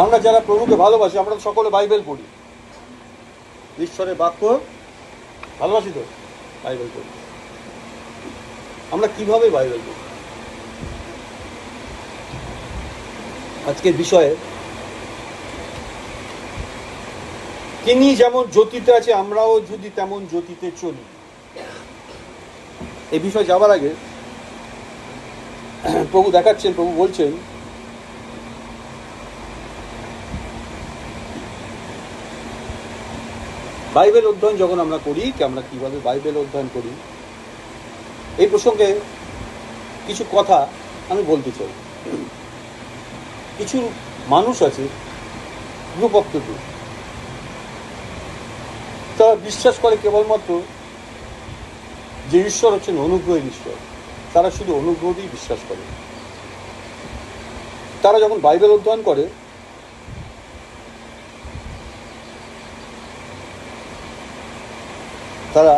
আমরা যারা প্রভুকে ভালোবাসি আমরা সকলে বাইবেল পড়ি, ঈশ্বরের বাক্য ভালোবাসি তো, বাইবেল পড়ি। আমরা কিভাবে বাইবেল পড়ি? আজকের বিষয়ে তিনি যেমন জ্যোতিতে আছে আমরাও যদি তেমন জ্যোতিতে চলি। এই বিষয়ে যাবার আগে প্রভু দেখাচ্ছেন, প্রভু বলছেন বাইবেল অধ্যয়ন যখন আমরা করি, আমরা কিভাবে বাইবেল অধ্যয়ন করি, এই প্রসঙ্গে কিছু কথা আমি বলতে চাই। কিছু মানুষ আছে গ্রুপ অফ পিপল, তারা বিশ্বাস করে কেবলমাত্র যে ঈশ্বর হচ্ছেন অনুগ্রহের ঈশ্বর, তারা শুধু অনুগ্রহই বিশ্বাস করে। তারা যখন বাইবেল অধ্যয়ন করে তারা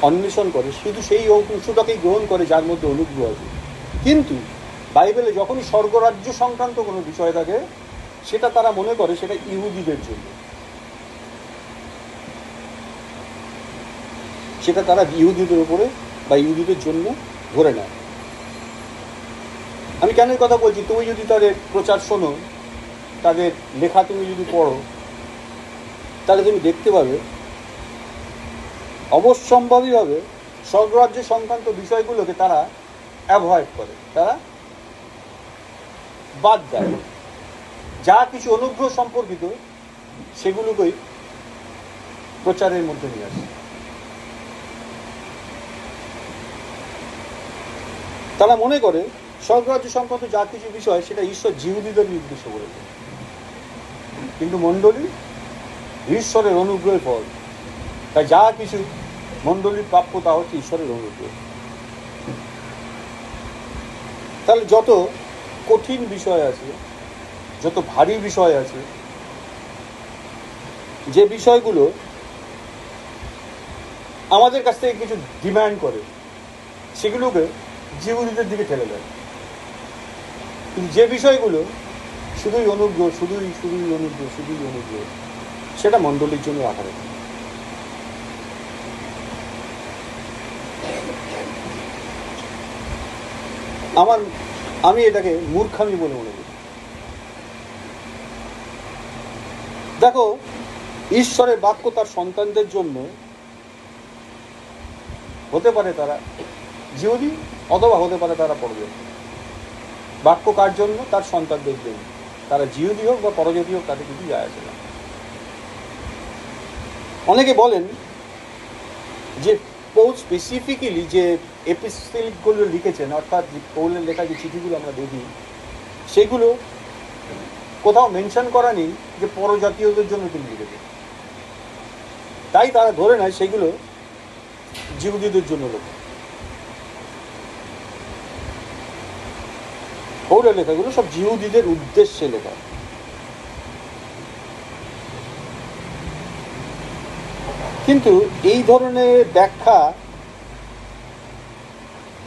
অন্বেষণ করে শুধু সেই অংশটাকেই গ্রহণ করে যার মধ্যে অনুগ্রহ আছে। কিন্তু বাইবেলে যখনই স্বর্গরাজ্য সংক্রান্ত কোনো বিষয় থাকে সেটা তারা মনে করে সেটা ইহুদিদের জন্য, সেটা তারা ইহুদিদের উপরে বা ইহুদিদের জন্য ধরে নেয়। আমি কেন কথা বলছি, তুমি যদি তাদের প্রচার শোনো, তাদের লেখা তুমি যদি পড়ো, তাহলে তুমি দেখতে পাবে অবশ্যম্ভাবীভাবে স্বর্গরাজ্য সংক্রান্ত বিষয়গুলোকে তারা অ্যাভয়েড করে, তারা বাদ দেয়। যা কিছু অনুগ্রহ সম্পর্কিত সেগুলোকেই প্রচারের মধ্যে নিয়ে আসে। তারা মনে করে স্বর্গরাজ্য সংক্রান্ত যা কিছু বিষয় সেটা ঈশ্বর জিহুদীদের নির্দেশ করেছে, কিন্তু মণ্ডলী ঈশ্বরের অনুগ্রহের ফল, তাই যা কিছু মণ্ডলীর প্রাপ্য তা হচ্ছে ঈশ্বরের অনুগ্রহ। তাহলে যত কঠিন বিষয় আছে, যত ভারী বিষয় আছে, যে বিষয়গুলো আমাদের কাছ থেকে কিছু ডিমান্ড করে, সেগুলোকে জিহুদীদের দিকে ঠেলে দেয়। কিন্তু যে বিষয়গুলো শুধুই অনুগ্রহ, শুধুই অনুগ্রহ, শুধুই অনুগ্রহ, সেটা মণ্ডলীর জন্য রাখা যায়। আমি এটাকে মূর্খামি বলে মনে করি। দেখো, ঈশ্বরের বাক্য তার সন্তানদের জন্য হতে পারে তারা জিহুদি, অথবা হতে পারে তারা পরজাতি। বাক্য কার জন্য? তার সন্তানদের জন্য। তারা জিহুদি হোক বা পরজাতি হোক, তাতে কিছু যায় আসে না। অনেকে বলেন যে পৌল স্পেসিফিক্যালি যে এপিস্টেলগুলো লিখেছেন, অর্থাৎ পৌলের লেখা যে চিঠিগুলো আমরা দেখি, সেগুলো কোথাও মেনশন করা নেই যে পরজাতীয়দের জন্য তিনি লিখেছেন। তাই তারা ধরে নেয় সেগুলো জিহুদীদের জন্য লেখা। পৌলের লেখাগুলো সব জিহুদীদের উদ্দেশ্যে লেখা। কিন্তু এই ধরনের ব্যাখ্যা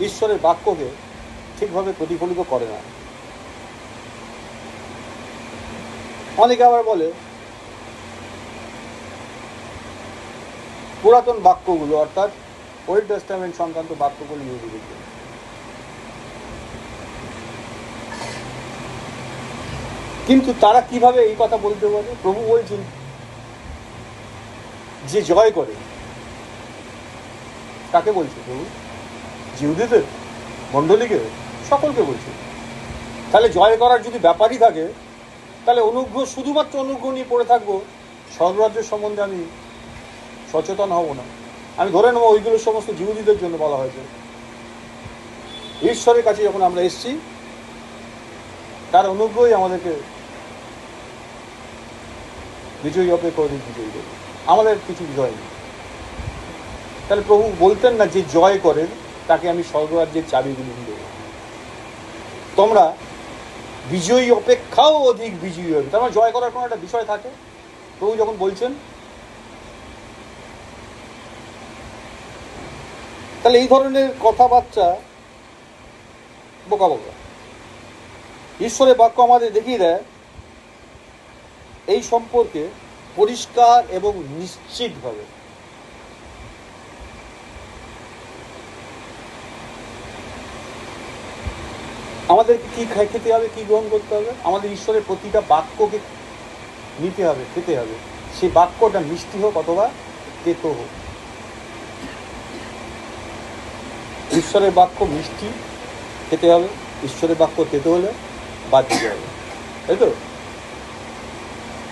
ঈশ্বরের বাক্যকে ঠিকভাবে প্রতিফলিত করে না। অনেকে আবার বলে পুরাতন বাক্যগুলো, অর্থাৎ ওল্ড টেস্টামেন্ট সংক্রান্ত বাক্যগুলো ইহুদিদের জন্য। কিন্তু তারা কিভাবে এই কথা বলতে পারে? প্রভু বলছেন যে জয় করে, কাকে বলছে প্রভু? জিহুদীদের, মণ্ডলীকে, সকলকে বলছে। তাহলে জয় করার যদি ব্যাপারই থাকে, তাহলে অনুগ্রহ, শুধুমাত্র অনুগ্রহ নিয়ে পড়ে থাকবো, স্বর্গরাজ্যের সম্বন্ধে আমি সচেতন হব না। আমি ধরে নেবো ওইগুলো সমস্ত জিহুদীদের জন্য বলা হয়েছে। ঈশ্বরের কাছে যখন আমরা এসছি, তার অনুগ্রহই আমাদেরকে বিজয়ী অপেক্ষা বিজয়ী দেবে, আমাদের কিছু বিষয় নেই। তাহলে প্রভু বলতেন না যে জয় করেন তাকে আমি স্বর্গরাজ্যের চাবিগুলি দেব, তোমরা বিজয়ী অপেক্ষাও অধিক বিজয়ী হবে। তার মানে জয় করার কোনো একটা বিষয় থাকে প্রভু যখন বলছেন। তাহলে এই ধরনের কথাবার্তা বোকা বোকা। ঈশ্বরের বাক্য আমাদের দেখিয়ে দেয় এই সম্পর্কে পরিষ্কার এবং নিশ্চিতভাবে আমাদেরকে কি খেতে হবে, কি গ্রহণ করতে হবে? আমাদের ঈশ্বরের প্রতিটা বাক্যকে নিতে হবে, খেতে হবে। সেই বাক্যটা মিষ্টি হোক অথবা তেতো হোক। ঈশ্বরের বাক্য মিষ্টি খেতে হবে, ঈশ্বরের বাক্য তেতো হলে বাদ দিতে হবে, তাই তো?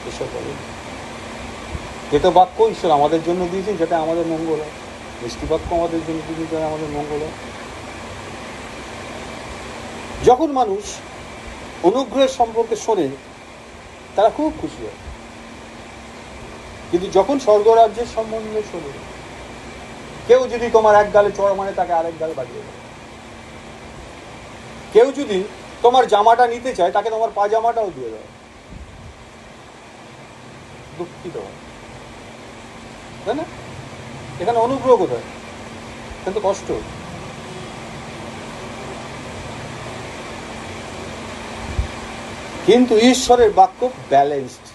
ঈশ্বর বলে তেতো বাক্য ঈশ্বর আমাদের জন্য দিয়েছেন যেটা আমাদের মঙ্গল হয়, মিষ্টি বাক্য আমাদের জন্য দিয়েছেন যেটা আমাদের মঙ্গল হয়। যখন মানুষ অনুগ্রহের সম্পর্কে শোনে তারা খুব খুশি হয়, কিন্তু যখন স্বর্গরাজ্যের সম্বন্ধে শোনে, কেউ যদি তোমার এক গালে চড় মানে তাকে আরেক গাল বাজিয়ে দেয়, কেউ যদি তোমার জামাটা নিতে চায় তাকে তোমার পাজামাটাও দিয়ে দেয়, দুঃখিত হয়, তাই না? এখানে অনুগ্রহ কোথায়? কিন্তু কষ্ট। কিন্তু ঈশ্বরের বাক্য ব্যালেন্সড,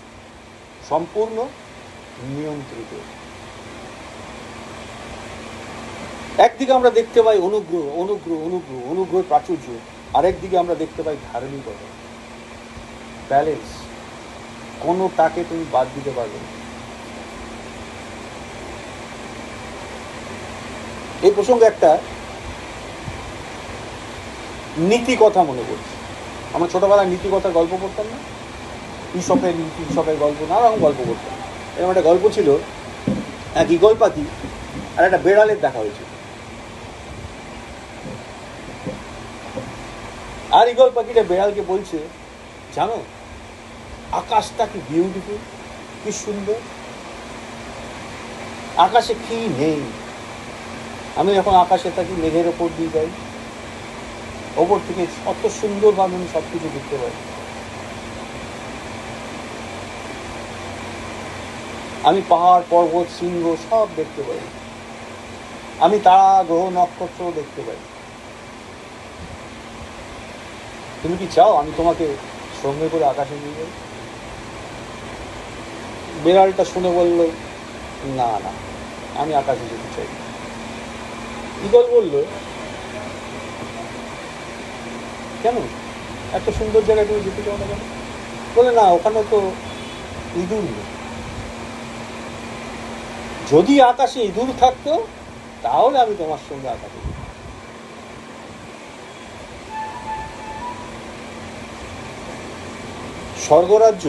সম্পূর্ণ নিয়ন্ত্রিত। একদিকে আমরা দেখতে পাই অনুগ্রহ অনুগ্রহ অনুগ্রহ অনুগ্রহ প্রাচুর্য, আরেকদিকে আমরা দেখতে পাই ধার্মিকতা, ব্যালেন্স। কোনোটাকে তুমি বাদ দিতে পারবে না। এই প্রসঙ্গে একটা নীতি কথা মনে করছি। আমরা ছোটবেলায় নীতি কথার গল্প পড়তাম না? ঈশপের নীতি, ঈশপের গল্প, নানা রকম গল্প পড়তাম। এরকম একটা গল্প ছিল, এক ঈগল পাখি আর একটা বেড়ালের দেখা হয়েছিল। আর ঈগল পাখিটা বেড়ালকে বলছে, জানো আকাশটা কি বিউটিফুল, কি সুন্দর, আকাশে কি নেই। আমি যখন আকাশে থাকি মেঘের ওপর দিয়ে যাই, ওপর থেকে অত সুন্দরভাবে আমি সব কিছু দেখতে পাই। আমি পাহাড় পর্বত সিংহ সব দেখতে পাই, আমি তারা গ্রহ নক্ষত্র দেখতে পাই। তুমি কি চাও আমি তোমাকে সঙ্গে করে আকাশে নিয়ে যাই? বেড়ালটা শুনে বলল, না না, আমি আকাশে যেতে চাই। ঈগল বলল, কেন এত সুন্দর জায়গায় তুমি যেতে চাও না কেন? বলে, না ওখানে তো ইঁদুর নেই। যদি আকাশে ইঁদুর থাকতো তাহলে আমি তোমার সঙ্গে আকাশে যেতাম। স্বর্গরাজ্য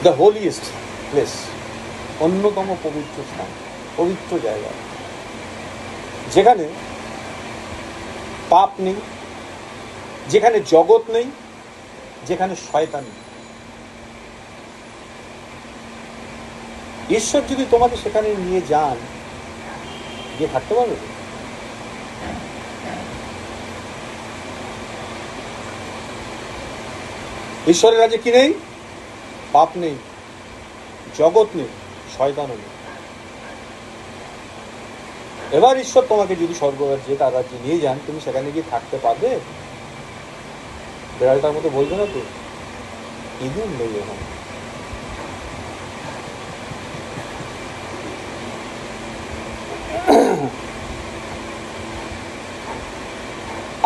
দ্য হোলিয়েস্ট প্লেস, অন্যতম পবিত্র স্থান, পবিত্র জায়গা, যেখানে পাপ নেই, যেখানে জগৎ নেই, যেখানে শয়তান নেই। ঈশ্বর যদি তোমাকে সেখানে নিয়ে যান, গিয়ে থাকতে পারবে? ঈশ্বরের রাজ্যে কি নেই? পাপ নেই, জগৎ নেই, শয়তানও নেই। এবার ঈশ্বর তোমাকে যদি স্বর্গরাজ্যে, তার রাজ্যে নিয়ে যান, তুমি সেখানে গিয়ে থাকতে পারবে? বেড়ালটার মতো বলবে না তো, ইঁদুর নেই ওখানে।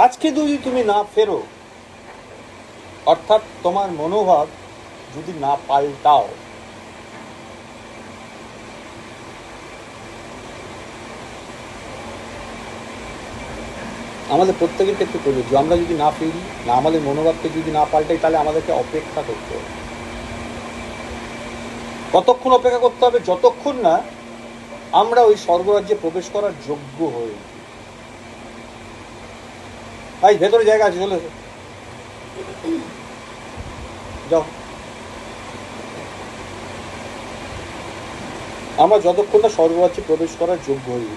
আজকে যদি তুমি না ফেরো, অর্থাৎ তোমার মনোভাব যদি না পাল্টাও, আমাদের প্রত্যেকের ক্ষেত্রে প্রযোজ্য, আমরা যদি না ফিরি, না আমাদের মনোভাবকে যদি না পাল্টাই, তাহলে আমাদেরকে অপেক্ষা করতে হবে। কতক্ষণ অপেক্ষা করতে হবে? যতক্ষণ না আমরা ওই স্বর্গরাজ্যে প্রবেশ করার যোগ্য হই। ভাই ভেতরে জায়গা আছে, চলে যাও। আমরা যতক্ষণ না স্বর্গরাজ্যে প্রবেশ করার যোগ্য হই।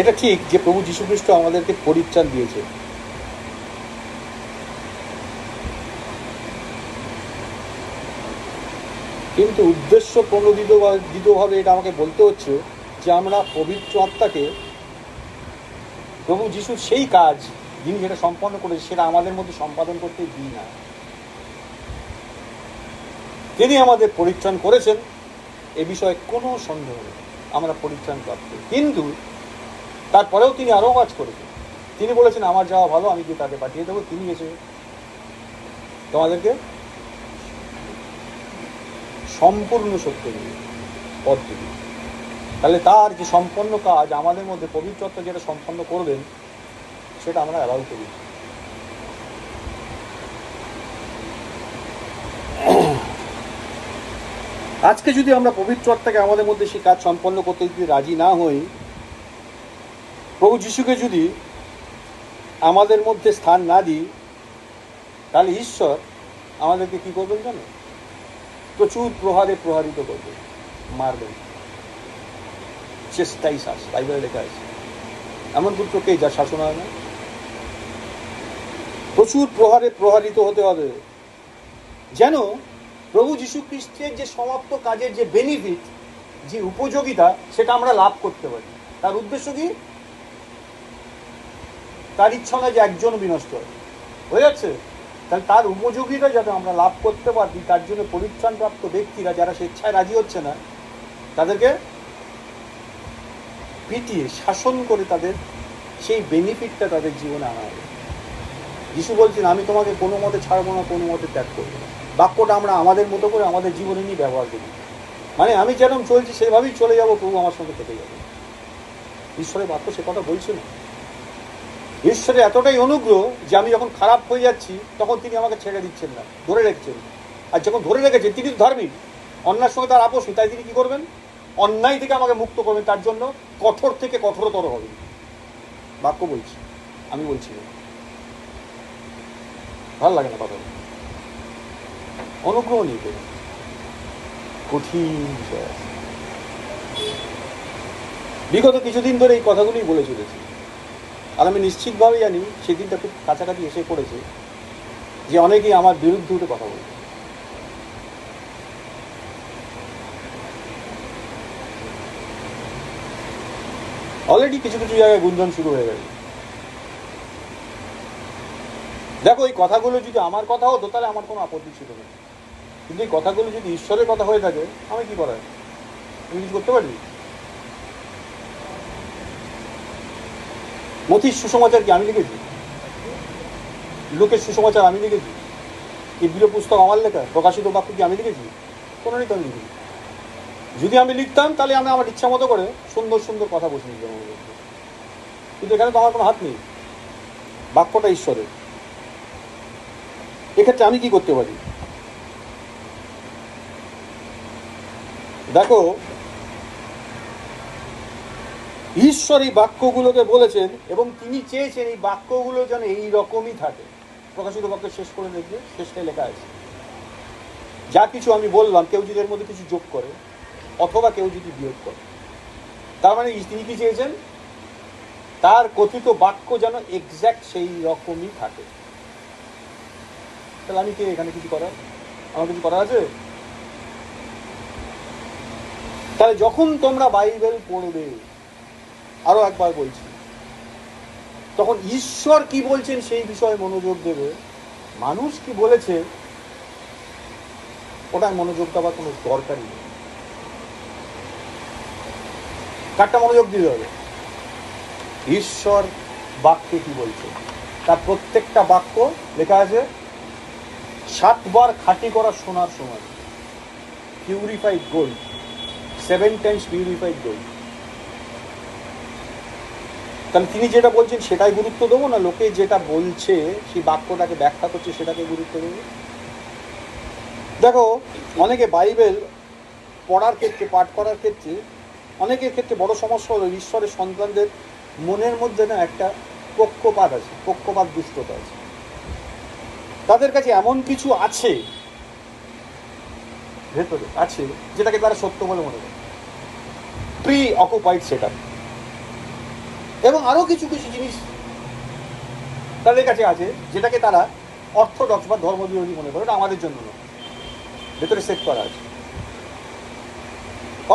এটা ঠিক যে প্রভু যীশু খ্রিস্ট আমাদেরকে পরিত্রাণ দিয়েছে, কিন্তু উদ্দেশ্য প্রণোদিতভাবে এটা আমাকে বলতে হচ্ছে যে আমরা পবিত্র আত্মাকে প্রভু যিশুর সেই কাজ যিনি যেটা সম্পন্ন করেছে সেটা আমাদের মধ্যে সম্পাদন করতে দিই না। তিনি আমাদের পরিত্রাণ করেছেন, এ বিষয়ে কোনো সন্দেহ নেই, আমরা পরিত্রাণ প্রাপ্ত। কিন্তু তারপরেও তিনি আরও কাজ করেছেন। তিনি বলেছেন আমার যাওয়া ভালো, আমি গিয়ে তাকে পাঠিয়ে দেবো, তিনি এসে তোমাদেরকে সম্পূর্ণ সত্য দিয়ে পথ দিবে। তাহলে তার যে সম্পন্ন কাজ আমাদের মধ্যে পবিত্রতা যেটা সম্পন্ন করবেন সেটা আমরা অ্যালাউ করি। আজকে যদি আমরা পবিত্র আত্মাকে আমাদের মধ্যে সেই কাজ সম্পন্ন করতে যদি রাজি না হই, প্রভু যিশুকে যদি আমাদের মধ্যে স্থান না দিই, তাহলে ঈশ্বর আমাদেরকে কি করবেন জানো? প্রচুর প্রহারে প্রহারিত করবেন, মারবেন। চেষ্টাই শ্বাস, বাইবেলে লেখা আছে এমন পুত্রকে যা শাসন হয় না। প্রচুর প্রহারে প্রহারিত হতে হবে যেন প্রভু যীশু খ্রিস্টের যে সমাপ্ত কাজের যে বেনিফিট, যে উপযোগিতা, সেটা আমরা লাভ করতে পারি। তার উদ্দেশ্য কি? তার ইচ্ছা নয় যে একজন বিনষ্ট হয়, হয়ে যাচ্ছে। তাহলে তার উপযোগিতা যাতে আমরা লাভ করতে পারি, তার জন্য পরিত্রাণপ্রাপ্ত ব্যক্তিরা যারা স্বেচ্ছায় রাজি হচ্ছে না, তাদেরকে পিটিয়ে শাসন করে তাদের সেই বেনিফিটটা তাদের জীবনে আনা হবে। যিশু বলছেন আমি তোমাকে কোনো মতে ছাড়বো না, কোনো মতে ত্যাগ করবো না। বাক্যটা আমরা আমাদের মতো করে আমাদের জীবনে নিয়ে ব্যবহার করি, মানে আমি যেরকম চলছি সেভাবেই চলে যাবো, প্রভু আমার সঙ্গে থেকে যাবে। ঈশ্বরের বাক্য সে কথা বলছে না। ঈশ্বরের এতটাই অনুগ্রহ যে আমি যখন খারাপ হয়ে যাচ্ছি তখন তিনি আমাকে ছেড়ে দিচ্ছেন না, ধরে রেখেছেন। আর যখন ধরে রেখেছেন তিনি তো ধার্মিক, অন্যায়ের সঙ্গে তার আপোষ, তাই তিনি কি করবেন? অন্যায় থেকে আমাকে মুক্ত করবেন, তার জন্য কঠোর থেকে কঠোরতর হবে। বাক্য বলছি, আমি বলছি না। ভালো লাগে না কথা, অনুগ্রহ নিয়ে দেবেন, কঠিন বিষয় আছে। বিগত কিছুদিন ধরে এই কথাগুলোই বলে চলেছি, আর আমি নিশ্চিতভাবে জানি সেদিনটা খুব কাছাকাছি এসে পড়েছে যে অনেকেই আমার বিরুদ্ধে উঠে কথা বলবে। অলরেডি কিছু কিছু জায়গায় গুঞ্জন শুরু হয়ে গেছে। দেখো, এই কথাগুলো যদি আমার কথা হতো তাহলে আমার কোনো আপত্তি ছিল না, কিন্তু এই কথাগুলো যদি ঈশ্বরের কথা হয়ে থাকে, আমি কি করার? আমি কিছু করতে পারি? মথির সুসমাচার কি আমি লিখেছি? লোকের সুসমাচার আমি লিখেছি? ইব্রিয় পুস্তক আমার লেখা? প্রকাশিত বাক্য কি আমি লিখেছি? কোনো তো আমি লিখি। যদি আমি লিখতাম তাহলে আমি আমার ইচ্ছা মতো করে সুন্দর সুন্দর কথা বসে দিতাম, কিন্তু এখানে তো আমার কোনো হাত নেই, বাক্যটা ঈশ্বরের। এক্ষেত্রে আমি কি করতে পারি? দেখো, ঈশ্বর এই বাক্যগুলোকে বলেছেন এবং তিনি চেয়েছেন এই বাক্যগুলো যেন এই রকমই থাকে। প্রকাশিত বাক্য শেষ করে দেখবে, শেষটায় লেখা আছে যা কিছু আমি বললাম কেউ যদি এর মধ্যে কিছু যোগ করে অথবা কেউ যদি বিয়োগ করে, তার মানে তিনি কি চেয়েছেন? তার কথিত বাক্য যেন এক্স্যাক্ট সেই রকমই থাকে। তাহলে আমি কে এখানে কিছু করার? আমার কিছু করার আছে? তাহলে যখন তোমরা বাইবেল পড়বে, আরো একবার বলছি, তখন ঈশ্বর কি বলছেন সেই বিষয়ে মনোযোগ দেবে। মানুষ কি বলেছে ওটাই মনোযোগ দেওয়ার কোনো দরকারই নেই। কারটা মনোযোগ দিতে হবে? ঈশ্বর বাক্যে কি বলছে, তার প্রত্যেকটা বাক্য লেখা আছে 7 বার খাঁটি করা সোনার সময়, purified gold, 7 Times purified gold. তাহলে তিনি যেটা বলছেন সেটাই গুরুত্ব দেবো, না লোকে যেটা বলছে সেই বাক্যটাকে ব্যাখ্যা করছে সেটাকে গুরুত্ব দেবো? দেখো, অনেকে বাইবেল পড়ার ক্ষেত্রে, পাঠ করার ক্ষেত্রে, অনেকের ক্ষেত্রে বড় সমস্যা হলো ঈশ্বরের সন্তানদের মনের মধ্যে না একটা পক্ষপাত আছে, পক্ষপাত দুষ্টতা আছে। তাদের কাছে এমন কিছু আছে, ভেতরে আছে, যেটাকে তারা সত্য বলে মনে করে, প্রি অকুপাইড সেটা। এবং আরো কিছু কিছু জিনিস তাদের কাছে আছে যেটাকে তারা অর্থোডক্স বা ধর্মবিরোধী মনে করে, এটা আমাদের জন্য নয়, ভেতরে সেট করা আছে।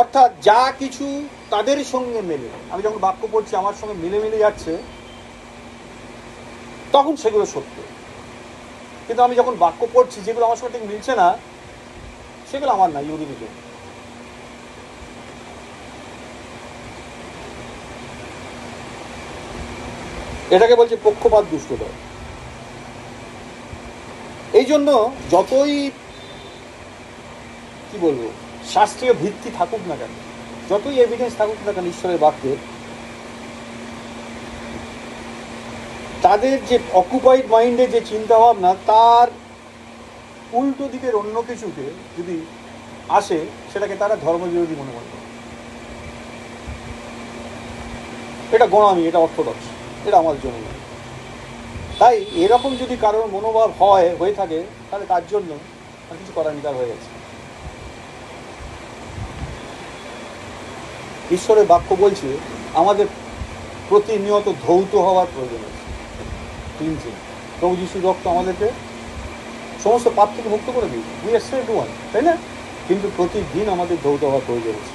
অর্থাৎ যা কিছু তাদের সঙ্গে মেলে, আমি যখন বাক্য পড়ছি আমার সঙ্গে মিলে মিলে যাচ্ছে, তখন সেগুলো সত্য। কিন্তু আমি যখন বাক্য পড়ছি যেগুলো আমার সঙ্গে ঠিক মিলছে না, সেগুলো আমার না, ইহুদিদের জন্য। এটাকে বলছে পক্ষপাত দুষ্টতা। এই জন্য যতই কি বলবো শাস্ত্রীয় ভিত্তি থাকুক না কেন, যতই এভিডেন্স থাকুক না কেন ঈশ্বরের বাক্যে, তাদের যে অকুপাইড মাইন্ডের যে চিন্তা ভাবনা, তার উল্টো দিকের অন্য কিছুকে যদি আসে, সেটাকে তারা ধর্মবিরোধী মনে করে। এটা গোঁড়ামি, এটা অর্থোডক্স, এটা আমার জন্য নয়। তাই এরকম যদি কারোর মনোভাব হয়ে থাকে, তাহলে তার জন্য আর কিছু করার নিকার হয়ে গেছে। ঈশ্বরের বাক্য বলছে আমাদের প্রতিনিয়ত ধৌত হওয়ার প্রয়োজন আছে। ক্লিনজিং, প্রভু যিশুর রক্ত আমাদেরকে সমস্ত পাপ থেকে মুক্ত করে দিই, উই আর সেভড ওয়ান, তাই না? কিন্তু প্রতিদিন আমাদের ধৌত হওয়ার প্রয়োজন আছে।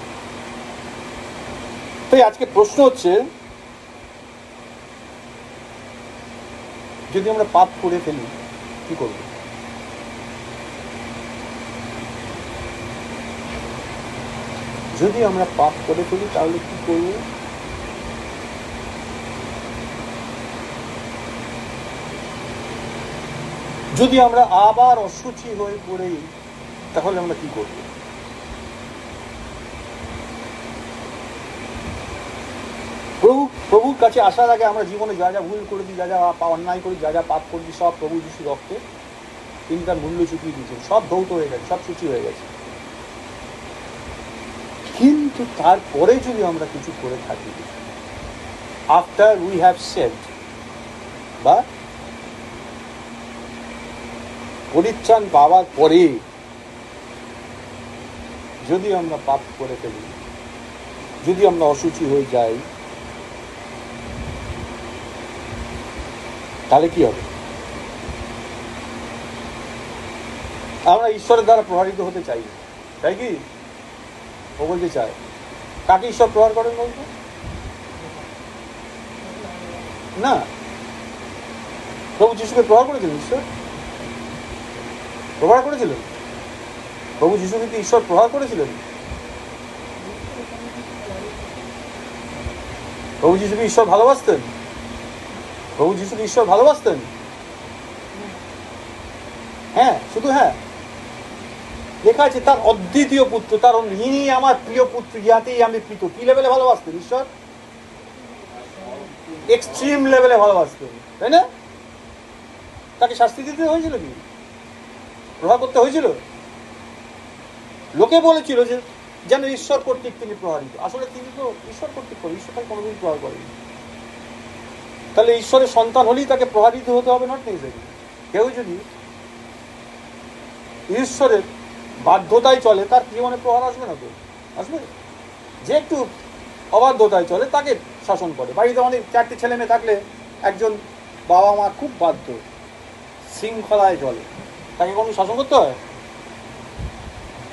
তাই আজকে প্রশ্ন হচ্ছে, যদি আমরা পাপ করে ফেলি কি করব? যদি আমরা পাপ করে ফেলি তাহলে কি করব? যদি আমরা আবার অশুচি হয়ে পড়ি তাহলে আমরা কি করব? প্রভুর কাছে আসার আগে আমরা জীবনে যা যা ভুল করে দিই, যা যা অন্যায় করি, যা যা পাপ করছি, সব প্রভু যিশু রক্তে তিনি তার মূল্য চুকিয়ে দিয়েছেন, সব ধৌত হয়ে গেছে, সব সূচি হয়ে গেছে। কিন্তু তারপরে যদি আমরা কিছু করে থাকি, আফটার উই হ্যাভ সেড, বা পরিত্রাণ পাওয়ার পরে যদি আমরা পাপ করে ফেলি, যদি আমরা অশুচি হয়ে যাই, তাহলে কি হবে? আমরা ঈশ্বরের দ্বারা প্রভাবিত হতে চাই, তাই কি? ও বলতে চায়, কাকে ঈশ্বর প্রহার করেন বলতো? না, প্রভু যিশুকে প্রহার করেছিলেন ঈশ্বর? প্রহার করেছিলেন? প্রভু যিশুকে কি ঈশ্বর প্রহার করেছিলেন? প্রভু যিশুকে ঈশ্বর ভালোবাসতেন? প্রভু যিশুকে ঈশ্বর ভালোবাসতেন? হ্যাঁ, শুধু হ্যাঁ। লেখা আছে তার অদ্বিতীয় পুত্র, তার ইনি আমার প্রিয় পুত্র, ইয়াতেই আমি প্রীত। কি লেভেলে ভালোবাসতেন ঈশ্বর? এক্সট্রিম লেভেলে ভালোবাসতেন, তাই না? তাকে শাস্তি দিতে হয়েছিল, কি প্রহার করতে হয়েছিল? লোকে বলেছিল যে যেন ঈশ্বর কর্তৃক তিনি প্রহারিত। আসলে তিনি তো ঈশ্বর কর্তৃক করেন, ঈশ্বর তাকে কোনোদিন প্রহার করেন। তাহলে ঈশ্বরের সন্তান হলেই তাকে প্রহারিত হতে হবে? Not necessary. কেউ যদি ঈশ্বরের বাধ্যতায় চলে, তার জীবনে প্রহার আসবে না? তো আসবে। যে একটু অবাধ্যতায় চলে তাকে শাসন করে। বাড়িতে অনেক 4টে ছেলে মেয়ে থাকলে একজন বাবা মা খুব বাধ্য, শৃঙ্খলায় চলে, তাকে কোনো শাসন করতে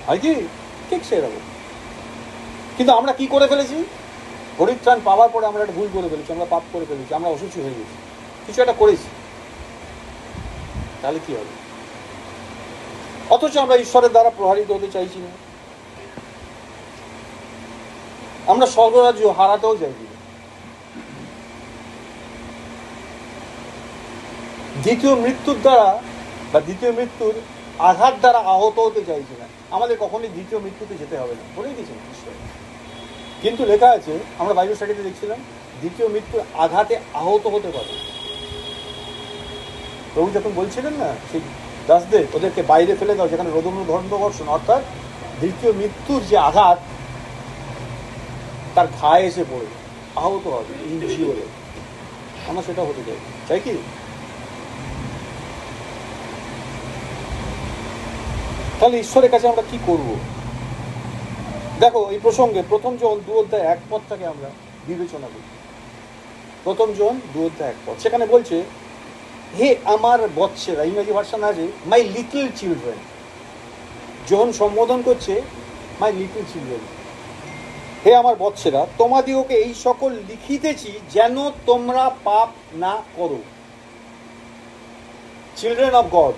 হয় কি? ঠিক সেরকম। কিন্তু আমরা কি করে ফেলেছি? পরিত্রাণ পাওয়ার পরে আমরা একটা ভুল করে ফেলেছি, আমরা পাপ করে ফেলেছি, আমরা অসুচি হয়ে গেছি, কিছু একটা করেছি। তাহলে কি হবে? অথচ আমরা ঈশ্বরের দ্বারা প্রহারিত হতে চাইছি না। আমরা স্বর্গরাজ্য হারাতেও চাইছি না। দ্বিতীয় মৃত্যুর দ্বারা বা দ্বিতীয় মৃত্যুর আঘাত দ্বারা আহত হতে চাইছি না। আমাদের কখনোই দ্বিতীয় মৃত্যুতে যেতে হবে না, বলেই দিয়েছেন ঈশ্বর। কিন্তু লেখা আছে, আমরা বাইবেল স্টাডিতে দেখছিলাম, দ্বিতীয় মৃত্যুর আঘাতে আহত হতে পারে। প্রভু যখন বলছিলেন না সেই দাসদের, ওদেরকে বাইরে ফেলে দাও যেখানে রোদনধর্ষণ, অর্থাৎ দ্বিতীয় মৃত্যুর যে আঘাত তার ঘায়ে এসে পড়ে আহত হবে, ইঞ্জি হলে। আমরা সেটা হতে চাই, চাই কি? তাহলে ঈশ্বরের কাছে আমরা কি করব? দেখো, এই প্রসঙ্গে 1 জন 2:1 আমরা বিবেচনা করি। 1 জন 2:1, সেখানে বলছে, হে আমার বৎসেরা, ইংরেজি ভার্সন আছে মাই লিটল চিলড্রেন। যখন সম্বোধন করছে মাই লিটল চিলড্রেন, হে আমার বৎসেরা, তোমাদিগকে এই সকল লিখিতেছি যেন তোমরা পাপ না করো। চিলড্রেন অফ গড,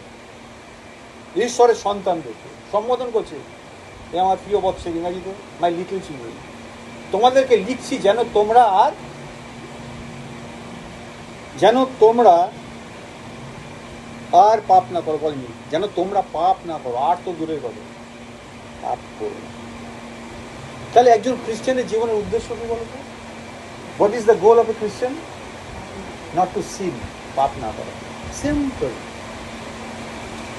ঈশ্বরের সন্তানদেরকে সম্বোধন করছে, এ আমার প্রিয় বৎসের, ইংরাজিতে মাই লিটল চিলড্রেন, তোমাদেরকে লিখছি যেন তোমরা আর পাপ না করো। বলেনি যেন তোমরা পাপ না করো, আর তো দূরের কথা, পাপ করো না। তাহলে একজন খ্রিস্টানের জীবনের উদ্দেশ্য কি বলতো? What is the goal of a Christian? Not two scene, পাপ না করা। সিম্পল।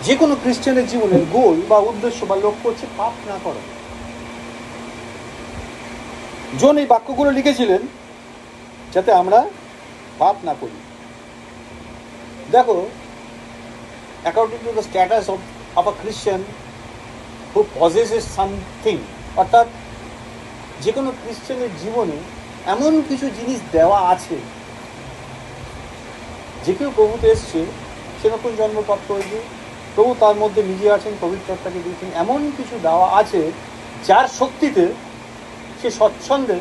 যে কোনো খ্রিস্টানের জীবনের গোল বা উদ্দেশ্য বা লক্ষ্য হচ্ছে পাপ না করা। জন এই বাক্যগুলো লিখেছিলেন যাতে আমরা পাপ না করি। দেখো, according to the status of a খ্রিস্টান হু পজেসেস সামথিং, অর্থাৎ যে কোনো খ্রিস্টানের জীবনে এমন কিছু জিনিস দেওয়া আছে, যে কেউ প্রভুতে এসছে, সে নতুন জন্মপ্রাপ্ত হয়েছে, প্রভু তার মধ্যে নিজে আছেন, পবিত্র আত্মাকে দিয়েছেন, এমন কিছু দেওয়া আছে যার শক্তিতে সে স্বচ্ছন্দে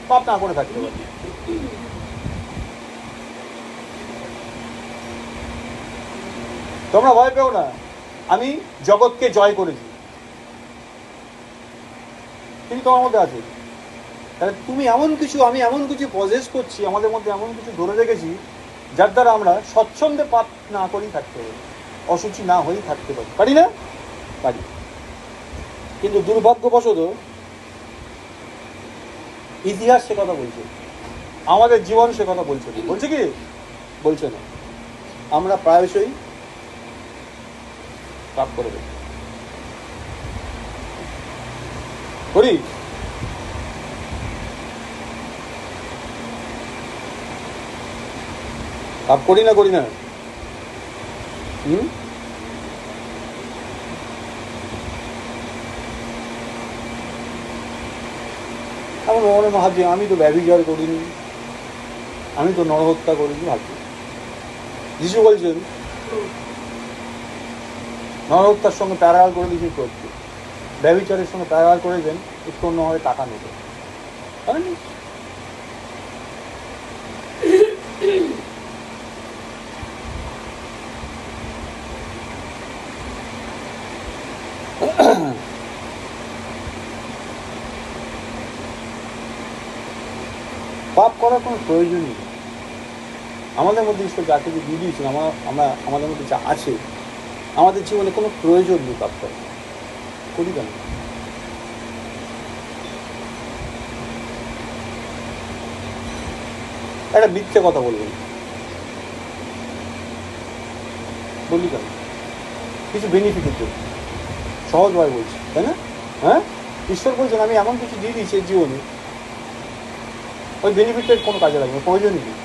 পাপ না করে থাকতে পারে। তোমরা ভয় পেও না, আমি জগৎকে জয় করেছি, তিনি তোমার মধ্যে আছে। তাহলে তুমি আমি এমন কিছু পজেস করছি, আমাদের মধ্যে এমন কিছু ধরে রেখেছি যার দ্বারা আমরা স্বচ্ছন্দে পাপ না করেই থাকতে পারি, অসুচি না হয়েই থাকতে পারি। পারি না? পারি। কিন্তু দুর্ভাগ্যবশত ইতিহাস সে কথা বলছে, আমাদের জীবন সে কথা বলছে না। বলছে কি? বলছে না। আমরা প্রায়শই পাপ করে দেব, করি। পাপ করি না? করি না? আমার মনে ভাবছি আমি তো ব্যভিচার করিনি, আমি তো নরহত্যা করিনি, ভাবছি। যিশু বলছেন নরহত্যার সঙ্গে প্যারাল করে দিয়েছি করতে, ব্যভিচারের সঙ্গে প্যারাল করে দেন, একটু অন্যভাবে টাকা নেবে। পাপ করার কোনো প্রয়োজন নেই। আমাদের মধ্যে ঈশ্বর যা কিছু দিয়ে দিয়েছেন, আমাদের মধ্যে যা আছে, আমাদের জীবনে কোনো প্রয়োজন নেই পাপ করার। করি কেন? একটা মিথ্যে কথা বলবেন, বলি কেন? কিছু বেনিফিটের জন্য, সহজভাবে বলছি, তাই না? হ্যাঁ, ঈশ্বর বলছেন আমি এমন কিছু দিয়ে দিয়েছি জীবনে, ওই বেনিফিটের কোনো কাজে লাগবে, প্রয়োজনই নেই।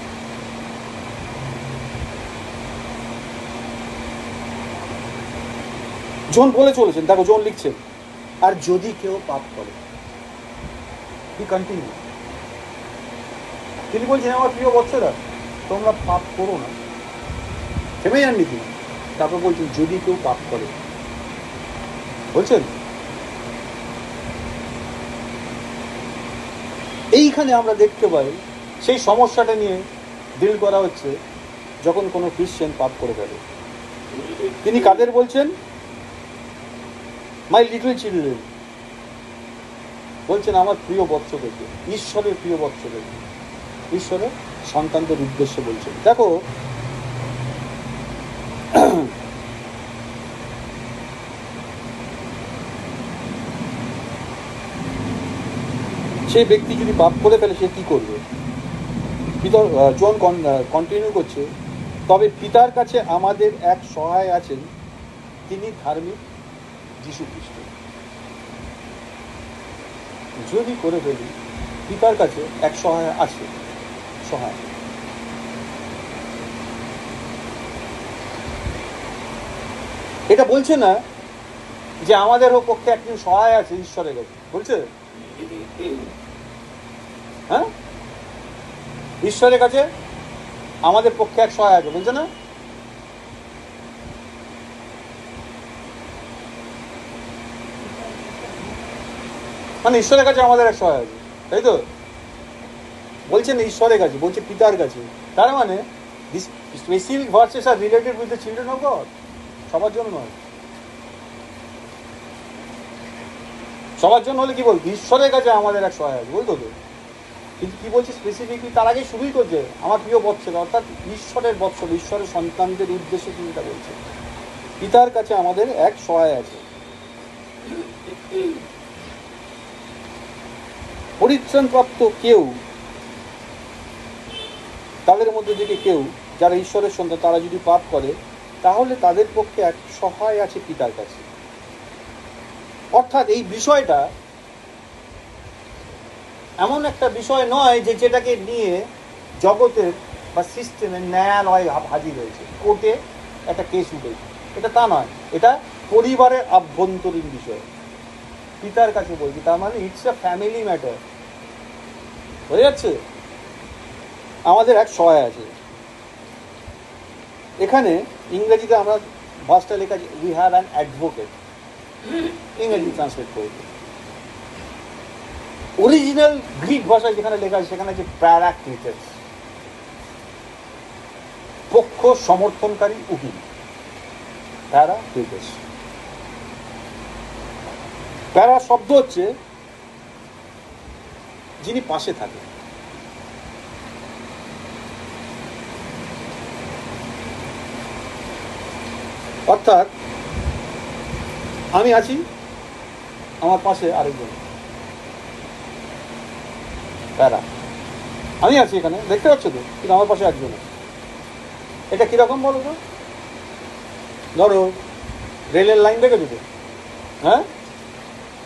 জন বলে চলেছেন, দেখো জন লিখছেন, আর যদি কেউ পাপ করে, কন্টিনিউ, তিনি বলছেন আমার প্রিয় বৎসেরা, তোমরা পাপ করো না। থেমে যাননি তিনি, তারপর বলছেন যদি কেউ পাপ করে, বলছেন। এইখানে আমরা দেখতে পাই সেই সমস্যাটা নিয়ে ডিল করা হচ্ছে যখন কোনো খ্রিস্টান পাপ করে ফেলে। তিনি কাদের বলছেন? মাই লিটল চিলড্রেন, বলছেন আমার প্রিয় বৎসদেরকে, ঈশ্বরের প্রিয় বৎসদেরকে, ঈশ্বরের সন্তানদের উদ্দেশ্যে বলছেন। দেখো, সেই ব্যক্তি যদি পাপ করে ফেলে সে কি করবে? জন কন্টিনিউ করছে, তবে পিতার কাছে আমাদের এক সহায় আছেন, তিনি ধার্মিক যীশু খ্রিস্ট। যদি করে ফেলি, পিতার কাছে এক সহায় আছে, সহায়। এটা বলছে না যে আমাদের পক্ষে একজন সহায় আছে ঈশ্বরের কাছে, বলছে? হ্যাঁ, ঈশ্বরের কাছে আমাদের পক্ষে এক সহায় আছে, বলছে না? মানে ঈশ্বরের কাছে আমাদের এক সহায় আছে। তাই তো? বলছেন ঈশ্বরের কাছে, বলছে পিতার কাছে। তার মানে this specific verses are related with the children of God, সবার জন্য নয়। সবার জন্য হলে কি বলতো, ঈশ্বরের কাছে আমাদের এক সহায় আছে, বলতো তো। কিন্তু কি বলছে স্পেসিফিকলি, তার আগে শুরুই করছে আমার প্রিয় বৎসল, অর্থাৎ ঈশ্বরের বৎসল, ঈশ্বরের সন্তানদের উদ্দেশ্যে তিনি তা বলছে, পিতার কাছে আমাদের এক সহায় আছে। পরিত্রাণপ্রাপ্ত কেউ, তাদের মধ্যে থেকে কেউ যারা ঈশ্বরের সন্তান, তারা যদি পাপ করে, তাহলে তাদের পক্ষে এক সহায় আছে পিতার কাছে। অর্থাৎ এই বিষয়টা এমন একটা বিষয় নয় যে যেটাকে নিয়ে জগতের বা সিস্টেমের ন্যায়ালয় হাজির হয়েছে, কোর্টে একটা কেস উঠেছে, এটা তা নয়। এটা পরিবারের আভ্যন্তরীণ বিষয়, পিতার কাছে বলছি। তার মানে ইটস আ ফ্যামিলি ম্যাটার, হয়ে যাচ্ছে। আমাদের এক সহায় আছে। এখানে ইংরেজিতে আমরা ভার্সটা লেখা আছে উই হ্যাভ অ্যান অ্যাডভোকেট, ইংরেজি ট্রান্সলেট করবে। অরিজিনাল গ্রিক ভাষায় যেখানে লেখা আছে সেখানে আছে প্যারাক্লিটাস, পক্ষ সমর্থনকারী উকিল, প্যারাক্লিটাস। প্যারা শব্দ হচ্ছে যিনি পাশে থাকেন। অর্থাৎ আমি আছি, আমার পাশে আরেকজন প্যারা। আমি আছি এখানে, দেখতে পাচ্ছ তো, কিন্তু আমার পাশে একজন আছে। এটা কিরকম বলো তো? ধরো রেলের লাইন দেখেছো তো? হ্যাঁ,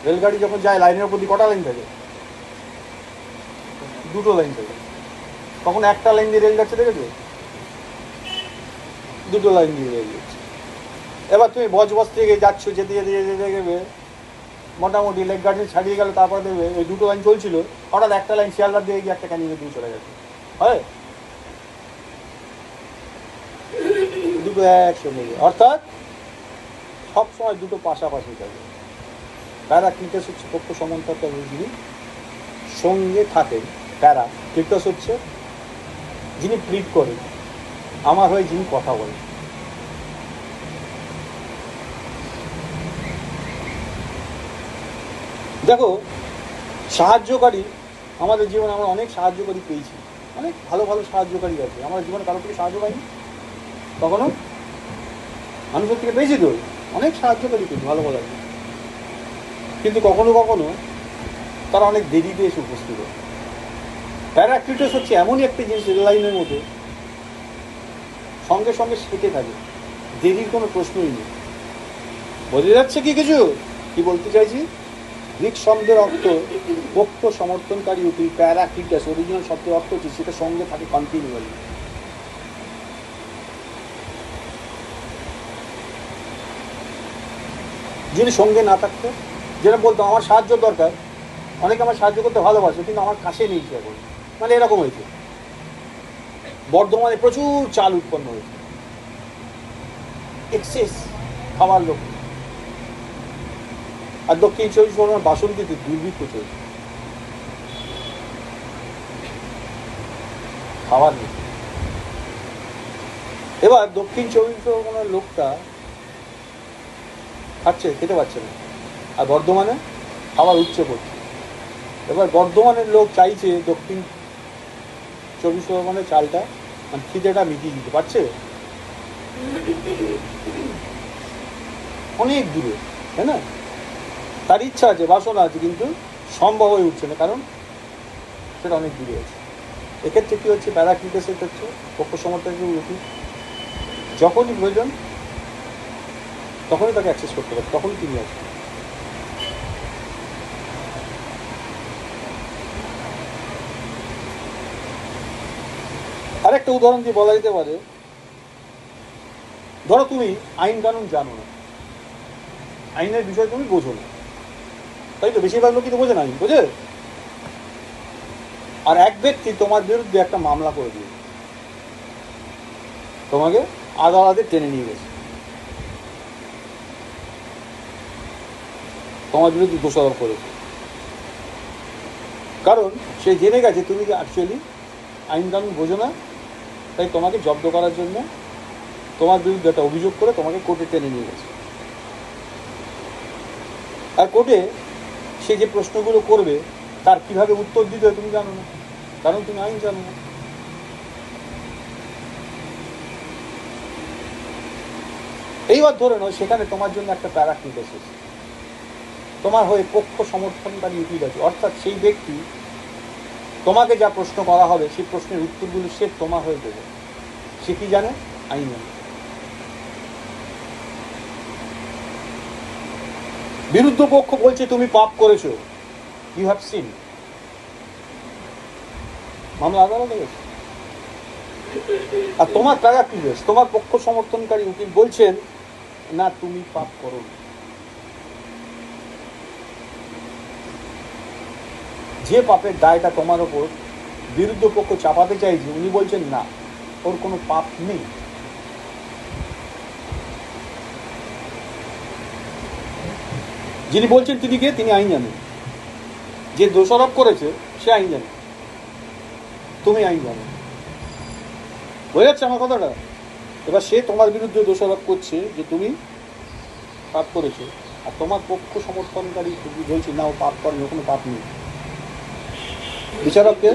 রেলগাড়ি যখন যায় লাইনের উপর দিয়ে কটা লাইন থাকে? দুটো লাইন থাকে। তখন একটা লাইন দিয়ে রেল যাচ্ছে, দেখেছো? দুটো লাইন দিয়ে রেল যাচ্ছে। এবার তুমি বজবজ থেকে যাচ্ছ, যেতে যেতে যেতে দেখবে মোটামুটি লেক গার্ডেন ছাড়িয়ে গেল, তারপরে দেখবে ওই দুটো লাইন চলছিল, হঠাৎ একটা লাইন শিয়ালদার দিয়ে গিয়ে একটা ক্যানিংয়ে দিয়ে চলে গেছে। হয় দুটো একসঙ্গে। অর্থাৎ সবসময় দুটো পাশাপাশি থাকে। প্যারাক্লিটাস হচ্ছে পক্ষ সমর্থনকারী যিনি সঙ্গে থাকেন। প্যারাক্লিটাস হচ্ছে যিনি প্লিড করেন, আমার হয়ে যিনি কথা বলেন। দেখো, সাহায্যকারী আমাদের জীবনে আমরা অনেক সাহায্যকারী পেয়েছি, অনেক ভালো ভালো সাহায্যকারী আছে আমাদের জীবনে। কারো থেকে সাহায্য পাইনি কখনো? মানুষের থেকে পেয়েছি তো, অনেক সাহায্যকারী পেয়েছি ভালো ভালো। কিন্তু কখনো কখনো তারা অনেক দেরিতে এসে উপস্থিত হয়। প্যারাক্লিটাস হচ্ছে এমনই একটা জিনিস, রেল লাইনের মতো, সঙ্গে সঙ্গে সেটে থাকে, দেরির কোনো প্রশ্নই নেই। বোঝা যাচ্ছে কি কিছু? কি বলতে চাইছি? গ্রিক শব্দের অর্থ পক্ষ সমর্থনকারী উকিল, প্যারাক্লিটাস অরিজিনাল শব্দের অর্থ হচ্ছে সেটা সঙ্গে থাকে কন্টিনিউয়ালি। যদি সঙ্গে না থাকতো, যেটা বলতো আমার সাহায্য দরকার, অনেকে আমার সাহায্য করতে ভালোবাসে কিন্তু আমার কাছে নেই এখন, মানে এরকম হয়েছে। বর্ধমানে প্রচুর চাল উৎপন্ন হয়েছে, এক্সেস খাবার লোক, আর দক্ষিণ চব্বিশ পরগনার বাসন্তীতে দুর্ভিক্ষ চলছে, খাবার নেই। এবার দক্ষিণ চব্বিশ পরগনার লোকটা খাচ্ছে, খেতে পারছে না, আর বর্ধমানে খাবার উচ্ছে পড়ছে। এবার বর্ধমানের লোক চাইছে দক্ষিণ চব্বিশ পরগনার চালটা, মানে খিদেটা মিটিয়ে দিতে পারছে, অনেক দূরে, তাই না? তার ইচ্ছা আছে, বাসনা আছে, কিন্তু সম্ভব হয়ে উঠছে না, কারণ সেটা অনেক দূরে আছে। এক্ষেত্রে কী হচ্ছে? প্যারাক্লিটাসের ক্ষেত্রে পক্ষ সমর্থকের উচিত যখনই প্রয়োজন তখনই তাকে অ্যাক্সেস করতে পারে, তখনই তিনি আসেন। আরেকটা উদাহরণ দিয়ে বলা যেতে পারে, ধরো তুমি আইন কানুন জানো না, আইনের বিষয় তুমি বোঝো না, তাই তো? বেশিরভাগ লোকই তো বোঝে না, আইন বোঝে। আর এক ব্যক্তি তোমার বিরুদ্ধে একটা মামলা করে দিয়ে তোমাকে আদালতে টেনে নিয়ে গেছে, তোমার বিরুদ্ধে দোষারোপ করেছে। কারণ সে জেনে গেছে তুমি অ্যাকচুয়ালি আইন কানুন বোঝো না, তাই তোমাকে জব্দ করার জন্য তোমার বিরুদ্ধে একটা অভিযোগ করে তোমাকে কোর্টে টেনে নিয়ে গেছে। আর কোর্টে সে যে প্রশ্নগুলো করবে তার কিভাবে উত্তর দিতে হয় তুমি জানো না, কারণ তুমি আইন জানো না। এইবার ধরে নাও সেখানে তোমার জন্য একটা প্যারাক্লিট এসেছে, তোমার হয়ে পক্ষ সমর্থনকারী উকিল আছে, অর্থাৎ সেই ব্যক্তি তোমাকে যা প্রশ্ন করা হবে সেই প্রশ্নের উত্তরগুলো সে তোমার হয়ে দেবে। সে কি জানে? আইন জানে। বিরুদ্ধ পক্ষ বলছে তুমি পাপ করেছো, ইউ হ্যাভ সিন, মামলা আদালতে গেছে। আর তোমার প্যারাক্লিট, তোমার পক্ষ সমর্থনকারী উকিল বলছেন না তুমি পাপ করো। যে পাপের দায়টা তোমার ওপর বিরুদ্ধ পক্ষ চাপাতে চাইছে উনি বলছেন না, ওর কোনো পাপ নেই। যিনি বলছেন তিনি কে? তিনি আইন জানেন। যে দোষারোপ করেছে সে আইন জানে, তুমি আইন জানো। বোঝা যাচ্ছে আমার কথাটা? এবার সে তোমার বিরুদ্ধে দোষারোপ করছে যে তুমি পাপ করেছো, আর তোমার পক্ষ সমর্থনকারী বলছে না ও পাপ করেনি, কোনো পাপ নেই। বিচারককে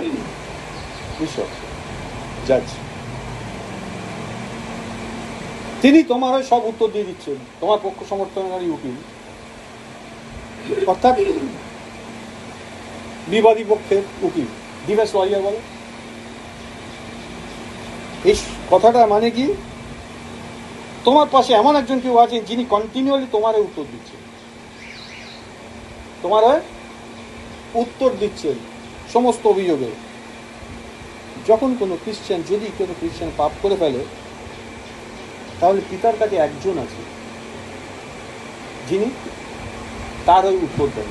ঈশ্বর, জাজ, তিনি তোমার হয়ে সব উত্তর দিয়ে দিচ্ছেন। তোমার পক্ষ সমর্থনকারী উকিল অর্থাৎ বিবাদী পক্ষের উকিল, ডিফেন্স লয়ার বলে। এই কথাটা মানে কি? তোমার পাশে এমন একজন কেউ আছেন যিনি কন্টিনিউয়ালি তোমার উত্তর দিচ্ছেন, তোমার উত্তর দিচ্ছেন সমস্ত অভিযোগে। যখন কোনো খ্রিস্টান, যদি কোনো খ্রিস্টান পাপ করে ফেলে, তাহলে পিতার কাছে একজন আছে যিনি তার ওই উত্তর দেন।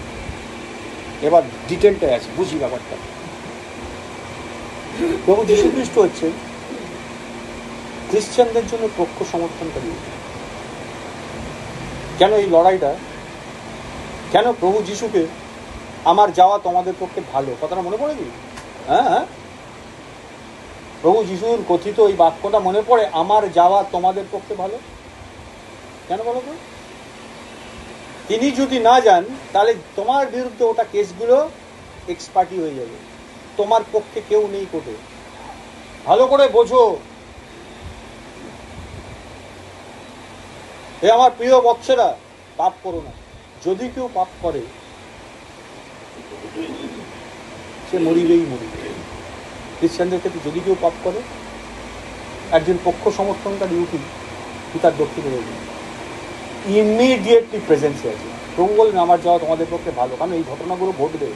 এবার ডিটেলটাই আছে, বুঝি ব্যাপারটা। প্রভু যীশু খ্রিস্ট হচ্ছেন খ্রিস্টানদের জন্য পক্ষ সমর্থনকারী। কেন এই লড়াইটা? কেন প্রভু যীশুকে আমার যাওয়া তোমাদের পক্ষে ভালো, কথাটা মনে পড়ে কি? হ্যাঁ, প্রভু যীশুর কথিত এই বাক্যটা মনে পড়ে, আমার যাওয়া তোমাদের পক্ষে ভালো। কেন বলো তো? তিনি যদি না যান তাহলে তোমার বিরুদ্ধে ওটা কেসগুলো এক্সপার্টি হয়ে যাবে, তোমার পক্ষে কেউ নেই কোর্টে। ভালো করে বোঝো। হে আমার প্রিয় বৎসেরা, পাপ করো না। যদি কেউ পাপ করে সে মরিবেই মরিবে। খ্রিস্টানদের ক্ষেত্রে যদি কেউ পাপ করে, একজন পক্ষ সমর্থনকারী উকিল তার দক্ষিণে রয়েছে, ইমিডিয়েটলি প্রেজেন্সে আছে। প্রভু বলেন আমার যাওয়া তোমাদের পক্ষে ভালো, কারণ এই ঘটনাগুলো ঘটবে,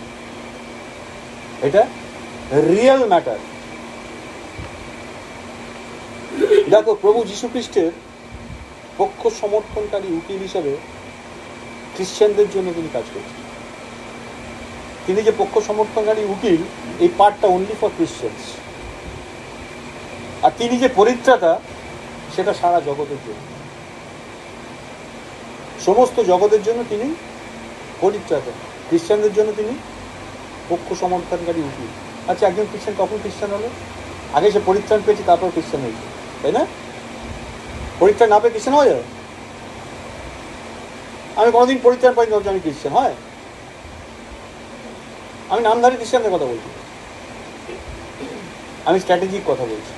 এটা রিয়েল ম্যাটার। দেখো, প্রভু যীশু খ্রিস্টের পক্ষ সমর্থনকারী উকিল হিসেবে খ্রিস্টানদের জন্য তিনি কাজ করছেন। তিনি যে পক্ষ সমর্থনকারী উকিল, এই পার্টটা অনলি ফর ক্রিশ্চিয়ানস। আর তিনি যে পরিত্রাতা, সেটা সারা জগতের জন্য, সমস্ত জগতের জন্য তিনি পরিত্রাতা। খ্রিস্টানদের জন্য তিনি পক্ষ সমর্থনকারী উকিল। আচ্ছা, একজন খ্রিস্টান কখন খ্রিস্টান হলো? আগে সে পরিত্রাণ পেয়েছে, তারপর খ্রিস্টান হয়েছে, তাই না? পরিত্রাণ না পেয়ে খ্রিস্টান হয়ে যাবে? আমি কোনোদিন পরিত্রাণ পাইনি ভাবছি আমি খ্রিস্টান হয়? আমি নামধারী খ্রিস্টানদের কথা বলছি, আমি স্ট্র্যাটেজিক কথা বলছি।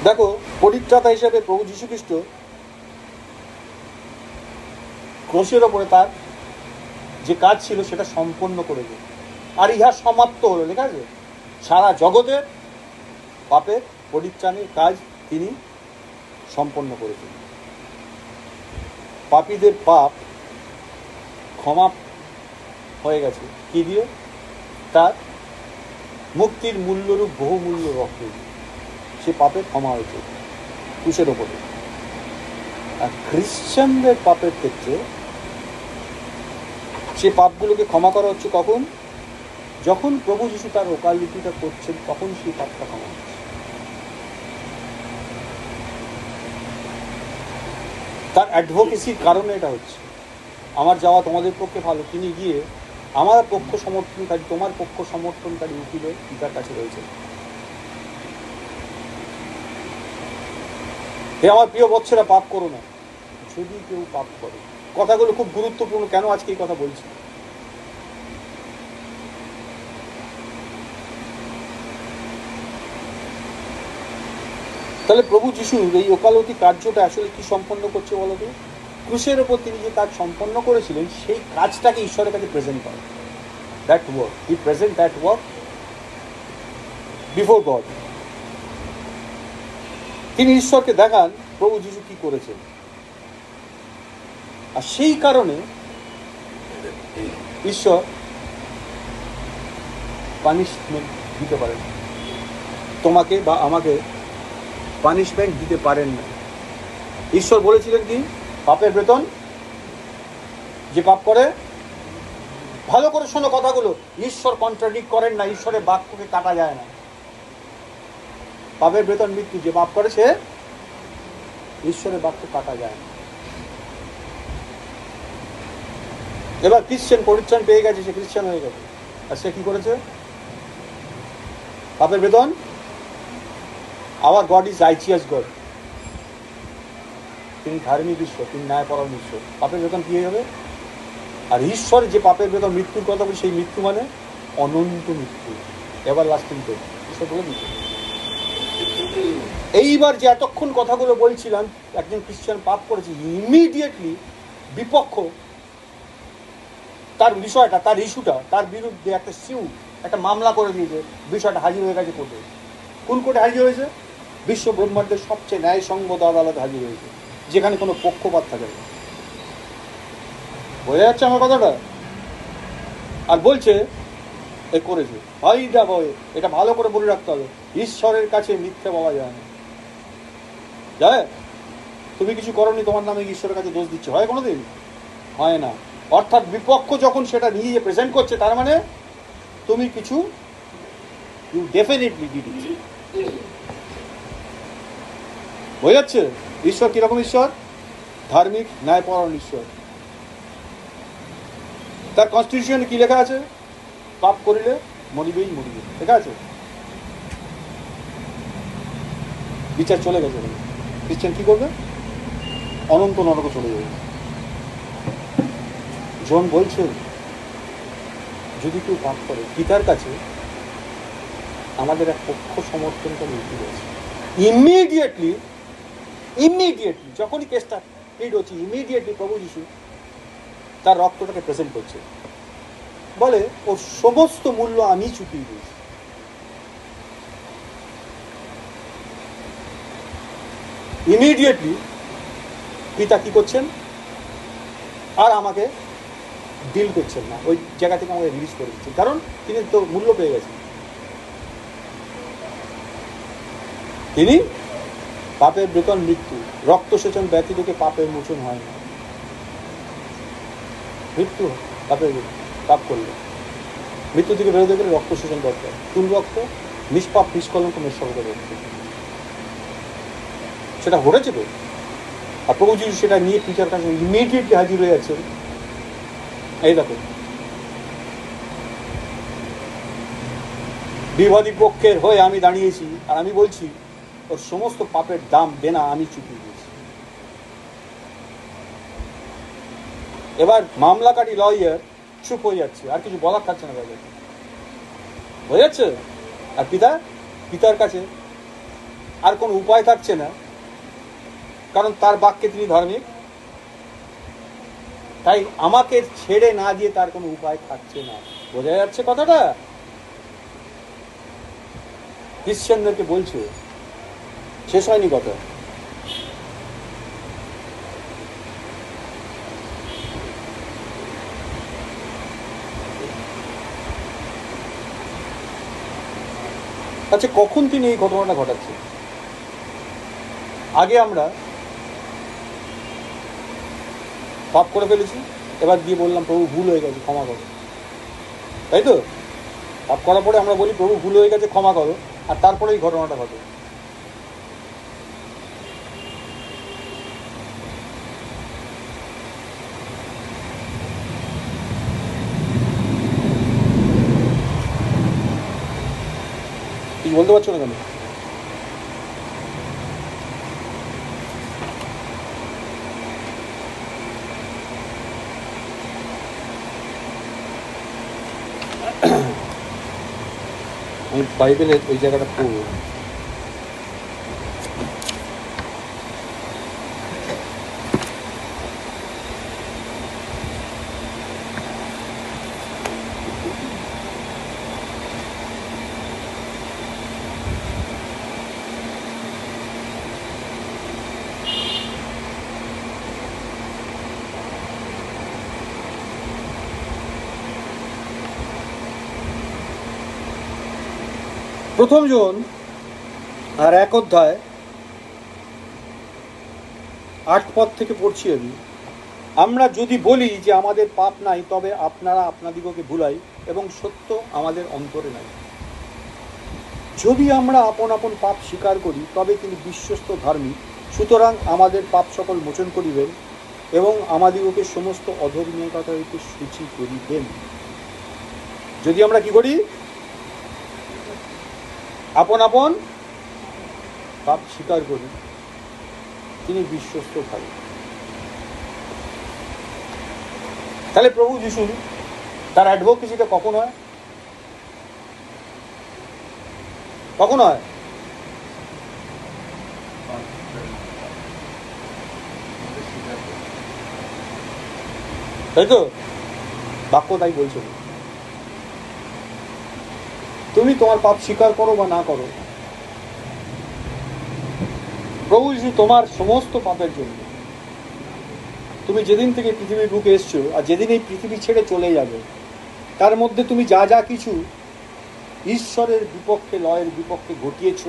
দেখো, পরিত্রাতা হিসেবে প্রভু যীশু খ্রিস্ট ক্রুশের ওপরে তার যে কাজ ছিল সেটা সম্পন্ন করেছে। আর ইহা সমাপ্ত হলো, লেখা আছে, সারা জগতের পাপের পরিত্রাণের কাজ তিনি সম্পন্ন করেছেন। পাপীদের পাপ ক্ষমা হয়ে গেছে কি দিয়ে? তার মুক্তির মূল্যরূপ বহুমূল্য রক্ত, সে পাপের ক্ষমা হয়েছে ক্রুশের ওপরে। আর খ্রিস্টানদের পাপের ক্ষেত্রে সে পাপগুলোকে ক্ষমা করা হচ্ছে কখন? যখন প্রভু যীশু তার ওকালতিটা করছেন, তখন সেই পাপটা ক্ষমা হচ্ছে। তার অ্যাডভোকেসির কারণে এটা হচ্ছে। আমার যাওয়া তোমাদের পক্ষে ভালো। তিনি গিয়ে আমার পক্ষ সমর্থনকারী, তোমার পক্ষ সমর্থনকারী উকিলে পিতার কাছে রয়েছে। হে আমার প্রিয় বৎসেরা, পাপ করো না, যদি কেউ পাপ করে। কথাগুলো খুব গুরুত্বপূর্ণ। কেন আজকে এই কথা বলছি? তাহলে প্রভু যিশুর এই ওকালতি কার্যটা আসলে কি সম্পন্ন করছে বলো তো? ক্রুশের ওপর তিনি যে কাজ সম্পন্ন করেছিলেন, সেই কাজটাকে ঈশ্বরের কাছে প্রেজেন্ট করে। That work, he present that work before god. তিনি ঈশ্বরকে দেখান প্রভু যিশু কি করেছেন। আর সেই কারণে ঈশ্বর পানিশমেন্ট দিতে পারেন, তোমাকে বা আমাকে পানিশমেন্ট দিতে পারেন না। ঈশ্বর বলেছিলেন কি? পাপের বেতন যে পাপ করে। ভালো করে শোনো কথাগুলো, ঈশ্বর কন্ট্রাডিক্ট করেন না, ঈশ্বরের বাক্যকে কাটা যায় না। পাপের বেতন মৃত্যু, যে পাপ করে সে, ঈশ্বরের বাক্য কাটা যায় না। এবার খ্রিস্টান পরিত্রাণ পেয়ে গেছে, সে খ্রিস্টান হয়ে গেছে, আর সে কি করেছে? পাপের বেতন। আওয়ার গড ইজ রাইচিয়াস গড, তিনি ধার্মিক ঈশ্বর, তিনি ন্যায়পরায়ণ ঈশ্বর। পাপের বেতন কি হয়ে যাবে? আর ঈশ্বর যে পাপের বেতন মৃত্যুর কথা বলে, সেই মৃত্যু মানে অনন্ত মৃত্যু, এভার লাস্টিং ডেথ, ঈশ্বর বলে দিচ্ছে। এইবার যে এতক্ষণ কথাগুলো বলছিলাম, একজন খ্রিস্টান পাপ করেছে, ইমিডিয়েটলি বিপক্ষ তার বিষয়টা, তার ইস্যুটা, তার বিরুদ্ধে একটা একটা মামলা করে দিয়েছে। বিষয়টা হাজির হয়ে গেছে কোর্টে। কোন কোর্টে হাজির হয়েছে? বিশ্ব ব্রহ্মাণ্ডের সবচেয়ে ন্যায়সঙ্গত আদালতে হাজির হয়েছে, যেখানে কোনো পক্ষপাত থাকে না। বোঝা যাচ্ছে আমার কথাটা? আর বলছে এ করেছে, হয়টা ভয়, এটা ভালো করে বলে রাখতে হবে, ঈশ্বরের কাছে মিথ্যে বলা যায় না। যায়? তুমি কিছু করোনি, তোমার নামে ঈশ্বরের কাছে দোষ দিচ্ছে, হয় কোনোদিন? হয় না। অর্থাৎ বিপক্ষ যখন সেটা নিয়ে প্রেজেন্ট করছে, তার মানে তুমি কিছু, ইউ ডেফিনেটলি ডিড ইট। বোঝা যাচ্ছে? ঈশ্বর কিরকম ঈশ্বর? ধার্মিক, ন্যায়পরায়ণ ঈশ্বর। তার কনস্টিটিউশনে কি লেখা আছে? পাপ করিলে মরিবেই মরিবে, ঠিক আছে? বিচার চলে গেছে। খ্রিস্টান কি করবে? অনন্ত নরকে চলে যাবে। জন বলছেন, যদি কেউ পাপ করে, পিতার কাছে আমাদের এক পক্ষ সমর্থনকারী উকিল আছে। ইমিডিয়েটলি যখনই কেসটা প্লিড হচ্ছে, ইমিডিয়েটলি প্রভু যিশু তার রক্তটাকে প্রেজেন্ট করছে, বলে ওর সমস্ত মূল্য আমি চুকিয়ে দিয়েছি। ইমিডিয়েটলি পিতা কি করছেন? আর আমাকে ডিল করছেন না, ওই জায়গা থেকে আমাকে রিলিজ করে দিচ্ছেন, কারণ তিনি তো মূল্য পেয়ে গেছেন। তিনি পাপের বেতন মৃত্যু, রক্তসেচন ব্যতীত পাপের মোচন হয় না। মৃত্যু পাপের, পাপ করলে মৃত্যু থেকে বেরোতে গেলে রক্তসেচন দরকার। কোন রক্ত? নিষ্পাপ নিষ্কলঙ্ক মেষশাবকের রক্ত। সেটা ঘটেছে তো। আর প্রভু যিশু সেটা নিয়ে পিতার কাছে ইমিডিয়েটলি হাজির হয়ে যাচ্ছেন। এই দেখো, বিবাদী পক্ষের হয়ে আমি দাঁড়িয়েছি, আর আমি বলছি ওর সমস্ত পাপের দাম দেনা আমি চুকিয়ে দিয়েছি। এবার মামলাকারী লয়ার চুপ হয়ে যাচ্ছে, আর কিছু বলার থাকছে না ব্যাপারে। হয়ে যাচ্ছে? আর পিতার কাছে আর কোনো উপায় থাকছে না, কারণ তার বাক্যে তিনি ধার্মিক। তাই আমাকে ছেড়ে না দিয়ে তার কোনো উপায় থাকছে না। বোঝা যাচ্ছে কথাটা? খ্রিস্টানদেরকে বলছে, শেষ হয়নি কথা। আচ্ছা, কখন তিনি এই ঘটনাটা ঘটাচ্ছে? আগে আমরা পাপ করে ফেলেছি, এবার দিয়ে বললাম প্রভু ভুল হয়ে গেছে, ক্ষমা করো, তাই তো? পাপ করার পরে আমরা বলি প্রভু ভুল হয়ে গেছে, ক্ষমা করো, আর তারপরে এই ঘটনাটা ঘটে। কিছু বলতে পারছো না কেন? আমি বাইবেলের ওই জায়গাটা পড়ব। প্রথম জন আর 1 অধ্যায় 8 পদ থেকে পড়ছি আমি। আমরা যদি বলি যে আমাদের পাপ নাই, তবে আপনারা আপনাদিগকে ভুলাই এবং সত্য আমাদের অন্তরে নাই। যদি আমরা আপন আপন পাপ স্বীকার করি, তবে তিনি বিশ্বস্ত ধার্মিক, সুতরাং আমাদের পাপ সকল মোচন করিবেন এবং আমাদিগকে সমস্ত অধর্মিকতা হইতে সূচি করিবেন। যদি আমরা কি করি? আপন আপন পাপ স্বীকার করি, তিনি বিশ্বস্ত ধার্মিক। তাহলে প্রভু যিশু তার অ্যাডভোকেসিটা কখন হয়? কখন হয়? তাই তো বাক্য তাই বলছে। তুমি তোমার পাপ স্বীকার করো বা না করো, প্রভু যিশু তোমার সমস্ত পাপের জন্য, তুমি যেদিন থেকে পৃথিবীর বুকে এসছো আর যেদিন এই পৃথিবী ছেড়ে চলে যাবে, তার মধ্যে তুমি যা যা কিছু ঈশ্বরের বিপক্ষে, লয়ের বিপক্ষে ঘটিয়েছ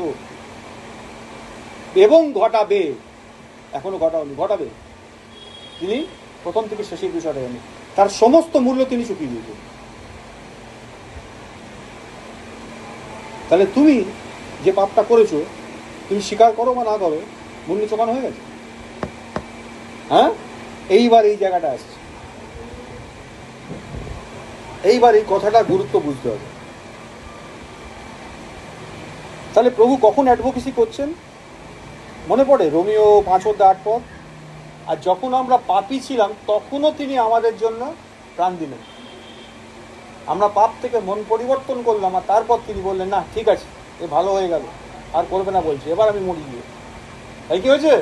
এবং ঘটাবে, এখনো ঘটাবে, তিনি প্রথম থেকে শেষের বিষয়টা জানেন, তার সমস্ত মূল্য তিনি চুকিয়ে দিয়েছেন। তাহলে তুমি যে পাপটা করেছো, তুমি স্বীকার করো বা না করো, মূল্য চোকানো হয়ে গেছে। হ্যাঁ, এইবার এই জায়গাটা আসছে, এইবার এই কথাটা গুরুত্ব বুঝতে হবে। তাহলে প্রভু কখন অ্যাডভোকেসি করছেন? মনে পড়ে রোমিও 5 অধ্যায় 8 পদ, আর যখন আমরা পাপী ছিলাম তখনও তিনি আমাদের জন্য প্রাণ দিলেন। আমরা পাপ থেকে মন পরিবর্তন করলাম, আর তারপর তিনি বললেন না ঠিক আছে, এ ভালো হয়ে গেল, আর করবে না বলছে, এবার আমি মরি গিয়ে। তাই কি হয়েছে?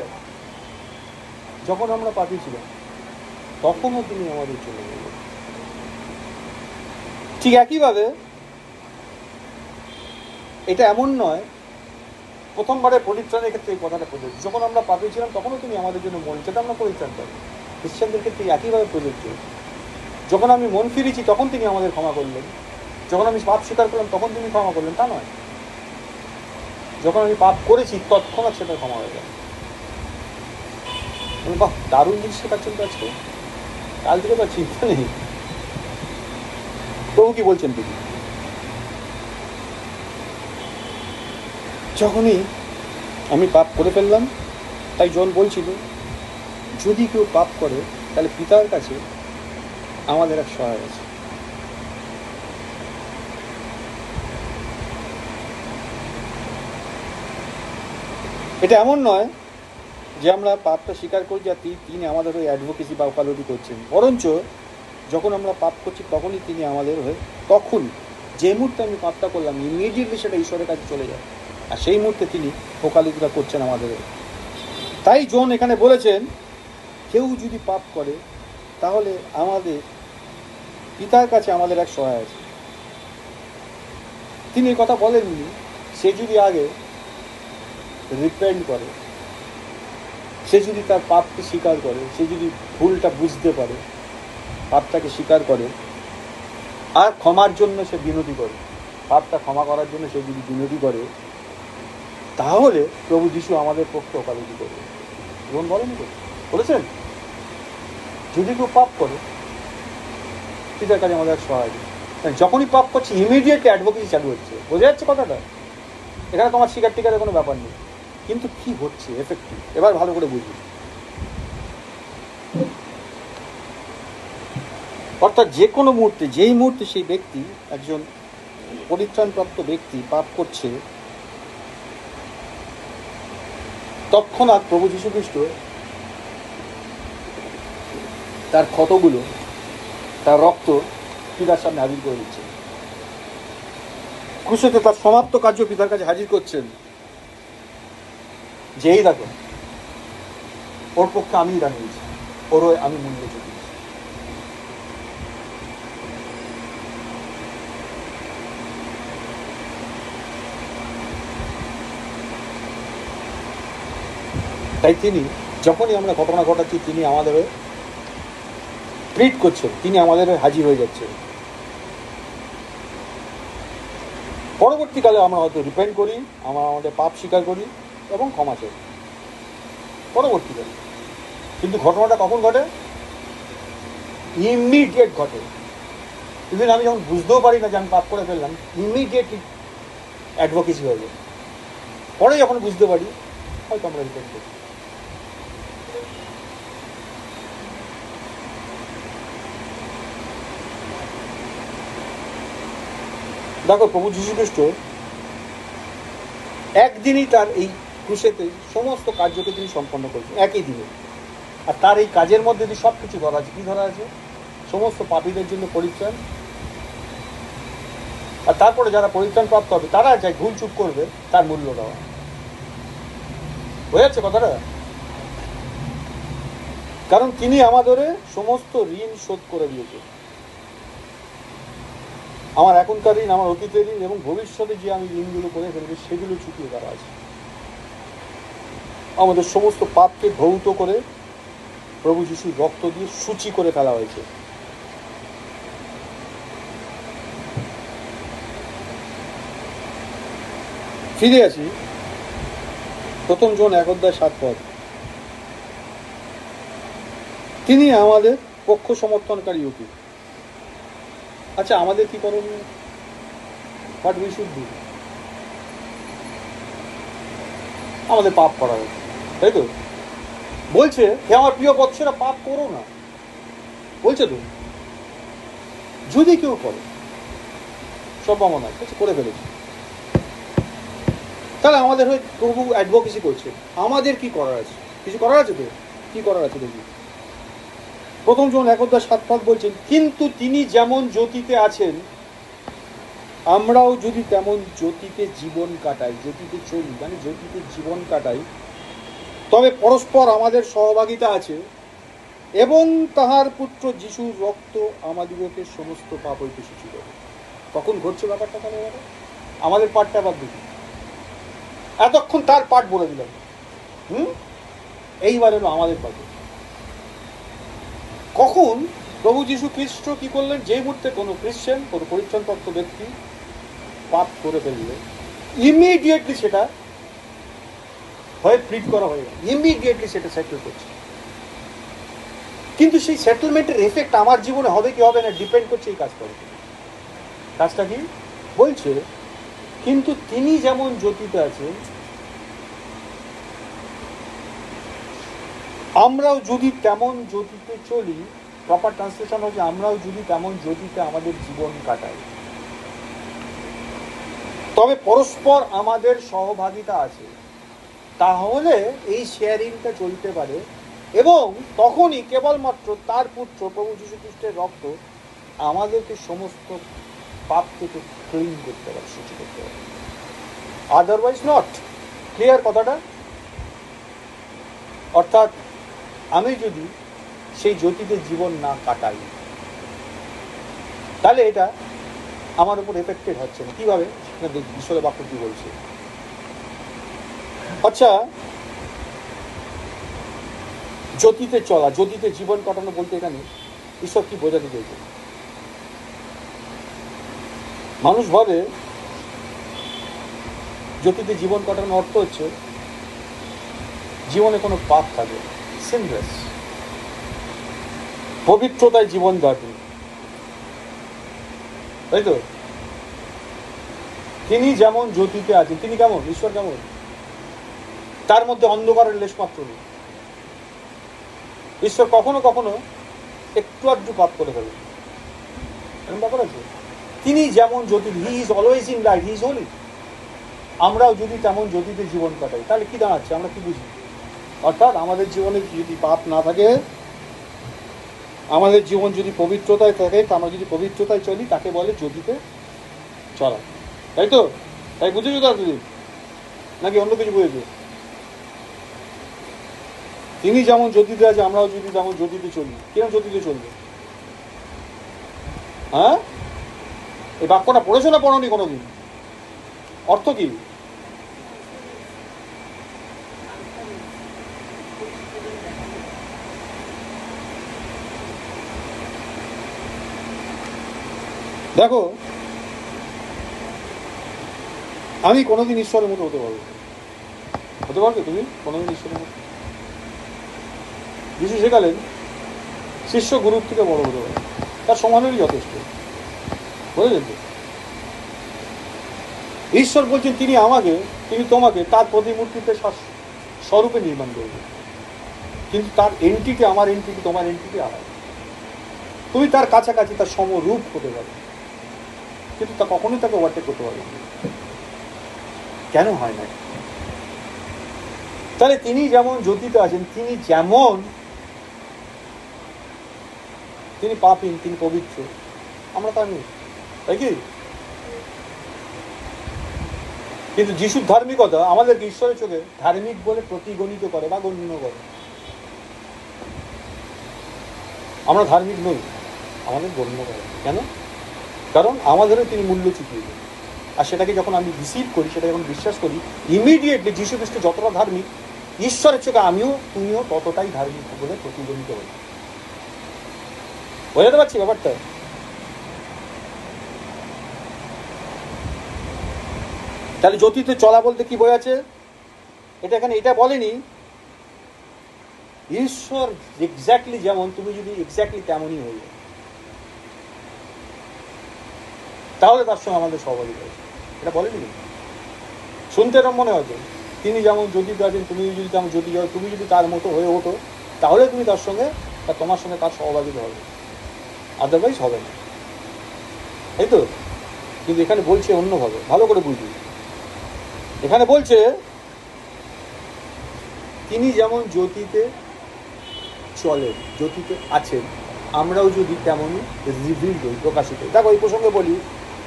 যখন আমরা পাপী ছিলাম তখনও তিনি আমাদের জন্য বললেন। ঠিক একইভাবে এটা এমন নয় প্রথমবারে পরিত্রাণের ক্ষেত্রে এই কথাটা প্রযোজ্য, যখন আমরা পাপী ছিলাম তখনও তিনি আমাদের জন্য মরলেন, সেটা আমরা পরিত্রাণ পাই। খ্রিস্টানদের ক্ষেত্রে একইভাবে প্রযোজ্য। যখন আমি মন ফিরেছি তখন তিনি আমাদের ক্ষমা করলেন, যখন আমি পাপ স্বীকার করলাম তখন তিনি ক্ষমা করলেন, তা নয় যখন আমি পাপ করেছি তৎক্ষণাৎ সেটা ক্ষমা হয়ে গেল। বাহ, দারুণ জিনিস শেখাচ্ছেন তো আজকে, কাল থেকে তো চিন্তা নেই। প্রভু কি বলছেন তিনি? যখনই আমি পাপ করে ফেললাম, তাই জন বলছিল যদি কেউ পাপ করে তাহলে পিতার কাছে আমাদের এক সহায় আছে। এটা এমন নয় যে আমরা পাপটা স্বীকার করি যে তিনি আমাদের ওই অ্যাডভোকেসি বা ওকালতি করছেন, বরঞ্চ যখন আমরা পাপ করছি তখনই তিনি আমাদের হয়ে, তখন যে মুহূর্তে আমি পাপটা করলাম ইমিডিয়েটলি সেটা ঈশ্বরের কাছে চলে যায়, আর সেই মুহূর্তে তিনি ওকালতিটা করছেন আমাদের। তাই জন এখানে বলেছেন কেউ যদি পাপ করে তাহলে আমাদের পিতার কাছে আমাদের এক সহায় আছে। তিনি এই কথা বলেননি সে যদি আগে রিপেন্ট করে, সে যদি তার পাপকে স্বীকার করে, সে যদি ভুলটা বুঝতে পারে, পাপটাকে স্বীকার করে আর ক্ষমার জন্য সে বিনতি করে, পাপটা ক্ষমা করার জন্য সে যদি বিনতি করে, তাহলে প্রভু যিশু আমাদের পক্ষে ওকালতি করবে। এবং বলেনি তো, বলেছেন যদি কেউ পাপ করে পিতার কাছে আমাদের সহায়। যখনই পাপ করছে ইমিডিয়েটলি অ্যাডভোকেসি চালু হচ্ছে। বোঝা যাচ্ছে কথাটা? এখানে তোমার স্বীকার টিকারের কোনো ব্যাপার নেই, কিন্তু কি হচ্ছে এফেক্টিভ এবার ভালো করে বুঝবি। অর্থাৎ যে কোনো মুহূর্তে, যেই মুহূর্তে সেই ব্যক্তি, একজন পরিত্রাণপ্রাপ্ত ব্যক্তি পাপ করছে, তৎক্ষণাৎ প্রভু যীশু খ্রিস্ট তার ক্ষতগুলো, তার রক্ত পিতার সামনে হাজির করে দিচ্ছেন। ক্রুশেতে তার সমাপ্ত কার্য পিতার কাছে হাজির করছেন, যে এই দেখো ওর পক্ষে আমিই দাঁড়িয়েছি, ওরও আমি মূল্য চুকিয়েছি। তাই তিনি যখনই আমরা ঘটনা ঘটাচ্ছি, তিনি আমাদের ট্রিট করছেন, তিনি আমাদের হাজির হয়ে যাচ্ছেন। পরবর্তীকালে আমরা হয়তো রিপেন্ট করি, আমরা আমাদের পাপ স্বীকার করি এবং ক্ষমা চাই পরবর্তীকালে। কিন্তু ঘটনাটা কখন ঘটে? ইমিডিয়েট ঘটে। ইভেন আমি যখন বুঝতেও পারি না যে আমি পাপ করে ফেললাম, ইমিডিয়েটলি অ্যাডভোকেসি হয়ে যায়। পরে যখন বুঝতে পারি, হয়তো আমরা রিপেন্ট করি। দেখো, প্রভু যীশু খ্রিস্ট একদিনই তার এই ক্রুশেতে সমস্ত কার্যকে তিনি সম্পন্ন করেছেন, একই দিনে। আর তার এই কাজের মধ্যে দিয়ে সব কিছু ধরা আছে। কি ধরা আছে? সমস্ত পাপীদের জন্য পরিত্রাণ, আর তারপরে যারা পরিত্রাণ প্রাপ্ত হবে তারা যাই ভুল চুপ করবে তার মূল্য দেওয়া। হয়ে যাচ্ছে কথাটা? কারণ তিনি আমাদের সমস্ত ঋণ শোধ করে দিয়েছে। আমার এখনকার ঋণ, আমার অতীতের ঋণ এবং ভবিষ্যতে যে আমি ঋণগুলো করে ফেলবো সেগুলো চুকিয়ে দেওয়া আছে। আমাদের সমস্ত পাপকে ধৌত করে প্রভু যিশুর রক্ত দিয়ে সূচি করে ফেলা হয়েছে। ফিরে আসি প্রথম জন 1:7। তিনি আমাদের পক্ষ সমর্থনকারী উকিল। আচ্ছা, আমাদের কি করণীয়? What we should do? আমাদের পাপ করা হয়েছে, তাই তো? বলছে, হে আমার প্রিয় বৎসরা, পাপ করো না, বলছে তো। যদি কেউ করে, সম্ভাবনা কিছু করে ফেলেছে, তাহলে আমাদের হয়ে প্রভু অ্যাডভোকেসি করছে। আমাদের কি করার আছে? কিছু করার আছে তো? কি করার আছে দেখি। প্রথম জন 1:7 বলছেন, কিন্তু তিনি যেমন জ্যোতিতে আছেন, আমরাও যদি তেমন জ্যোতিতে জীবন কাটাই, জ্যোতিতে চলি, মানে জ্যোতিতে জীবন কাটাই, তবে পরস্পর আমাদের সহভাগিতা আছে, এবং তাহার পুত্র যিশুর রক্ত আমাদিগকে সমস্ত পাপ হইতে সূচি করে। কখন ঘটছে ব্যাপারটা? তাহলে আমাদের পাঠটা আবার দেখি। এতক্ষণ তার পাঠ বলে দিলাম, এইবার হলো আমাদের পাঠ। কখন প্রভু যীশু খ্রিস্ট কি করলেন? যে মুহূর্তে কোনো খ্রিস্টান, কোনো পরিত্রাণপ্রাপ্ত ব্যক্তি পাপ করে ফেললে, ইমিডিয়েটলি সেটা হয়ে ট্রিট করা হয়ে গেল, ইমিডিয়েটলি সেটা সেটেল করছে। কিন্তু সেই সেটেলমেন্টের এফেক্ট আমার জীবনে হবে কি হবে না, ডিপেন্ড করছে এই কাজ করে। কাজটা কি বলছে? কিন্তু তিনি যেমন জ্যোতিতে আছেন, আমরাও যদি তেমন জ্যোতিতে চলি। প্রপার ট্রান্সলেশন হচ্ছে, আমরাও যদি তেমন জ্যোতিতে আমাদের জীবন কাটাই, তবে পরস্পর আমাদের সহভাগিতা আছে, তাহলে এই শেয়ারিংটা চলতে পারে। এবং তখনই কেবলমাত্র তার পুত্র প্রভু যীশু খ্রিস্টের রক্ত আমাদেরকে সমস্ত পাপ থেকে ক্লিন করতে পারে, সূচি করতে পারে। Otherwise not. ক্লিয়ার কথাটা? অর্থাৎ আমি যদি সেই জ্যোতিতে জীবন না কাটাই, তাহলে এটা আমার উপর এফেক্টেড হচ্ছে না। কিভাবে? ঈশ্বরের বাক্য কি বলছে। আচ্ছা, জ্যোতিতে চলা, জ্যোতিতে জীবন কাটানো বলতে এখানে ঈশ্বর কি বোঝাতে চাইছে? মানুষ ভাবে জ্যোতিতে জীবন কাটানোর অর্থ হচ্ছে জীবনে কোনো পাপ থাকে, সিনলেস, পবিত্রতায় জীবন কাটে, তাই তো? তিনি যেমন জ্যোতিতে আছেন, তিনি কেমন? ঈশ্বর কেমন? তার মধ্যে অন্ধকারের লেশ মাত্র নেই। ঈশ্বর কখনো কখনো একটু আধটু পাপ করে ফেলেন, এরকম ব্যাপার আছে। তিনি যেমন জ্যোতি, he is always in light, he is holy. আমরাও যদি তেমন জ্যোতিতে জীবন কাটাই, তাহলে কি দাঁড়াচ্ছে? আমরা কি বুঝি? অর্থাৎ আমাদের জীবনে যদি পাপ না থাকে, আমাদের জীবন যদি পবিত্রতায় থাকে, আমরা যদি পবিত্রতায় চলি, তাকে বলে জ্যোতিতে চলা। তাই তো? তাই বুঝেছো তো এতদিন, নাকি অন্য কিছু বুঝেছো? তিনি যেমন জ্যোতিতে আছে, আমরাও যদি তেমন জ্যোতিতে চলি। কিরকম জ্যোতিতে চলবে? হ্যাঁ, এই বাক্যটা পড়েছো না পড়োনি কোনোদিন? অর্থ কি? দেখো, আমি কোনোদিন ঈশ্বরের মতো হতে পারবো? হতে পারবে তুমি কোনোদিন ঈশ্বরের মতো? যিশু শেখালেন শিষ্য গুরুর থেকে বড় হতে পারে, তার সমানেরই যথেষ্ট। বুঝলেন তো? ঈশ্বর বলছেন তিনি আমাকে, তিনি তোমাকে তার প্রতিমূর্তিতে স্বরূপে নির্মাণ করবে, কিন্তু তার এন্টিটি, আমার এন্টিটি, তোমার এন্টিটি আলাদা। তুমি তার কাছাকাছি, তার সমরূপ হতে পারবে, কিন্তু তা কখনোই তাকে ওভারটেক করতে পারবে না। কেন হয় না? তাহলে তিনি যেমন জ্যোতিতে আছেন, তিনি পাপহীন, তিনি পবিত্র, আমরা তা নেই, তাই কি? কিন্তু যিশুর ধার্মিকতা আমাদেরকে ঈশ্বরের চোখে ধার্মিক বলে প্রতিগণিত করে বা গণ্য করে। আমরা ধার্মিক নই, আমাদের গণ্য করে। কেন? কারণ আমাদেরও তিনি মূল্য চুকিয়ে দেন। আর সেটাকে যখন আমি রিসিভ করি, সেটা যখন বিশ্বাস করি, ইমিডিয়েটলি যিশু খ্রিস্ট যতটা ধার্মিক, ঈশ্বরের চোখে তুমিও ততটাই ধার্মিক বলে প্রতিগণিত হই। বোঝাতে পারছি ব্যাপারটা? তাহলে জ্যোতিতে চলা বলতে কি বোঝাচ্ছে? এটা এখানে এটা বলেনি ঈশ্বর এক্স্যাক্টলি যেমন, তুমি যদি এক্স্যাক্টলি তেমনই হয়ে যায়, তাহলে তার সঙ্গে আমাদের সহযোগিতা আছে। এটা বলেনি। শুনতে এরকম মনে হচ্ছে তিনি যেমন জ্যোতিতে আছেন, তুমি যদি তেমন জ্যোতি যাও, তুমি যদি তার মতো হয়ে ওঠো, তাহলে তুমি তার সঙ্গে বা তোমার সঙ্গে তার সহভাগিতা হবে, আদারওয়াইজ হবে না। তাই তো? কিন্তু এখানে বলছে অন্যভাবে, ভালো করে বুঝবি। এখানে বলছে তিনি যেমন জ্যোতিতে চলেন, জ্যোতিতে আছেন, আমরাও যদি তেমনই রিভিল হই, প্রকাশিত। দেখো, এই প্রসঙ্গে বলি,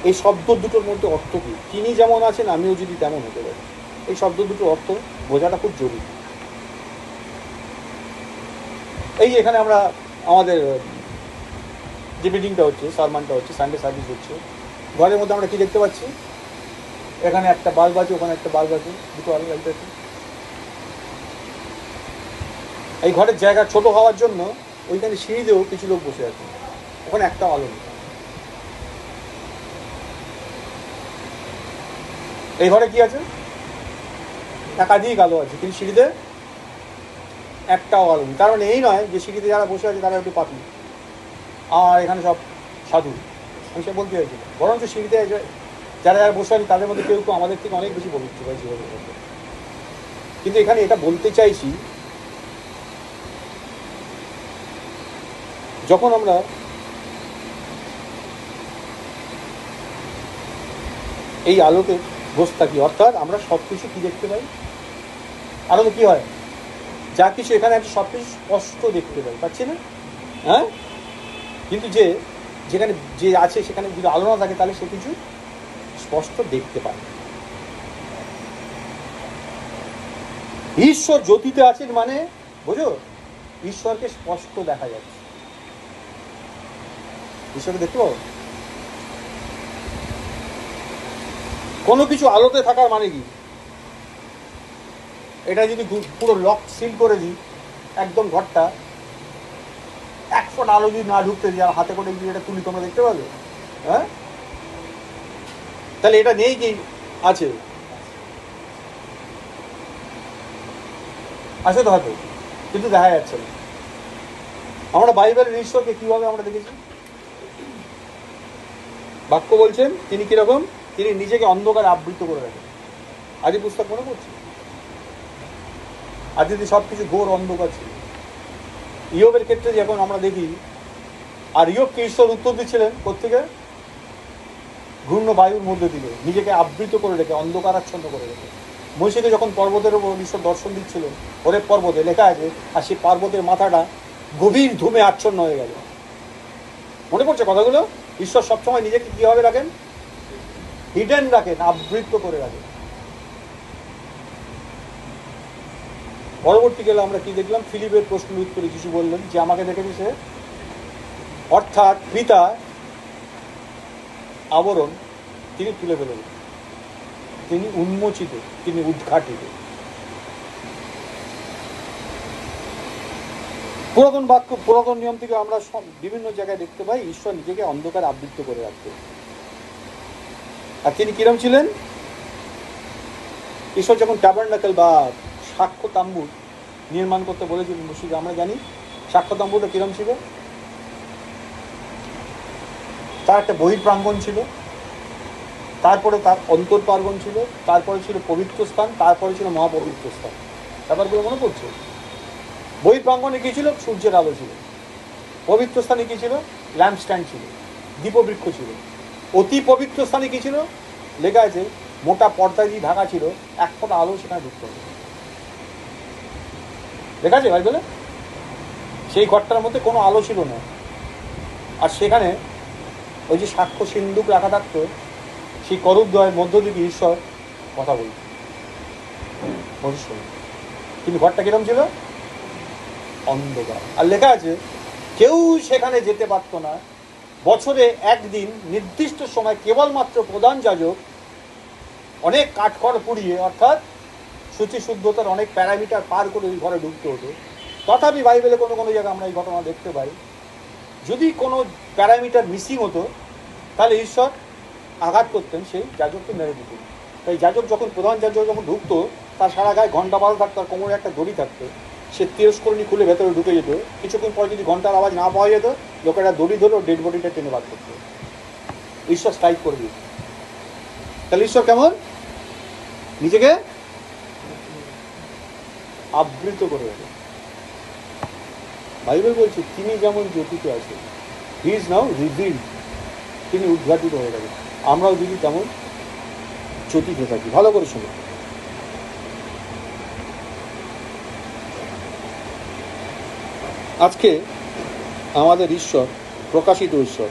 এই শব্দ দুটোর মধ্যে অর্থ কি? তিনি যেমন আছেন, আমিও যদি তেমন হতে পারি। এই শব্দ দুটোর অর্থ বোঝাটা খুব জরুরি। এই এখানে আমরা আমাদের যে মিটিংটা হচ্ছে, সারমানটা হচ্ছে, সানডে সার্ভিস হচ্ছে, ঘরের মধ্যে আমরা কি দেখতে পাচ্ছি? এখানে একটা বাল্ব আছে, ওখানে একটা বাল্ব আছে, দুটো আলো লাইট আছে। এই ঘরের জায়গা ছোট হওয়ার জন্য ওইখানে সিঁড়িতেও কিছু লোক বসে আছে, ওখানে একটা আলো নেই। এই ঘরে কি আছে? একাধিক আলো আছে, কিন্তু সিঁড়িতে একটাও আলো নেই। তার মানে এই নয় যে সিঁড়িতে যারা বসে আছে তারা একটু পাপি আর এখানে সব সাধু, আমি সে বলতে চাইছি। বরঞ্চ সিঁড়িতে যারা যারা বসে আছে তাদের মধ্যে কেউ কেউ আমাদের থেকে অনেক বেশি পবিত্র হয় জীবনের মধ্যে। কিন্তু এখানে এটা বলতে চাইছি, যখন আমরা এই আলোতে বসে থাকি, অর্থাৎ আমরা সব কিছু কি দেখতে পাই? আলোতে কি হয়? যা কিছু এখানে আছে সব কিছু স্পষ্ট দেখতে পাই, পাচ্ছি না? হ্যাঁ, কিন্তু যেখানে যে আছে সেখানে যদি আলো না থাকে, তাহলে সে কিছু স্পষ্ট দেখতে পায়। ঈশ্বর জ্যোতিতে আছেন মানে বোঝো, ঈশ্বরকে স্পষ্ট দেখা যাচ্ছে। ঈশ্বরকে দেখতে পাবো। কোনো কিছু আলোতে থাকার মানে কি? এটা যদি পুরো লক সিল করে দিই, একদম ঘরটা, এক ফোঁটা আলো যদি না ঢুকতে দিই, আর হাতে করে যদি এটা তুলি, তোমরা দেখতে পাবে? হ্যাঁ, তাহলে এটা নেই কি আছে? আছে তো হয়তো, কিন্তু দেখা যাচ্ছে না। আমরা বাইবেলের ঈশ্বরকে কিভাবে আমরা দেখেছি? বাক্য বলছেন তিনি কিরকম? তিনি নিজেকে অন্ধকারে আবৃত করে রাখেন। আদি পুস্তক মনে করছি, আদিতে সব কিছু ঘোর অন্ধকার ছিল। ইয়োবের ক্ষেত্রে যখন আমরা দেখি, আর ইয়োবকে ঈশ্বর উত্তর দিচ্ছিলেন কোত্থেকে? ঘূর্ণ বায়ুর মধ্যে দিকে নিজেকে আবৃত করে রেখে, অন্ধকারাচ্ছন্ন করে রেখে। মহিষীকে যখন পর্বতের উপর ঈশ্বর দর্শন দিচ্ছিল, ওরে পর্বতে লেখা আছে, আর সেই পর্বতের মাথাটা গভীর ধুমে আচ্ছন্ন হয়ে গেল। মনে পড়ছে কথাগুলো? ঈশ্বর সবসময় নিজেকে কিভাবে রাখেন? হিডেন রাখেন, আবৃত করে রাখেন। পরবর্তীকালে আমরা কি দেখলাম? ফিলিপের প্রশ্নের উত্তরে যিশু বললেন যে আমাকে দেখেছে সে, অর্থাৎ পিতা আবরণ তিনি তুলে ফেলেন, তিনি উন্মোচিত, তিনি উদ্ঘাটিত। পুরাতন বাক্য, পুরাতন নিয়ম থেকে আমরা বিভিন্ন জায়গায় দেখতে পাই ঈশ্বর নিজেকে অন্ধকারে আবৃত করে রাখতেন। আর তিনি কিরম ছিলেন? ঈশ্বর যখন ট্যাবারনাকেল বা সাক্ষ্য তাম্বু নির্মাণ করতে বলেছিলেন মুশিকে, আমরা জানি সাক্ষ্য তাম্বুটা কিরম ছিল। তার একটা বহির প্রাঙ্গণ ছিল, তারপরে তার অন্তর প্রাঙ্গণ ছিল, তারপরে ছিল পবিত্র স্থান, তারপরে ছিল মহাপবিত্র স্থান। ব্যাপারগুলো মনে পড়ছে? বহির প্রাঙ্গণে কি ছিল? সূর্যের আলো ছিল। পবিত্র স্থানে কি ছিল? ল্যাম্প স্ট্যান্ড ছিল, দীপবৃক্ষ ছিল। অতি পবিত্র স্থানে কি ছিল? লেখা আছে মোটা পর্দা দিয়ে ঢাকা ছিল, এক ফোঁটা আলো সেখানে ঢুকতে হবে। লেখা আছে বাইবেলে? সেই ঘরটার মধ্যে কোনো আলো ছিল না। আর সেখানে ওই যে সাক্ষ্য সিন্দুক রাখা থাকতো, সেই করুদ্বয়ের মধ্য থেকে ঈশ্বর কথা বলত কিন্তু ঘরটা কিরম ছিল? অন্ধকার। আর লেখা আছে কেউ সেখানে যেতে পারত না। বছরে একদিন নির্দিষ্ট সময় কেবলমাত্র প্রধান যাজক অনেক কাঠখড় পুড়িয়ে, অর্থাৎ সূচি শুদ্ধতার অনেক প্যারামিটার পার করে ওই ঘরে ঢুকতে হতো। তথাপি বাইবেলে কোনো কোনো জায়গায় আমরা এই ঘটনা দেখতে পাই, যদি কোনো প্যারামিটার মিসিং হতো তাহলে ঈশ্বর আঘাত করতেন, সেই যাজককে মেরে দিতেন। তাই যাজক যখন, প্রধান যাজক যখন ঢুকতো, তার সারা গায়ে ঘন্টা বাঁধা থাকতো, আর কোমরে একটা দড়ি থাকতো। সে তিরস্করণী খুলে ভেতরে ঢুকে যেত। কিছুক্ষণ পরে যদি ঘন্টার আওয়াজ না পাওয়া যেত, লোকেরা দড়ি ধরে ডেড বডিটা টেনে বার করতো। ঈশ্বর স্ট্রাইক করে দিত। তাহলে ঈশ্বর কেমন? নিজেকে আবৃত করে রাখে। বাইবেল বলছে তিনি যেমন জ্যোতিতে আছে, হি ইজ নাও রিভিলড, তিনি উদ্ঘাটিত হয়ে গেছে। আমরাও যদি তেমন জ্যোতিতে থাকি। ভালো করে শুনো। আজকে আমাদের ঈশ্বর, প্রকাশিত ঈশ্বর,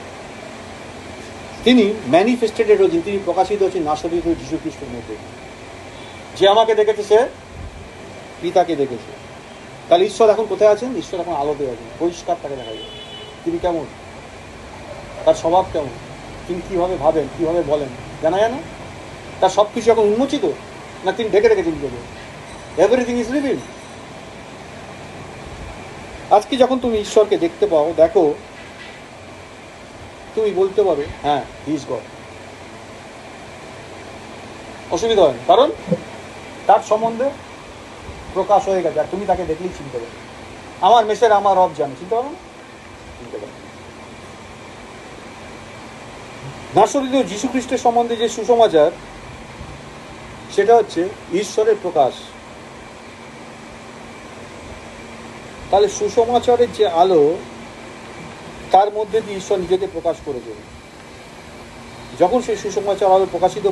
তিনি ম্যানিফেস্টেড হয়েছেন, তিনি প্রকাশিত হচ্ছেন নাসরিত যীশু খ্রিস্টের মধ্যে। যে আমাকে দেখেছে সে পিতাকে দেখেছে। তাহলে ঈশ্বর এখন কোথায় আছেন? ঈশ্বর এখন আলোতে আছেন, পরিষ্কার তাকে দেখা যায়। তিনি কেমন, তার স্বভাব কেমন, তিনি কীভাবে ভাবেন, কীভাবে বলেন, জানা যায় না। তার সব কিছু এখন উন্মোচিত না তিনি ঢেকে রেখেছেন নিজেকে? Everything is revealed. আজকে যখন তুমি ঈশ্বরকে দেখতে পাও, দেখো, তুমি বলতে পারো হ্যাঁ হি ইজ গড। অসুবিধা হয় না, কারণ তার সম্বন্ধে প্রকাশ হয়ে গেছে, আর তুমি তাকে দেখলেই চিনতে পারো। আমার মেসের আমার রব জানে, চিনতে পারো না? চিনতে পারো। নাসরিত যীশু খ্রিস্টের সম্বন্ধে যে সুসমাচার, সেটা হচ্ছে ঈশ্বরের প্রকাশ। তাহলে সুসমাচারের যে আলো, তার মধ্যে দিয়ে ঈশ্বর নিজেকে প্রকাশ করেছে। যখন সেই সুসমাচার আলো প্রকাশিত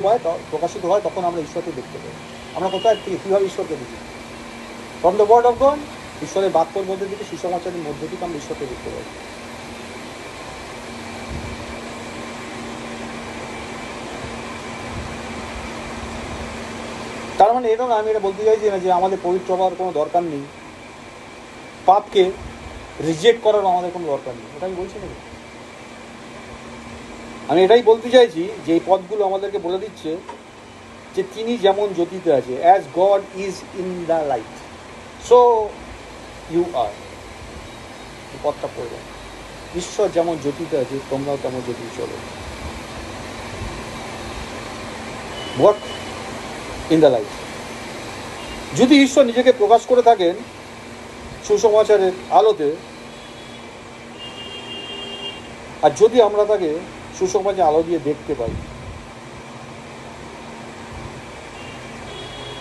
হয়, তখন আমরা ঈশ্বরকে দেখতে পাই। আমরা কোথায় থেকে কীভাবে ঈশ্বরকে দেখি? From the word of God, ঈশ্বরের বাক্যের মধ্যে থেকে, সুসমাচারের মধ্যে থেকে আমরা ঈশ্বরকে দেখতে পাই। তার মানে এটা না, আমি এটা বলতে চাইছি না যে আমাদের পবিত্র হওয়ার কোনো দরকার নেই, পাপকে রিজেক্ট করার আমাদের কোনো দরকার নেই, এটা আমি বলছি না। আমি এটাই বলতে চাইছি যে এই পদগুলো আমাদেরকে বলে দিচ্ছে যে তিনি যেমন জ্যোতিতে আছে, as God is in the light, so you are. এই পদটা পড়বে, ঈশ্বর যেমন জ্যোতিতে আছে, তোমরাও তেমন জ্যোতি চলো। Walk in the light. যদি ঈশ্বর নিজেকে প্রকাশ করে থাকেন সুসমাচারের আলোতে, আর যদি আমরা তাকে সুসমাচারের আলো দিয়ে দেখতে পাই,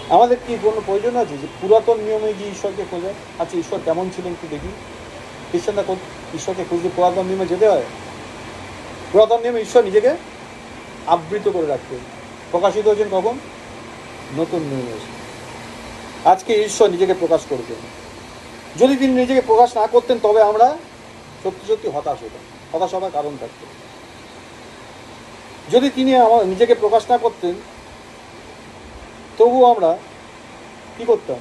আমাদের কি কোনো প্রয়োজন আছে যে পুরাতন নিয়মে গিয়ে ঈশ্বরকে খোঁজা? আচ্ছা, ঈশ্বর কেমন ছিলেন একটু দেখি। খ্রিস্টানরা ঈশ্বরকে খুঁজতে পুরাতন নিয়মে যেতে হয়? পুরাতন নিয়মে ঈশ্বর নিজেকে আবৃত করে রাখতেন। প্রকাশিত হয়েছেন কখন? নতুন নিয়মে এসে। আজকে ঈশ্বর নিজেকে প্রকাশ করবেন। যদি তিনি নিজেকে প্রকাশ না করতেন তবে আমরা সত্যি সত্যি হতাশ হতাম, হতাশ হবার কারণ থাকত। যদি তিনি নিজেকে প্রকাশ না করতেন তবু আমরা কি করতাম?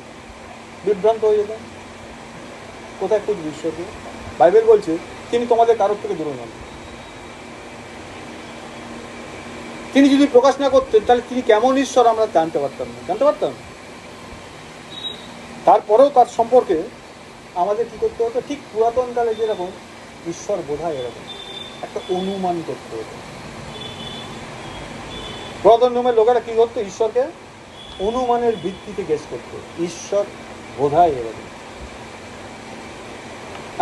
বিভ্রান্ত হয়ে যেতাম। কোথায় খুঁজব ঈশ্বরকে? বাইবেল বলছে তিনি তোমাদের কারোর থেকে দূরে নন। তিনি যদি প্রকাশ না করতেন তাহলে তিনি কেমন ঈশ্বর আমরা জানতে পারতাম না, জানতে পারতাম। তারপরেও তার সম্পর্কে আমাদের কি করতে হতো? ঠিক পুরাতন কালে যেরকম ঈশ্বর বোঝায় এরকম একটা অনুমান করতে হতো। পুরাতন নিয়মের লোকেরা কি করতো? ঈশ্বরকে অনুমানের ভিত্তিতে গেস করতো, ঈশ্বর বোঝায় এরকম।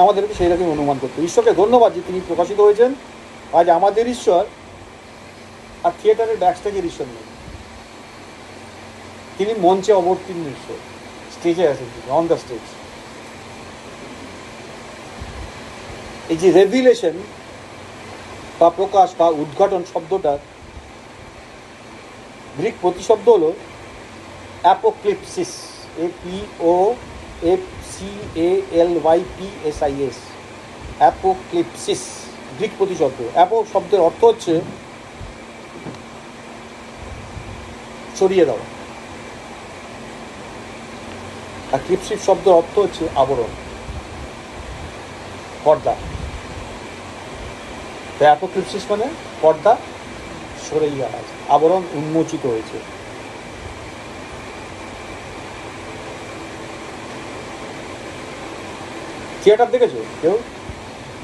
আমাদেরকে সেই রকম অনুমান করতো। ঈশ্বরকে ধন্যবাদ যে তিনি প্রকাশিত হয়েছেন। আজ আমাদের ঈশ্বর আর থিয়েটারের ব্যাকস্টেজের ঈশ্বর নেই, তিনি মঞ্চে অবতীর্ণ ঈশ্বর, স্টেজে আছেন, অন দ্য স্টেজ। এই যে রেভিলেশন বা প্রকাশ বা উদ্ঘাটন শব্দটার গ্রিক প্রতিশব্দ হলো অ্যাপোক্লিপসিস, APOCALYPSIS, অ্যাপোক্লিপসিস গ্রিক প্রতিশব্দ। অ্যাপো শব্দের অর্থ হচ্ছে ছড়িয়ে দেওয়া, আর ক্লিপসিস শব্দের অর্থ হচ্ছে আবরণ, পর্দা। তো অ্যাপোক্লিপসিস মানে পর্দা সরে যাওয়া আছে, আবরণ উন্মোচিত হয়েছে। থিয়েটার দেখেছো কেউ?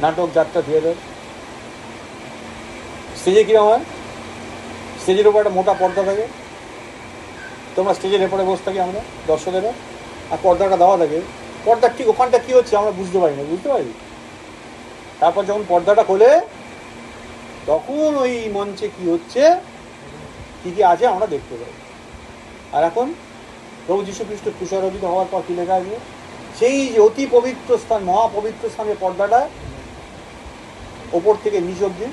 নাটক, যাত্রা, থিয়েটার। স্টেজে কিরকম হয়? স্টেজের উপর একটা মোটা পর্দা থাকে, তোমরা স্টেজের এরপরে বসে থাকি আমরা দর্শকেরা, আর পর্দাটা দেওয়া থাকে। পর্দা ঠিক ওখানটা কি হচ্ছে আমরা বুঝতে পারি না, বুঝতে পারি। তারপর যখন পর্দাটা খোলে তখন ওই মঞ্চে কি হচ্ছে, কি কি আছে আমরা দেখতে পাই। আর এখন প্রভু যীশু খ্রিস্ট ক্রুশারোপিত হওয়ার পর কি লেখা আছে? সেই যে অতি পবিত্র স্থান, মহাপবিত্র স্থানের পর্দাটা ওপর থেকে নিচ অবধি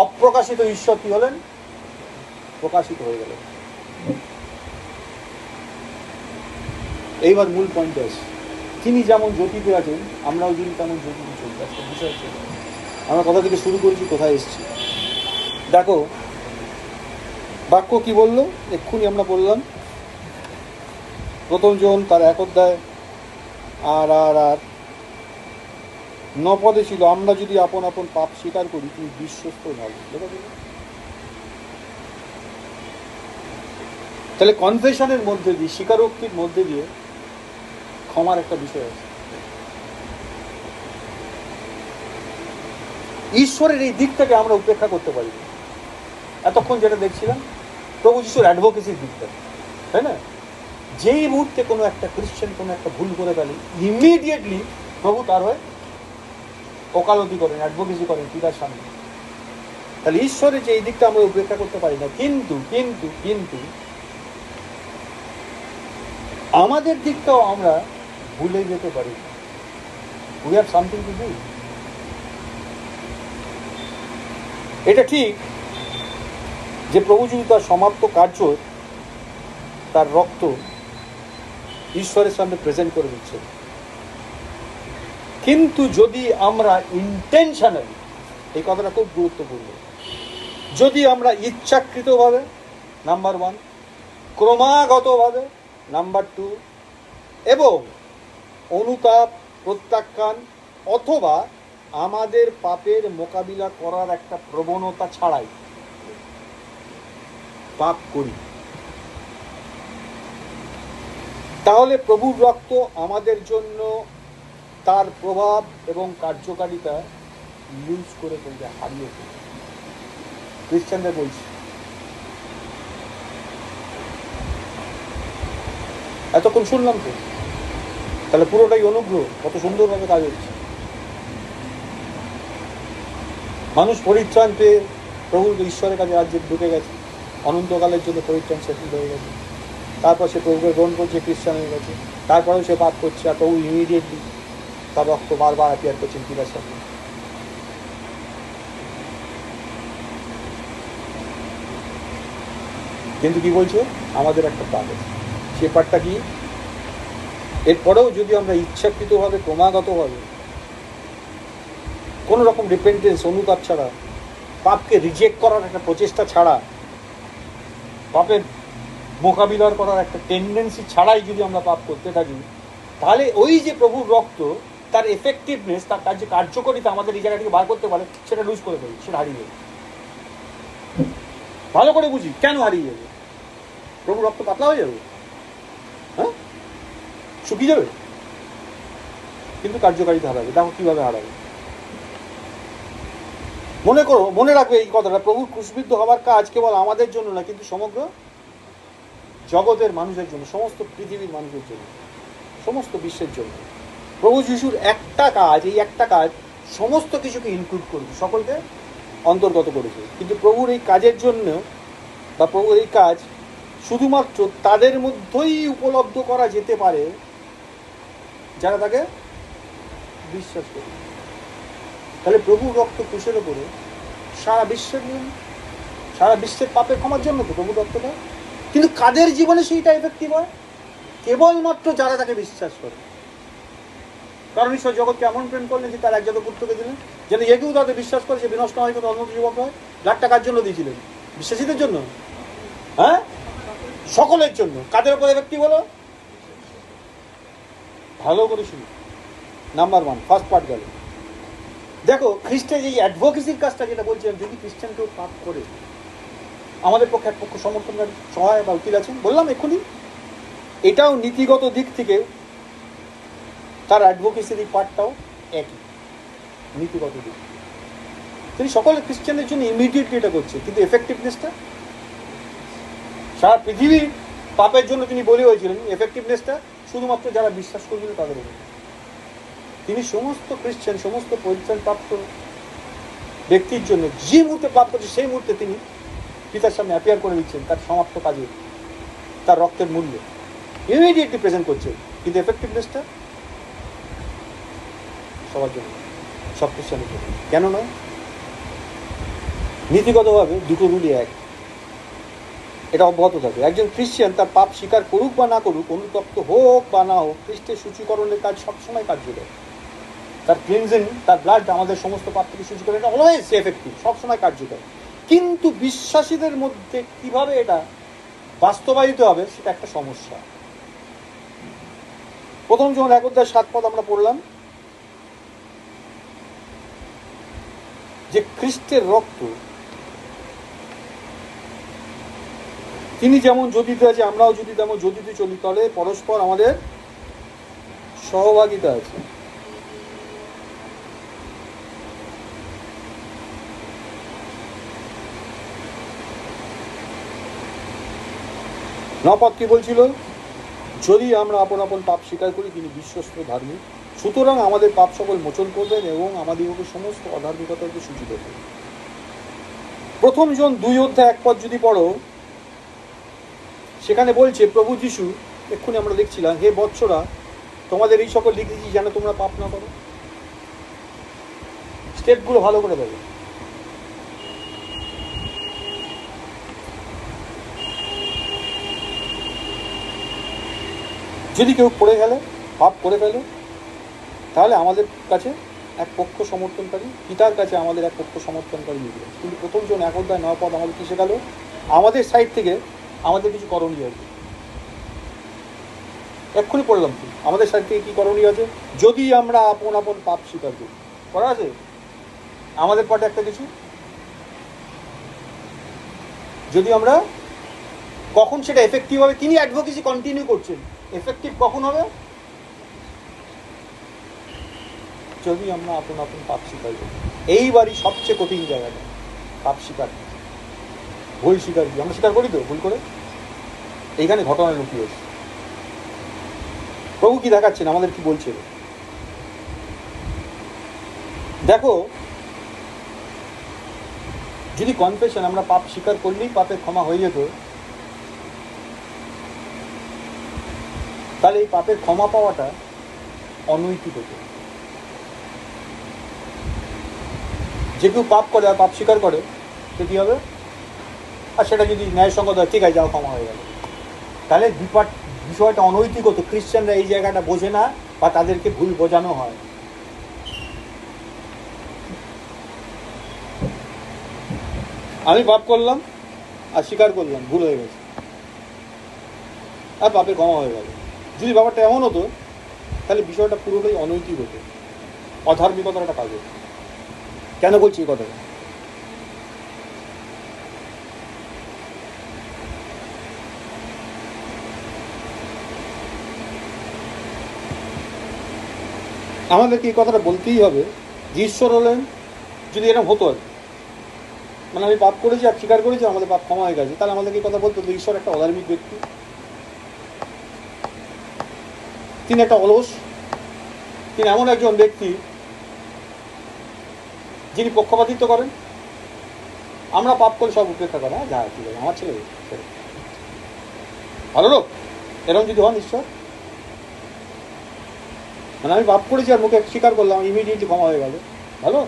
অপ্রকাশিত ঈশ্বর কি হলেন? প্রকাশিত হয়ে গেলেন। এইবার মূল পয়েন্টে আসি। তিনি যেমন জ্যোতিতে আছেন, আমরাও যদি তেমন জ্যোতিতে চলতে আসতে বিষয় হচ্ছে, আমরা কথা থেকে শুরু করেছি, কোথায় এসেছি দেখো। বাক্য কি বললো এক্ষুনি আমরা বললাম, প্রথম জন তার 1 অধ্যায় আর 9 পদে ছিল, আমরা যদি আপন আপন পাপ স্বীকার করি তিনি বিশ্বস্ত ভালো। তাহলে কনফেশনের মধ্যে দিয়ে, স্বীকারোক্তির মধ্যে দিয়ে ক্ষমার একটা বিষয় আছে। ঈশ্বরের এই দিকটাকে আমরা উপেক্ষা করতে পারি। এতক্ষণ যেটা দেখছিলাম প্রভু যিশুর অ্যাডভোকেসির দিকটা, তাই না? যেই মুহূর্তে কোনো একটা খ্রিস্টান কোনো একটা ভুল করে ফেলে, ইমিডিয়েটলি প্রভু তার হয়ে ওকালতি করেন, অ্যাডভোকেসি করেন পিতার সামনে। তাহলে ঈশ্বরের যে এই দিকটা আমরা উপেক্ষা করতে পারি না। কিন্তু কিন্তু কিন্তু আমাদের দিকটাও আমরা ভুলে যেতে পারি। We have something to do. এটা ঠিক যে প্রভু যদি তার সমাপ্ত কার্য, তার রক্ত ঈশ্বরের সামনে প্রেজেন্ট করে দিচ্ছে, কিন্তু যদি আমরা ইন্টেনশনালি, এই কথাটা খুব গুরুত্বপূর্ণ, যদি আমরা ইচ্ছাকৃতভাবে নাম্বার 1, ক্রমাগতভাবে নাম্বার 2, এবং অনুতাপ, প্রত্যাখ্যান অথবা আমাদের পাপের মোকাবিলা করার একটা প্রবণতা ছাড়াই পাপ করি, তাহলে প্রভুর রক্ত আমাদের জন্য তার প্রভাব এবং কার্যকারিতা লুজ করে ফেলবে, হারিয়ে ফেলবে। খ্রিস্টানদের বলছি, এতক্ষণ শুনলাম তো, তাহলে পুরোটাই অনুগ্রহ, কত সুন্দরভাবে কাজ হচ্ছে। মানুষ পরিত্রাণ পেয়ে প্রভু ঈশ্বরের কাছে রাজ্যে ঢুকে গেছে, অনন্তকালের জন্য পরিত্রাণ সেটেল হয়ে গেছে। তারপর সে প্রভুকে গ্রহণ করছে, খ্রিস্টান হয়ে গেছে। তারপরেও সে পাপ করছে, আর প্রভু ইমিডিয়েটলি তার রক্ত বারবার অ্যাপিয়ার করছেন পিতার সামনে। কিন্তু কি বলছে? আমাদের একটা পাপ আছে, সে পার্টটা কি? এরপরেও যদি আমরা ইচ্ছাকৃতভাবে ক্রমাগতভাবে কোনো রকম রিপেন্টেন্স, অনুতাপ ছাড়া, পাপকে রিজেক্ট করার একটা প্রচেষ্টা ছাড়া, পাপের মোকাবিলার করার একটা টেন্ডেন্সি ছাড়াই যদি আমরা পাপ করতে থাকি, তাহলে ওই যে প্রভুর রক্ত, তার এফেক্টিভনেস, তার যে কার্যকরিতা আমাদের এই জায়গা থেকে বার করতে পারে, সেটা লুজ করে ফেলি, সেটা হারিয়ে যাবে। ভালো করে বুঝি কেন হারিয়ে যাবে। প্রভুর রক্ত পাতলা হয়ে যাবে, হ্যাঁ, শুকিয়ে যাবে, কিন্তু কার্যকারিতা হারাবে। দেখো কিভাবে হারাবে। মনে করো, মনে রাখবে এই কথাটা, প্রভুর ক্রুশবিদ্ধ হওয়ার কাজ কেবল আমাদের জন্য না, কিন্তু সমগ্র জগতের মানুষের জন্য, সমস্ত পৃথিবীর মানুষের জন্য, সমস্ত বিশ্বের জন্য। প্রভু যিশুর একটা কাজ, এই একটা কাজ সমস্ত কিছুকে ইনক্লুড করেছে, সকলকে অন্তর্গত করেছে। কিন্তু প্রভুর এই কাজের জন্য, বা প্রভুর এই কাজ শুধুমাত্র তাদের মধ্যেই উপলব্ধ করা যেতে পারে যারা তাকে বিশ্বাস করে। তাহলে প্রভুর রক্ত ক্রুশের উপরে সারা বিশ্বের জন্য, সারা বিশ্বের পাপের ক্ষমার জন্য তো প্রভুর রক্তটা। কিন্তু কাদের জীবনে সেইটা এফেক্টিভ হয়? কেবলমাত্র যারা তাকে বিশ্বাস করে। কারণ ঈশ্বর জগৎকে এমন প্রেম করলেন যে তার একজাত পুত্রকে দিলেন, যেন যে কেউ তাদের বিশ্বাস করে সে বিনষ্ট হয়, কিন্তু অনন্ত যুবক হয়। লাখটা কার জন্য দিয়েছিলেন? বিশ্বাসীদের জন্য, হ্যাঁ, সকলের জন্য। কাদের উপর এফেক্টিভ হলো? ভালো করে শুনি। নাম্বার ওয়ান, ফার্স্ট পার্ট গেল। দেখো খ্রিস্টের এই অ্যাডভোকেসির কাজটা যেটা বলছিলাম, যদি খ্রিস্টান কেউ পাপ করে, আমাদের পক্ষে এক পক্ষ সমর্থনকারী সহায় বা উকিল আছেন, বললাম এক্ষুনি। এটাও নীতিগত দিক থেকে তার অ্যাডভোকেসির এই পার্টটাও একই নীতিগত দিক। তিনি সকল খ্রিস্টানদের জন্য ইমিডিয়েটলি এটা করছে, কিন্তু এফেক্টিভনেসটা সারা পৃথিবীর পাপের জন্য তিনি বলে হয়েছিলেন। এফেক্টিভনেসটা শুধুমাত্র যারা বিশ্বাস করছিল তাদের উপর। তিনি সমস্ত খ্রিস্টান, সমস্ত পরিত্রাণপ্রাপ্ত ব্যক্তির জন্য যে মুহূর্তে পাপ করছে, সেই মুহূর্তে তিনি পিতার সামনে অ্যাপিয়ার করে দিচ্ছেন তার সমাপ্ত কাজে, তার রক্তের মূল্য ইমিডিয়েটলি প্রেজেন্ট করছেন। কিন্তু এফেক্টিভনেসটা সবার জন্য, সব খ্রিস্টানের জন্য। কেন নয়? নীতিগতভাবে দুটো রুলই এক, এটা অব্যাহত থাকে। একজন খ্রিস্টান তার পাপ স্বীকার করুক বা না করুক, অনুতপ্ত হোক বা না হোক, খ্রিস্টের সূচীকরণের কাজ সবসময় কার্যকর। তার ক্লিনজিং, তার ব্লাড আমাদের সমস্ত পাপ থেকে সূচি করে, এটা অলওয়েজ এফেক্টিভ, সবসময় কার্যকর। কিন্তু বিশ্বাসীদের মধ্যে কিভাবে এটা বাস্তবায়িত হবে, সেটা একটা সমস্যা। প্রথম যখন 1:7 আমরা পড়লাম যে খ্রিস্টের রক্ত, তিনি যেমন যদিতে আছে, আমরাও যদি তেমন যদিতে চলি, তাহলে পরস্পর আমাদের সহভাগিতা আছে। নপদ কি বলছিল? যদি আমরা আপন আপন পাপ স্বীকার করি, তিনি বিশ্বস্ত ধার্মিক, সুতরাং আমাদের পাপ সকল মোচন করবেন এবং আমাদিগকে সমস্ত অধার্মিকতাকে সূচি করবেন। প্রথম জন 2:1 যদি পড়ো, সেখানে বলছে প্রভু যিশু, এক্ষুনি আমরা দেখছিলাম, হে বৎসরা, তোমাদের এই সকল লিখেছি যেন তোমরা পাপ না করো। স্টেপগুলো ভালো করে দেবে। যদি কেউ পড়ে গেলে, পাপ করে ফেলে, তাহলে আমাদের কাছে এক পক্ষ সমর্থনকারী, পিতার কাছে আমাদের এক পক্ষ সমর্থনকারী মিলবে। কিন্তু প্রথম জন 1:9 আমাদের কিসে গেল? আমাদের সাইড থেকে আমাদের কিছু করণীয় আছে। এক্ষুনি পড়লাম কি আমাদের সাইড থেকে কি করণীয় আছে? যদি আমরা আপন আপন পাপ স্বীকার করি, করা আছে আমাদের পাটে একটা কিছু। যদি আমরা, কখন সেটা এফেক্টিভ হবে? তিনি অ্যাডভোকেসি কন্টিনিউ করছেন, এফেক্টিভ কখন হবে? যদি আমরা আপন আপন পাপ স্বীকার করি। এইবারই সবচেয়ে কঠিন জায়গাটা, পাপ স্বীকার, ভুল স্বীকার। আমরা স্বীকার করি তো ভুল করে, এইখানে ঘটনা লুকিয়েছে। প্রভু কি দেখাচ্ছেন, আমাদের কি বলছে? দেখো, যদি কনফেশন, আমরা পাপ স্বীকার করলেই পাপের ক্ষমা হয়ে যেত, তাহলে এই পাপের ক্ষমা পাওয়াটা অনৈতিক হতো। যে কেউ পাপ করে আর পাপ স্বীকার করে, সে কী হবে? আর সেটা যদি ন্যায়সঙ্গত হয়, ঠিক আছে, যাও ক্ষমা হয়ে গেল, তাহলে বিষয়টা অনৈতিকত খ্রিস্টানরা এই জায়গাটা বোঝে না বা তাদেরকে ভুল বোঝানো হয়। আমি পাপ করলাম আর স্বীকার করলাম ভুল হয়ে গেছে আর পাপে ক্ষমা হয়ে গেল। যদি ব্যাপারটা এমন হতো তাহলে বিষয়টা পুরোটাই অনৈতিক হতো, অধার্মিকতার একটা কাজ হতো। কেন বলছি এই কথাটা? আমাদেরকে এই কথাটা বলতেই হবে যে ঈশ্বর হলেন, যদি এরকম হতো আর মানে আমি পাপ করেছি আর স্বীকার করেছি আমাদের পাপ ক্ষমা হয়ে গেছে, তাহলে আমাদেরকে এই কথা বলতে হতো ঈশ্বর একটা অধার্মিক ব্যক্তি, তিনি একটা অলস, তিনি এমন একজন ব্যক্তি যিনি পক্ষপাতিত্ব করেন। আমরা পাপ করে সব উপেক্ষা করা, যা ঠিক আছে আমার ছেলে ভালো লোক, এরকম যদি হন ঈশ্বর, মানে আমি পাপ করেছি আর মুখে স্বীকার করলাম ইমিডিয়েটলি ক্ষমা হয়ে গেল, ভালো?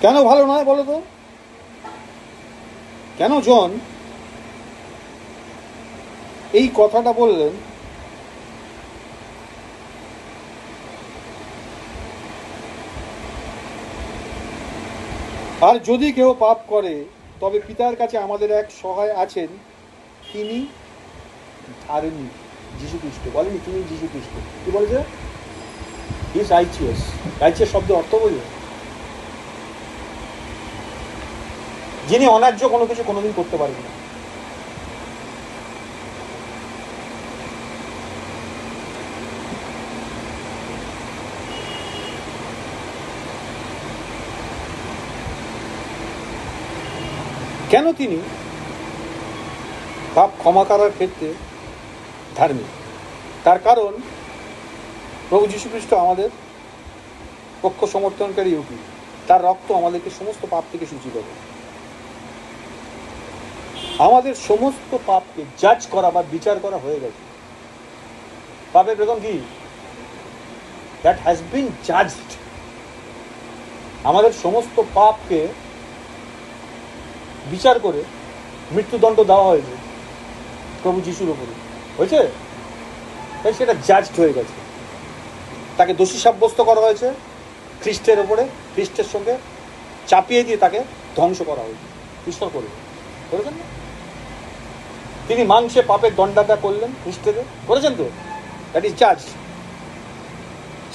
কেন ভালো নয় বলো তো? কেন জন এই কথাটা বললেন? আর যদি কেউ পাপ করে তবে পিতার কাছে আমাদের এক সহায় আছেন, তিনি ধার্মিক, যীশু খ্রিস্ট। বলেনি তিনি যীশু খ্রিস্ট, কি বলেছে? He is রাইচিয়াস। রাইচিয়াস শব্দের অর্থ বোঝে? যিনি অন্যায্য কোনো কিছু কোনোদিন করতে পারবেন না। কেন তিনি পাপ ক্ষমা করার ক্ষেত্রে ধার্মিক? তার কারণ প্রভু যীশু খ্রিস্ট আমাদের পক্ষ সমর্থনকারী উকিল, তার রক্ত আমাদেরকে সমস্ত পাপ থেকে সূচি করে। আমাদের সমস্ত পাপকে জাজ করা বা বিচার করা হয়ে গেছে। পাপের বেতন কি? That has been judged. আমাদের সমস্ত পাপকে বিচার করে মৃত্যুদণ্ড দেওয়া হয়েছে প্রভু যিশুর উপরে, হয়েছে? তাই সেটা জাজড হয়ে গেছে, তাকে দোষী সাব্যস্ত করা হয়েছে খ্রিস্টের ওপরে, খ্রিস্টের সঙ্গে চাপিয়ে দিয়ে তাকে ধ্বংস করা হয়েছে। ঈশ্বর করেছেন না? তিনি মাংসে পাপের দণ্ডাটা করলেন খ্রিস্টের, করেছেন তো? দ্যাট ইজ জাজ।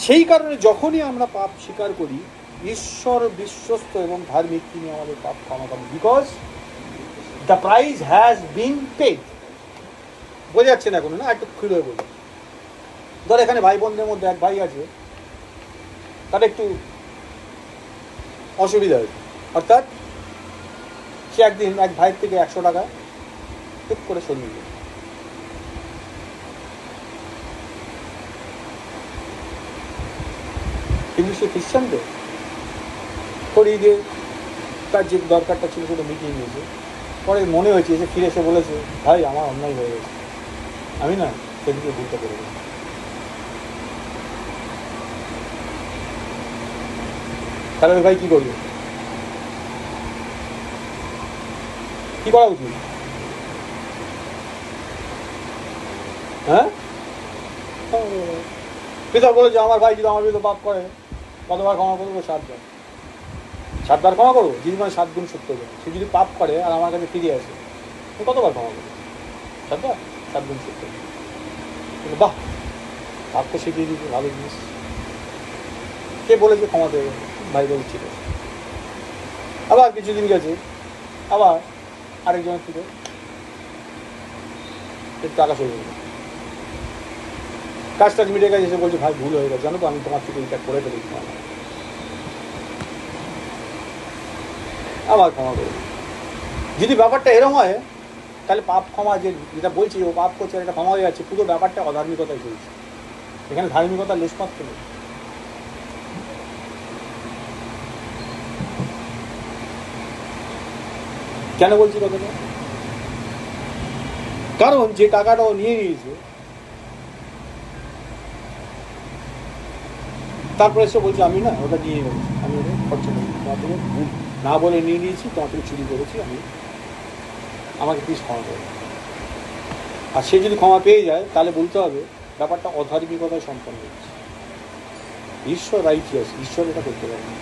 সেই কারণে যখনই আমরা পাপ স্বীকার করি, ঈশ্বর বিশ্বস্ত এবং ধার্মিক, তিনি আমাদের পাপ ক্ষমা করেন, because the price has been paid. বোঝা যাচ্ছে না এখন? না, একটু খুলে বলি। ধর এখানে ভাই বোনদের মধ্যে এক ভাই আছে, তার একটু অসুবিধা হয়েছে, অর্থাৎ সে একদিন এক ভাইয়ের থেকে 100 টাকা ঠিক করে সরিয়ে দিল। কিন্তু সে খ্রিস্টান তো, সরিয়ে দিয়ে তার যে দরকারটা ছিল সেটা মিটিয়ে নিয়েছে। পরে মনে হয়েছে, এসে ফিরে এসে বলেছে, ভাই আমার অন্যায় হয়ে গেছে, আমি না সেদিকে ভুলতে পেরে গেছি। তাহলে ওই ভাই কি করবে? কি করা উচিত? হ্যাঁ, পিতা বলেছে আমার ভাই যদি আমার বিরুদ্ধে পাপ করে কতবার ক্ষমা করবো? 7 বার। 7 বার ক্ষমা করবো? যদি মানে 7 গুণ 70 বার। সে যদি পাপ করে আর আমার কাছে ফিরে আসে, কতবার ক্ষমা করবো? 7 বার। 7 গুণ 70। বাহ, পাপ তো শিখিয়ে দিয়েছে, ভালো জিনিস। কে বলেছে ক্ষমা দেবে? ভাই বলে ঠিক আছে। আবার কিছুদিন গেছে, আবার আরেকজনের থেকে টাকা সরে গেল, কাজটা মিটে গেছে, এসে বলছে ভাই ভুল হয়ে গেছে, জানো তো আমি তোমার থেকে এইটা করে ফেলেছি, আবার ক্ষমা করবে। যদি ব্যাপারটা এরকম হয় তাহলে পাপ ক্ষমা যেটা বলছি ও পাপ করছে এটা ক্ষমা হয়ে যাচ্ছে, পুরো ব্যাপারটা অধার্মিকতায় চলছে। এখানে ধার্মিকতার লেশমাত্র নেই। কেন বলছি কথাটা? কারণ যে টাকাটা ও নিয়ে নিয়েছে, তারপরে এসে বলছে আমি না ওটা নিয়ে নেবো, আমি ওটা খরচা করি, তোমার থেকে ভুল না বলে নিয়ে নিয়েছি, তোমার থেকে চুরি করেছি, আমি আমাকে প্লিজ ক্ষমা করো। আর সে যদি ক্ষমা পেয়ে যায় তাহলে বলতে হবে ব্যাপারটা অধার্মিকতায় সম্পন্ন হচ্ছে, ঈশ্বর রাইটিয়াস, ঈশ্বর এটা করতে পারে না।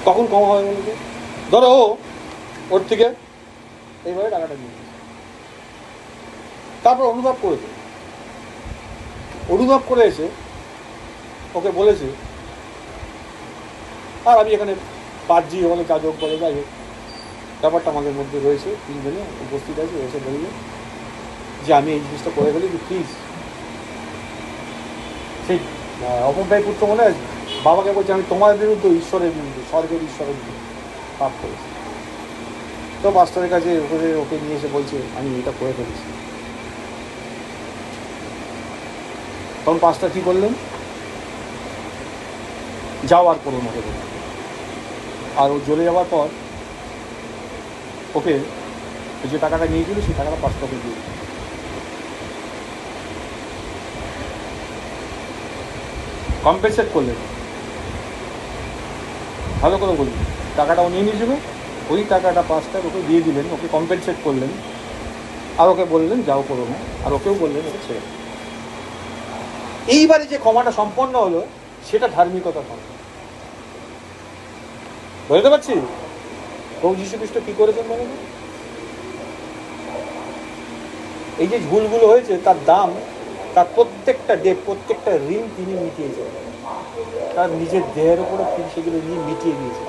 কখন ক্ষমা হয় বলতো? ধরো ওর থেকে এইভাবে টাকাটা নিয়ে তারপর অনুভব করে এসে ওকে বলেছে, আর আমি এখানে পাঁচজি ওখানে যাজক বলে যাই হোক, ব্যাপারটা আমাদের মধ্যে রয়েছে, তিনজনে উপস্থিত আছে, এসে বললে যে আমি এই জিনিসটা করে ফেলি, প্লিজ। সেই অপব্যয় পুত্র মনে আছে, বাবাকে বলছে আমি তোমার বিরুদ্ধে, ঈশ্বরের বিরুদ্ধে, স্বর্গের ঈশ্বরের বিরুদ্ধে পাপ করেছি। তো পাস্টারের কাছে ওকে নিয়ে এসে বলছে আমি এটা করে ফেলেছি। তখন পাস্টার কি করলেন, যাওয়ার করুন ওকে বললেন। আর ও জ্বলে যাওয়ার পর ওকে যে টাকাটা নিয়েছিল সেই টাকাটা পাস্টারকে দিয়ে দিল। কম্পেনসেট করলেন, ভালো করে বলুন, টাকাটা ও নিয়ে নিয়েছিল, ওই টাকাটা পাস্টার ওকে দিয়ে দিলেন, ওকে কম্পেনসেট করলেন, আর ওকে বললেন যাও করো না, আর ওকেও বললেন ওকে ছেড়ে। এইবারে যে ক্ষমাটা সম্পন্ন হলো সেটা ধার্মিকতা ক্ষমা। বুঝতে পারছি প্রভু যীশু খ্রিস্ট কি করেছেন বলে? এই যে ভুলগুলো হয়েছে তার দাম, তার প্রত্যেকটা প্রত্যেকটা ঋণ তিনি মিটিয়েছেন, তার নিজের দেহের উপরে তিনি সেগুলো নিয়ে মিটিয়ে দিয়েছেন।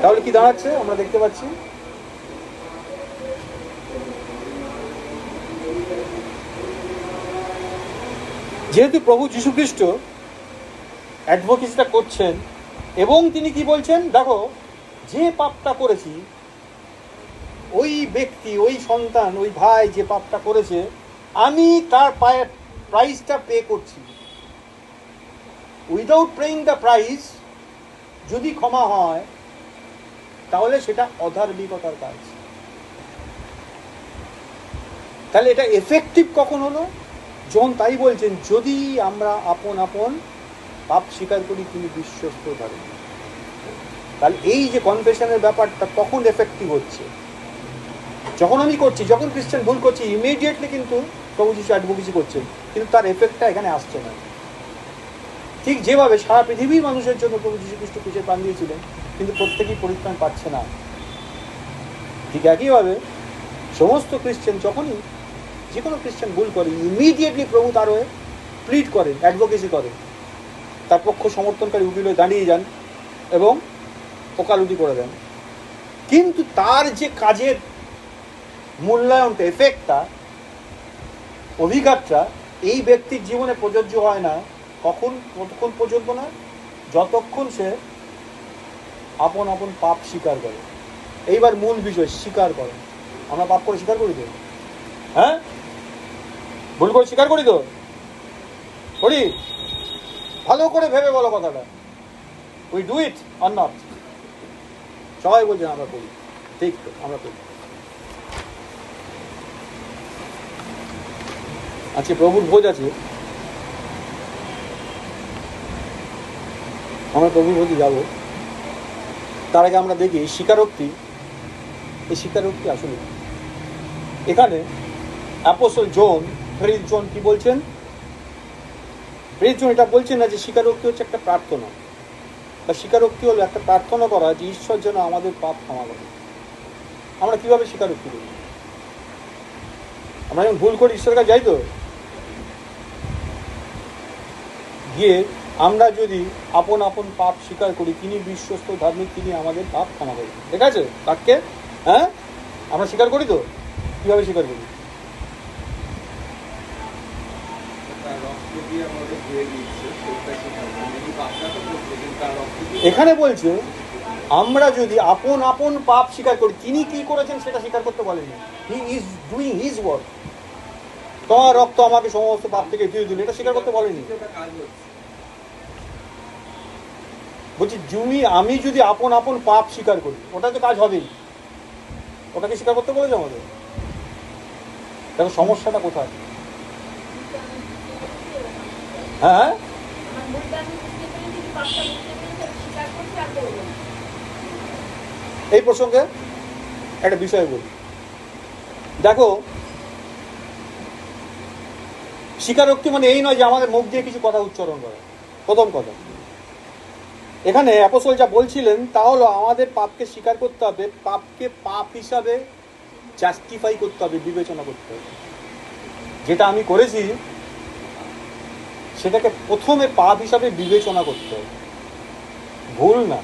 তাহলে কি দাঁড়াচ্ছে আমরা দেখতে পাচ্ছি, যেহেতু প্রভু যীশু খ্রিস্ট অ্যাডভোকেসিটা করছেন এবং তিনি কি বলছেন, দেখো যে পাপটা করেছি, ওই ব্যক্তি, ওই সন্তান, ওই ভাই যে পাপটা করেছে, আমি তার প্রাইসটা পে করছি। উইদাউট পেইং দ্য প্রাইস যদি ক্ষমা হয় তাহলে সেটা অধার্মিকতার কাজ। তাহলে এটা এফেক্টিভ কখন হলো? যখন তাই বলছেন যদি আমরা আপন আপন পাপ স্বীকার করি তিনি বিশ্বস্ত ধরেন। তাহলে এই যে কনফেশনের ব্যাপারটা তখন এফেক্টিভ হচ্ছে যখন আমি করছি, যখন খ্রিস্টান ভুল করছি ইমিডিয়েটলি কিন্তু প্রভু যীশু অ্যাডভোকেসি করছেন, কিন্তু তার এফেক্টটা এখানে আসছে না। ঠিক যেভাবে সারা পৃথিবীর মানুষের জন্য প্রভু যীশু খ্রিস্ট ক্রুশে প্রাণ দিয়েছিলেন কিন্তু প্রত্যেকেই পরিত্রাণ পাচ্ছে না, ঠিক একইভাবে সমস্ত খ্রিস্টান যখনই যে কোনো খ্রিস্টান ভুল করে ইমিডিয়েটলি প্রভু তার হয়ে প্লিড করেন, অ্যাডভোকেসি করেন, তার পক্ষ সমর্থনকারী উকিল হয়ে দাঁড়িয়ে যান এবং ওকালতি করে দেন। কিন্তু তার যে কাজের মূল্যায়নটা, এফেক্টটা, অধিকারটা এই ব্যক্তির জীবনে প্রযোজ্য হয় না। কতক্ষণ পর্যন্ত না? যতক্ষণ সে আপন আপন পাপ স্বীকার করে। এইবার মূল বিষয় স্বীকার করে। আমরা পাপ করে স্বীকার করি তো? হ্যাঁ, ভুল করে স্বীকার করি তো? করি? ভালো করে ভেবে বলো কথাটা, we do it or not? সবাই বলছেন আমরা করি। ঠিক তো, আমরা করি। আজকে প্রভুর ভোজ আছে, আমরা প্রভুর ভোজে যাবো। তার আগে আমরা দেখি স্বীকারোক্তি, এই স্বীকারোক্তি আসলে এখানে অ্যাপোস্টল জন, প্রেরিত জন কি বলছেন? প্রেরিত জন এটা বলছেন না যে স্বীকারোক্তি হচ্ছে একটা প্রার্থনা, বা স্বীকারোক্তি হলো একটা প্রার্থনা করা যে ঈশ্বর যেন আমাদের পাপ ক্ষমা করে। আমরা কিভাবে স্বীকারোক্তি করি? আমরা যখন ভুল করি ঈশ্বরের কাছে যাই তো, গিয়ে আমরা যদি আপন আপন পাপ স্বীকার করি তিনি বিশ্বস্ত ধার্মিক, তিনি আমাদের পাপ ক্ষমা করেন। ঠিক আছে বাক্যে? হ্যাঁ, আমরা স্বীকার করি তো? কিভাবে স্বীকার করি? এখানে বলছে আমরা যদি আপন আপন পাপ স্বীকার করি, তিনি কি করেছেন সেটা স্বীকার করতে বলেনি। He is doing his work. তোমার রক্ত আমাকে সমস্ত পাপ থেকে ধুয়ে দিল, এটা স্বীকার করতে বলেনি। বলছি আমি যদি আপন আপন পাপ স্বীকার করি, ওটা তো কাজ হবেই। ওটাকে স্বীকার করতে বলেছে আমাদের। দেখো সমস্যাটা কোথায়। হ্যাঁ, এই প্রসঙ্গে একটা বিষয় বলি। দেখো, স্বীকারোক্তি মানে এই নয় যে আমাদের মুখ দিয়ে কিছু কথা উচ্চারণ করা। প্রথম কথা, এখানে অ্যাপোস্টল যা বলছিলেন তা হলো আমাদের পাপকে স্বীকার করতে হবে, পাপকে পাপ হিসাবে জাস্টিফাই করতে হবে, বিবেচনা করতে হবে। যেটা আমি করেছি সেটাকে প্রথমে পাপ হিসাবে বিবেচনা করতে হবে, ভুল না।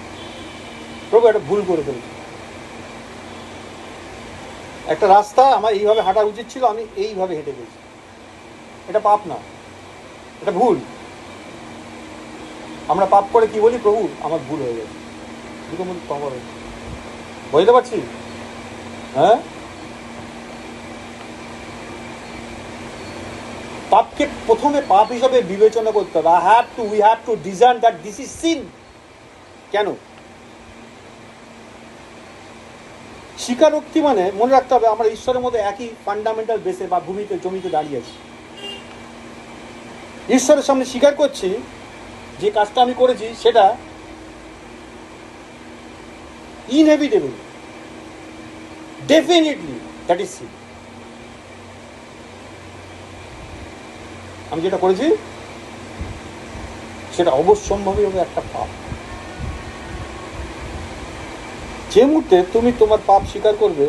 প্রভু একটা ভুল করে ফেলেছি, একটা রাস্তা আমার এইভাবে হাঁটা উচিত ছিল, আমি এইভাবে হেঁটে গেছি, এটা পাপ না, এটা ভুল। আমরা পাপ করে কি বলি, প্রভু আমার ভুল হয়ে গেছে, দুটো মধ্যে খবর হয়েছে, বুঝতে পারছি? হ্যাঁ, পাপকে প্রথমে পাপ হিসাবে বিবেচনা করতে হবে। We have to discern that this is sin. কেন? স্বীকারোক্তি মানে মনে রাখতে হবে আমরা ঈশ্বরের মধ্যে একই ফান্ডামেন্টাল বেসে বা জমিতে দাঁড়িয়ে আছি। ঈশ্বরের সামনে স্বীকার করছি যে কাজটা আমি করেছি সেটা inevitable, definitely that is seen. আমি যেটা করেছি সেটা অবশ্যম্ভাবী হবে একটা পাপ। যে মুহূর্তে তুমি তোমার পাপ স্বীকার করবে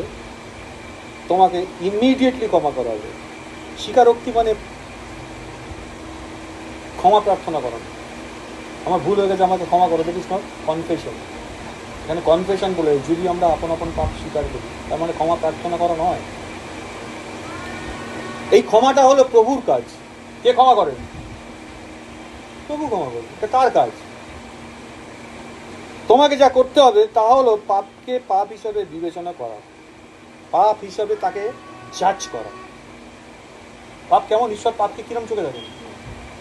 তোমাকে ইমিডিয়েটলি ক্ষমা করা হবে। স্বীকারোক্তি মানে ক্ষমা প্রার্থনা করা। আমার ভুল হয়ে গেছে, আমাকে ক্ষমা করো, দ্যাট ইজ নট কনফেশন। এখানে কনফেশন বলে যদি আমরা আপন আপন পাপ স্বীকার করি, তার মানে ক্ষমা প্রার্থনা করা নয়। এই ক্ষমাটা হলো প্রভুর কাজ। কে ক্ষমা করেন? প্রভু ক্ষমা করেন, এটা তার কাজ। তোমাকে যা করতে হবে তা হলো পাপকে পাপ হিসাবে বিবেচনা করা, পাপ হিসাবে তাকে জাজ করা। পাপ কেমন? ঈশ্বর পাপকে কিরম চোখে দেখেন?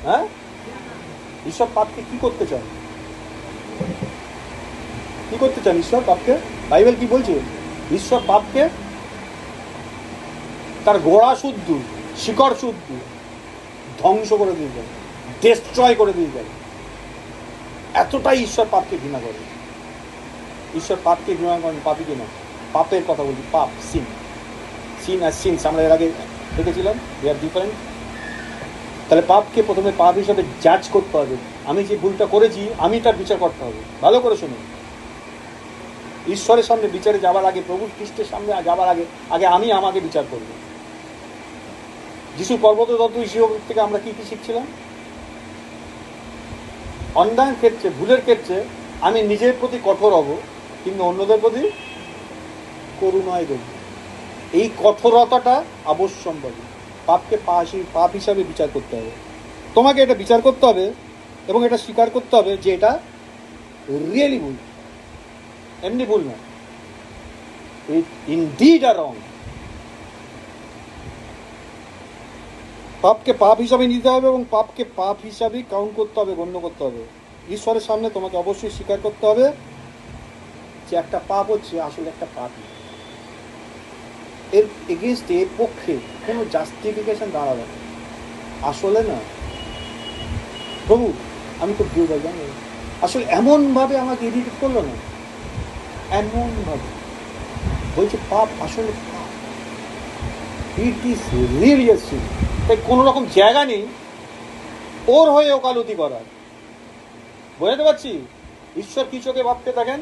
হ্যাঁ, ঈশ্বর পাপকে কি করতে চান? কি করতে চান ঈশ্বর পাপকে? বাইবেল কি বলছে? ঈশ্বর পাপকে তার গোড়া শুদ্ধ, শিকড় শুদ্ধ ধ্বংস করে দিয়ে যান, ডিস্ট্রয় করে দিয়ে যান। এতটাই ঈশ্বর পাপকে ঘৃণা করে। ঈশ্বর পাপকে ঘৃণা করেন, পাপীকে নয়। পাপের কথা বলছি, পাপ, সিন। সিন আর সিনস আমরা এর আগে দেখেছিলাম, দে আর ডিফারেন্ট। তাহলে পাপকে প্রথমে পাপ হিসাবে জাজ করতে হবে। আমি যে ভুলটা করেছি আমি তার বিচার করতে হবে। ভালো করে শুনুন, ঈশ্বরের সামনে বিচারে যাবার আগে, প্রভু খ্রিস্টের সামনে যাবার আগে আমি আমাকে বিচার করব। যিশু পর্বতদত্ত হিসেব থেকে আমরা কি কি শিখছিলাম? অন্যায়ের ক্ষেত্রে, ভুলের ক্ষেত্রে আমি নিজের প্রতি কঠোর হব, কিন্তু অন্যদের প্রতি করুণায় দেব। এই কঠোরতাটা অবশ্যম্ভাবী। পাপকে পাপ হিসাবে বিচার করতে হবে। তোমাকে এটা বিচার করতে হবে এবং এটা স্বীকার করতে হবে যে এটা রিয়েলি ভুল, এমনি ভুল না, ইট ইনডিড আর রং। পাপকে পাপ হিসাবে নিতে হবে এবং পাপকে পাপ হিসাবেই কাউন্ট করতে হবে, গণ্য করতে হবে। ঈশ্বরের সামনে তোমাকে অবশ্যই স্বীকার করতে হবে যে একটা পাপ হচ্ছে আসলে একটা পাপই। এর এগেনস্টে, এর পক্ষে কোনো জাস্টিফিকেশন দাঁড়াবে না। আসলে না প্রভু আমি খুব ভুল ভাই, জানো আসলে এমনভাবে আমাকে ইরিটেট করলো না, এমনভাবে বলছে পাপ আসলে পাপ, it is really a sin. তাই কোনো রকম জায়গা নেই ওর হয়ে ওকালতি করার। বুঝতে পারছি ঈশ্বর কি চোখে ভাবতে থাকেন?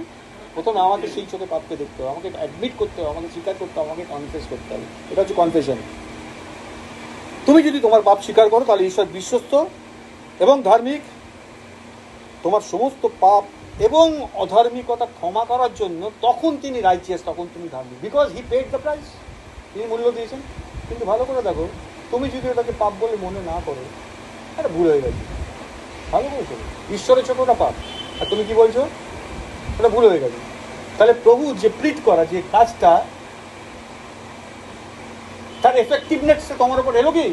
প্রথমে আমাকে সেই চোখে পাপকে দেখতে হবে, আমাকে অ্যাডমিট করতে হবে, আমাকে স্বীকার করতে হবে, আমাকে কনফেস করতে হবে। এটা হচ্ছে কনফেশন। তুমি যদি তোমার পাপ স্বীকার করো তাহলে ঈশ্বর বিশ্বস্ত এবং ধার্মিক তোমার সমস্ত পাপ এবং অধার্মিকতা ক্ষমা করার জন্য। তখন তিনি রাইচিয়াস, তখন তুমি ধার্মিক, because he paid the price. তিনি মূল্য দিয়েছেন। কিন্তু ভালো করে দেখো, তুমি যদি ওটাকে পাপ বলে মনে না করো, এটা ভুল হয়ে গেছে। ভালো বলছো, ঈশ্বরের চোখে ওটা পাপ, আর তুমি কি বলছো ওটা ভুল হয়ে গেছে। তাহলে প্রভু যে প্রিট করা যে কাজটা, তার এফেক্টিভনেস তোমার উপর এলো কি?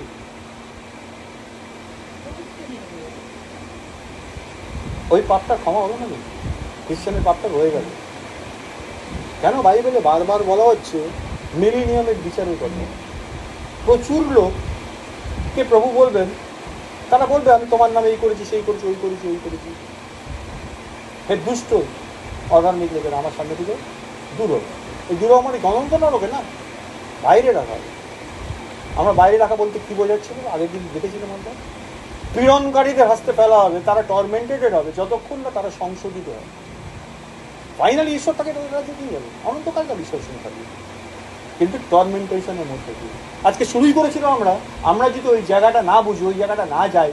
ওই পাপটা ক্ষমা হলো না, খ্রিস্টানের পাপটা রয়ে গেল। কেন বাইবেলে বারবার বলা হচ্ছে মিলেনিয়ামের বিচারের কথা? প্রচুর লোককে প্রভু বলবেন, তারা বলবে আমি তোমার নামে এই করেছি, সেই করেছি, ওই করেছি, ওই করেছি। হে দুষ্ট অধার্মিক লোকেরা, আমার সামনে থেকে দূর হোক। এই দূর মানে গণন্ত না লোকে না, বাইরে রাখা হবে। আমরা বাইরে রাখা বলতে কি বোঝাচ্ছিল? আগের দিন দেখেছিলাম আমরা, পীড়নকারীদের হাসতে ফেলা হবে, তারা টর্মেন্টেড হবে যতক্ষণ না তারা সংশোধিত হয়। ফাইনালি ঈশ্বর তাকে রাজ্যে দিয়ে যাবে, অনন্তকাল তার ঈশ্বর সঙ্গে থাকবে, কিন্তু টর্মেন্টেশনের মধ্যে দিয়ে। আজকে শুরুই করেছিলাম আমরা যদি ওই জায়গাটা না বুঝি, ওই জায়গাটা না যাই,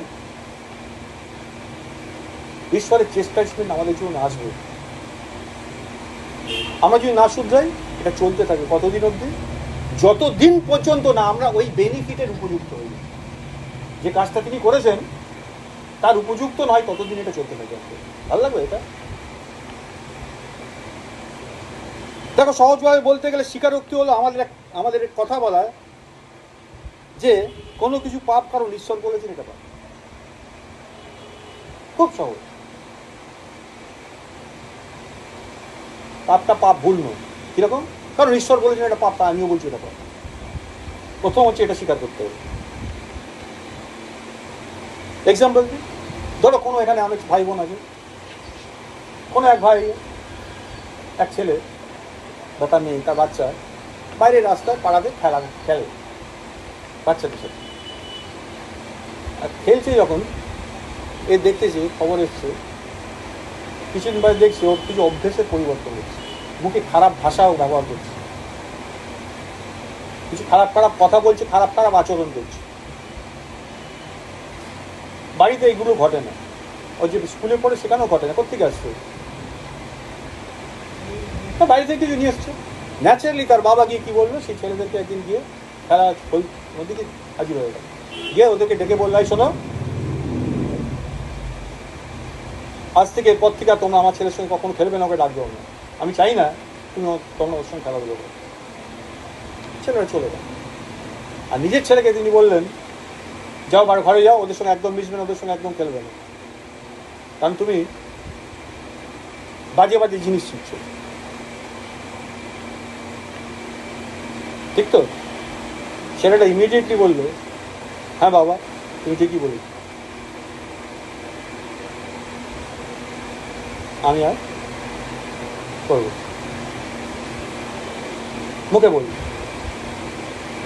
ঈশ্বরের চেষ্টাসমেন্ট আমাদের জীবনে আসবে। আমরা যদি না শুধরাই, এটা চলতে থাকে কতদিন অবধি? যতদিন পর্যন্ত না আমরা ওই বেনিফিটের উপযুক্ত হই। যে কাজটা তিনি করেছেন তার উপযুক্ত নয়, ততদিন এটা চলতে থাকে। ভালো লাগবে এটা? দেখো, সহজভাবে বলতে গেলে স্বীকারোক্তি হলো আমাদের কথা বলা যে কোনো কিছু পাপ কারণ ঈশ্বর বলেছেন এটা পাপ। খুব সহজ। পাপটা পাপ ভুল নয়। কিরকম? কারণ ঈশ্বর বলেছেন এটা পাপ, তা আমিও বলছি এটা পাপ। প্রথম হচ্ছে এটা স্বীকার করতে হবে। এক্সাম্পল দিই, ধরো কোনো এখানে অনেক ভাই বোন আছে, কোনো এক ভাই, এক ছেলে বা তার মেয়ে, তার বাচ্চা বাইরের রাস্তায় পাড়াতে খেলে বাচ্চাদের সাথে। আর খেলছে যখন এ দেখতেছে, খবর এসছে কিছুদিন পরে, দেখছি ওর কিছু অভ্যেসের পরিবর্তন হচ্ছে। মুখে খারাপ ভাষাও ব্যবহার করছে, কিছু খারাপ খারাপ কথা বলছে, খারাপ খারাপ আচরণ করছে। বাড়িতে এইগুলো ঘটে না, ও যে স্কুলে পড়ে সেখানেও ঘটে না। কোথেকে আসছে? বাড়ি থেকে কিছু নিয়ে এসছে। ন্যাচারালি তার বাবা গিয়ে কি বললো, সেই ছেলেদেরকে একদিন গিয়ে খেলা মধ্যে কি হাজির হয়ে গেল, গিয়ে ওদেরকে ডেকে বললো, শোনো, আজ থেকে এরপর থেকে তোমরা আমার ছেলের সঙ্গে কখনো খেলবে না, ওকে ডাকবেও না। আমি চাই না তোমরা ওর সঙ্গে খেলাধুলো করো। ছেলেরা চলে গেল। আর নিজের ছেলেকে তিনি বললেন, যাও ঘরে যাও, ওদের সঙ্গে একদম মিশবে না, ওদের সঙ্গে একদম খেলবে না, কারণ তুমি বাজে বাজে জিনিস শিখছো। ঠিক তো? ছেলেটা ইমিডিয়েটলি বললো, হ্যাঁ বাবা, তুমি ঠিকই বলেছ, আমি আর করবো। মুখে বলবো,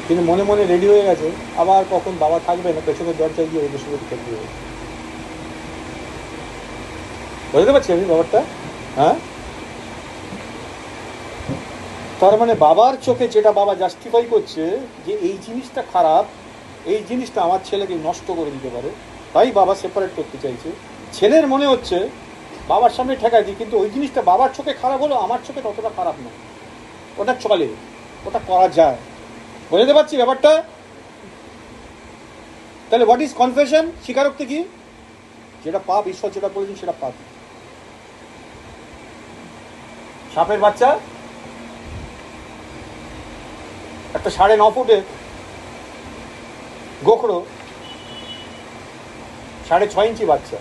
কিন্তু মনে মনে রেডি হয়ে গেছে, আবার কখন বাবা থাকবে না, পেছনের দরজায় গিয়ে ওদের সঙ্গে খেলতে হবে। বুঝতে পারছি আমি ব্যাপারটা? হ্যাঁ, তার মানে বাবার চোখে যেটা বাবা জাস্টিফাই করছে যে এই জিনিসটা খারাপ, এই জিনিসটা আমার ছেলেকে নষ্ট করে দিতে পারে, তাই বাবা সেপারেট করতে চাইছে। ছেলের মনে হচ্ছে বাবার সামনে ঠেকাই দিই, কিন্তু ওই জিনিসটা বাবার চোখে খারাপ হলো, আমার চোখে ততটা খারাপ নয়, ওটা চলে, ওটা করা যায়। বুঝতে পারছি ব্যাপারটা? তাহলে হোয়াট ইজ কনফেশন? স্বীকারোক্তি কি? যেটা পাপ, ঈশ্বর যেটা বলেছেন সেটা পাপ। সাপের বাচ্চা একটা 9.5 ফুটের গোখরো 6.5 ইঞ্চি বাচ্চা,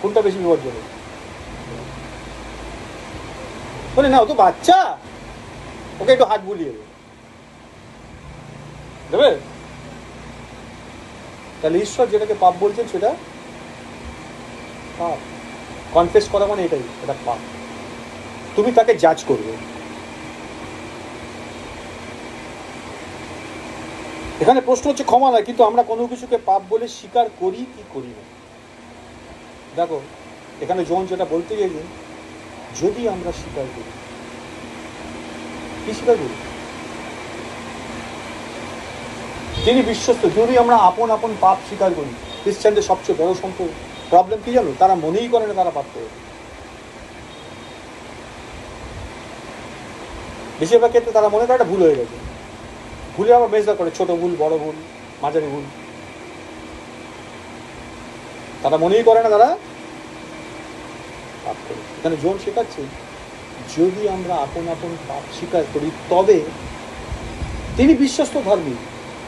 কোনটা বেশি বিপজ্জনক? বলে না, ও তো বাচ্চা, ওকে একটু হাত বুলিয়ে দেবে। তাহলে ঈশ্বর যেটাকে পাপ বলছেন সেটা পাপ। কনফেস করা মানে এটাই, এটা পাপ। তুমি তাকে জাজ করবে। এখানে প্রশ্ন হচ্ছে ক্ষমা নয়, কিন্তু আমরা কোনো কিছুকে পাপ বলে স্বীকার করি কি করি না। দেখো, এখানে জন যেটা বলতে চাইছেন, যদি আমরা স্বীকার করি, কি স্বীকার করি? তিনি বিশ্বস্ত। যদি আমরা আপন আপন পাপ স্বীকার করি, খ্রিস্টানদের সবচেয়ে বড় প্রবলেম কি জানো? তারা মনেই করে না তারা পাপ করে। বেশিরভাগ ক্ষেত্রে তারা মনে করে একটা ভুল হয়ে গেছে, ভুলে আবার মেজদা করে, ছোট ভুল, বড় ভুল, মাঝারি ভুল। তারা মনেই করে না তারা পাপ করে। এখানে জন শেখাচ্ছে, যদি আমরা আপন আপন পাপ স্বীকার করি, তবে তিনি বিশ্বস্ত ধর্মী,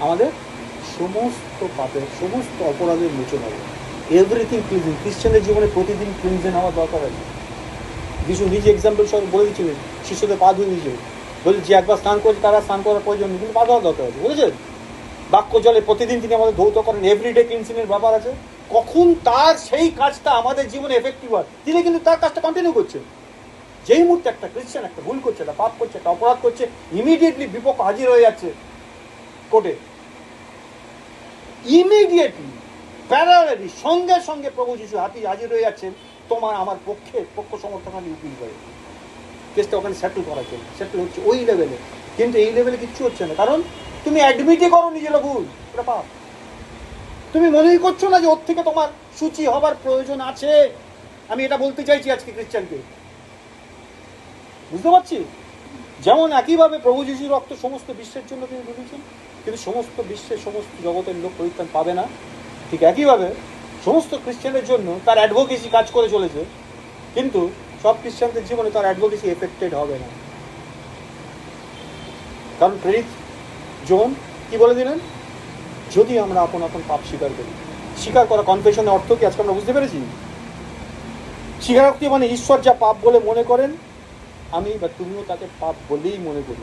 আমাদের সমস্ত পাপের, সমস্ত অপরাধের মোচন হবে। Everything cleansing. খ্রিস্টানদের জীবনে প্রতিদিন ক্লিনজিং হওয়ার দরকার আছে। যিশু নিজে এক্সাম্পল সব বলে দিচ্ছিলেন, শিষ্যদের পা ধুয়ে দিয়েছিলেন, বলছে যে একবার স্নান করেছে তারা স্নান করার প্রয়োজন নেই, কিন্তু বাধা দরকার আছে, বুঝেছেন? বাক্য জলে প্রতিদিন তিনি আমাদের ধৌত করেন, এভরিডে ক্লিনসিংয়ের ব্যাপার আছে। কখন তার সেই কাজটা আমাদের জীবনে এফেক্টিভ হয়, তিনি কিন্তু তার কাজটা কন্টিনিউ করছেন। যেই মুহূর্তে একটা খ্রিস্টান একটা ভুল করছে, একটা পাপ করছে, একটা অপরাধ করছে, ইমিডিয়েটলি বিপক্ষ হাজির হয়ে যাচ্ছে কোর্টে, ইমিডিয়েটলি প্যারালালি সঙ্গে সঙ্গে প্রভু যিশু হাজির হয়ে যাচ্ছেন তোমার আমার পক্ষ সমর্থনকারী উকিল করে, কেসটা ওখানে সেটেল করার জন্য। সেটেল হচ্ছে ওই লেভেলে, কিন্তু এই লেভেলে কিচ্ছু হচ্ছে না, কারণ তুমি অ্যাডমিটই করো নিজের ভুল, ওটা পাপ। তুমি মনেই করছো না যে ওর থেকে তোমার সূচি হবার প্রয়োজন আছে। আমি এটা বলতে চাইছি আজকে খ্রিস্টানকে, বুঝতে পারছি? যেমন একইভাবে প্রভু যিশুর রক্ত সমস্ত বিশ্বের জন্য তিনি বলেছেন, কিন্তু সমস্ত বিশ্বের সমস্ত জগতের লোক পরিত্রাণ পাবে না। ঠিক একইভাবে সমস্ত খ্রিস্টানের জন্য তার অ্যাডভোকেসি কাজ করে চলেছে, কিন্তু সব খ্রিস্টানদের জীবনে তার অ্যাডভোকেসি এফেক্টেড হবে না। কারণ প্রেরিত জন কি বলে দিলেন? যদি আমরা আপন আপন পাপ স্বীকার করি। স্বীকার করা, কনফেশনের অর্থ কি আজকে আমরা বুঝতে পেরেছি? স্বীকারোক্তি মানে ঈশ্বর যা পাপ বলে মনে করেন, আমি বা তুমিও তাকে পাপ বলেই মনে করি।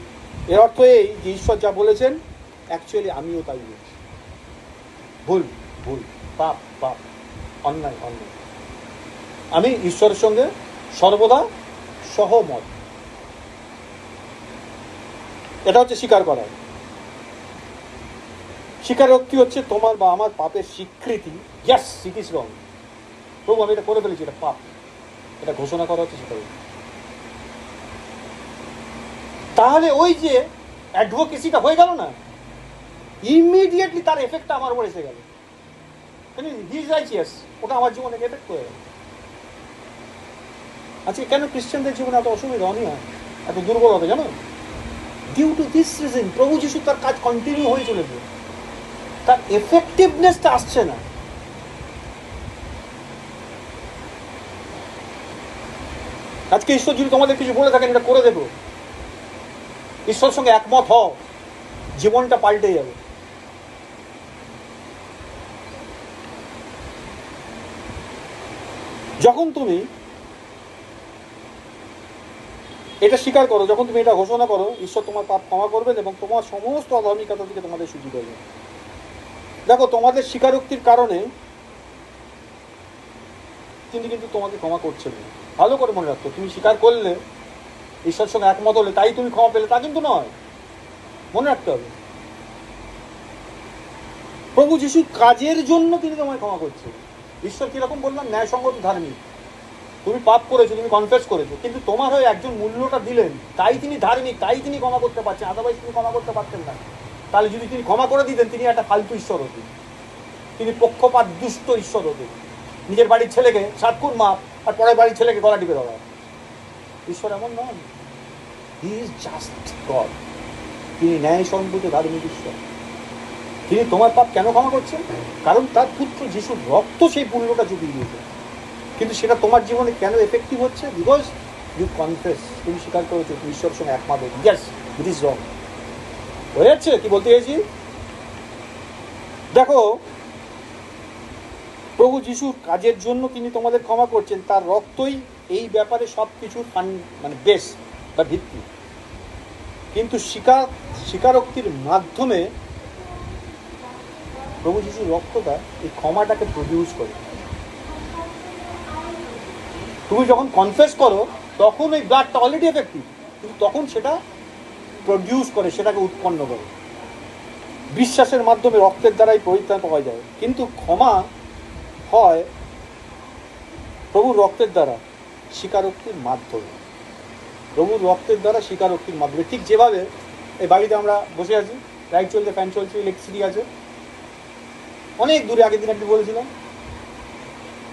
এর অর্থ এই যে ঈশ্বর যা বলেছেন অ্যাকচুয়ালি আমিও তাই বলছি। ভুল ভুল, পাপ পাপ, অন্যায় অন্যায়। আমি ঈশ্বরের সঙ্গে সর্বদা সহমত। এটা হচ্ছে স্বীকার করা। স্বীকারোক্তি হচ্ছে তোমার বা আমার পাপের স্বীকৃতি। ইয়েস, ইট ইজ রং, প্রভু আমি এটা করে ফেলেছি, এটা পাপ, এটা ঘোষণা করা হচ্ছে স্বীকারোক্তি। তাহলে ওই যে অ্যাডভোকেসিটা হয়ে গেল না, ইমিডিয়েটলি তার এফেক্টটা আমার উপর এসে গেল। ওটা আমার জীবনে এফেক্ট হয়ে গেল। আজকে কেন খ্রিস্টানদের জীবনে এত অসুবিধা, অনিয়া, এত দুর্বলতা জানো? ডিউ টু দিস রিজন প্রভু যিশু তার কাজ কন্টিনিউ হয়ে চলেছে, তার এফেক্টিভনেসটা আসছে না। আজকে ঈশ্বর যদি তোমাদের কিছু বলে থাকেন এটা করে দেবো, ঈশ্বরের সঙ্গে একমত হও, জীবনটা পাল্টে যাবে। যখন তুমি এটা স্বীকার করো, যখন তুমি এটা ঘোষণা করো, ঈশ্বর তোমার পাপ ক্ষমা করবেন এবং তোমার সমস্ত অধার্মিকতা থেকে তোমাদের সূচি করবেন। দেখো, তোমাদের স্বীকারোক্তির কারণে তিনি কিন্তু তোমাকে ক্ষমা করছেন না। ভালো করে মনে রাখতো, তুমি স্বীকার করলে, ঈশ্বরের সঙ্গে একমত হলে তাই তুমি ক্ষমা পেলে, তা কিন্তু নয়। মনে রাখতে হবে, প্রভু যিশুর কাজের জন্য তিনি তোমায় ক্ষমা করছেন। ঈশ্বর কিরকম বললাম, ন্যায়সঙ্গত ধার্মিক। তুমি পাপ করেছো, তুমি কনফেস করেছো, কিন্তু তোমার হয়ে একজন মূল্যটা দিলেন, তাই তিনি ধার্মিক, তাই তিনি ক্ষমা করতে পারছেন, আদারওয়াইজ তিনি ক্ষমা করতে পারতেন না। তাহলে যদি তিনি ক্ষমা করে দিতেন, তিনি একটা ফালতু ঈশ্বর হতেন, তিনি পক্ষপাত দুষ্ট ঈশ্বর হতেন। নিজের বাড়ির ছেলেকে 7 খুন মাপ, আর পরের বাড়ির ছেলেকে গলা টিপে দেওয়া। ঈশ্বর এমন নন, হি ইজ জাস্ট গড। তিনি ন্যায়সঙ্গত ধার্মিক ঈশ্বর। তিনি তোমার পাপ কেন ক্ষমা করছেন? কারণ তার পুত্র যিশুর রক্ত সেই পুণ্যটা চুকিয়ে দিয়েছে। কিন্তু সেটা তোমার জীবনে কেন এফেক্টিভ হচ্ছে? বিকজ ইউ কনফেস, তুমি স্বীকার করেছো তুমি ঈশ্বরের সঙ্গে একমত। Yes, it is wrong. হয়ে যাচ্ছে কি বলতে চাইছি? দেখো, প্রভু যিশুর কাজের জন্য তিনি তোমাদের ক্ষমা করছেন, তার রক্তই এই ব্যাপারে সব কিছুর মানে বেস বা ভিত্তি। কিন্তু স্বীকারোক্তির মাধ্যমে প্রভু যিশুর রক্তটা এই ক্ষমাটাকে প্রডিউস করে। তুমি যখন কনফেস করো তখন ওই ব্লাডটা অলরেডি এফেক্টিভ, কিন্তু তখন সেটা প্রডিউস করে, সেটাকে উৎপন্ন করে। বিশ্বাসের মাধ্যমে রক্তের দ্বারাই পরিত্রাণ পাওয়া যায়, কিন্তু ক্ষমা হয় প্রভুর রক্তের দ্বারা, স্বীকারোক্তির মাধ্যমে। প্রভুর রক্তের দ্বারা স্বীকারোক্তির মাধ্যমে। ঠিক যেভাবে এই বাড়িতে আমরা বসে আছি, লাইট চলছে, ফ্যান চলছে, ইলেকট্রিসিটি আছে, অনেক দূরে। আগের দিন একটু বলেছিলাম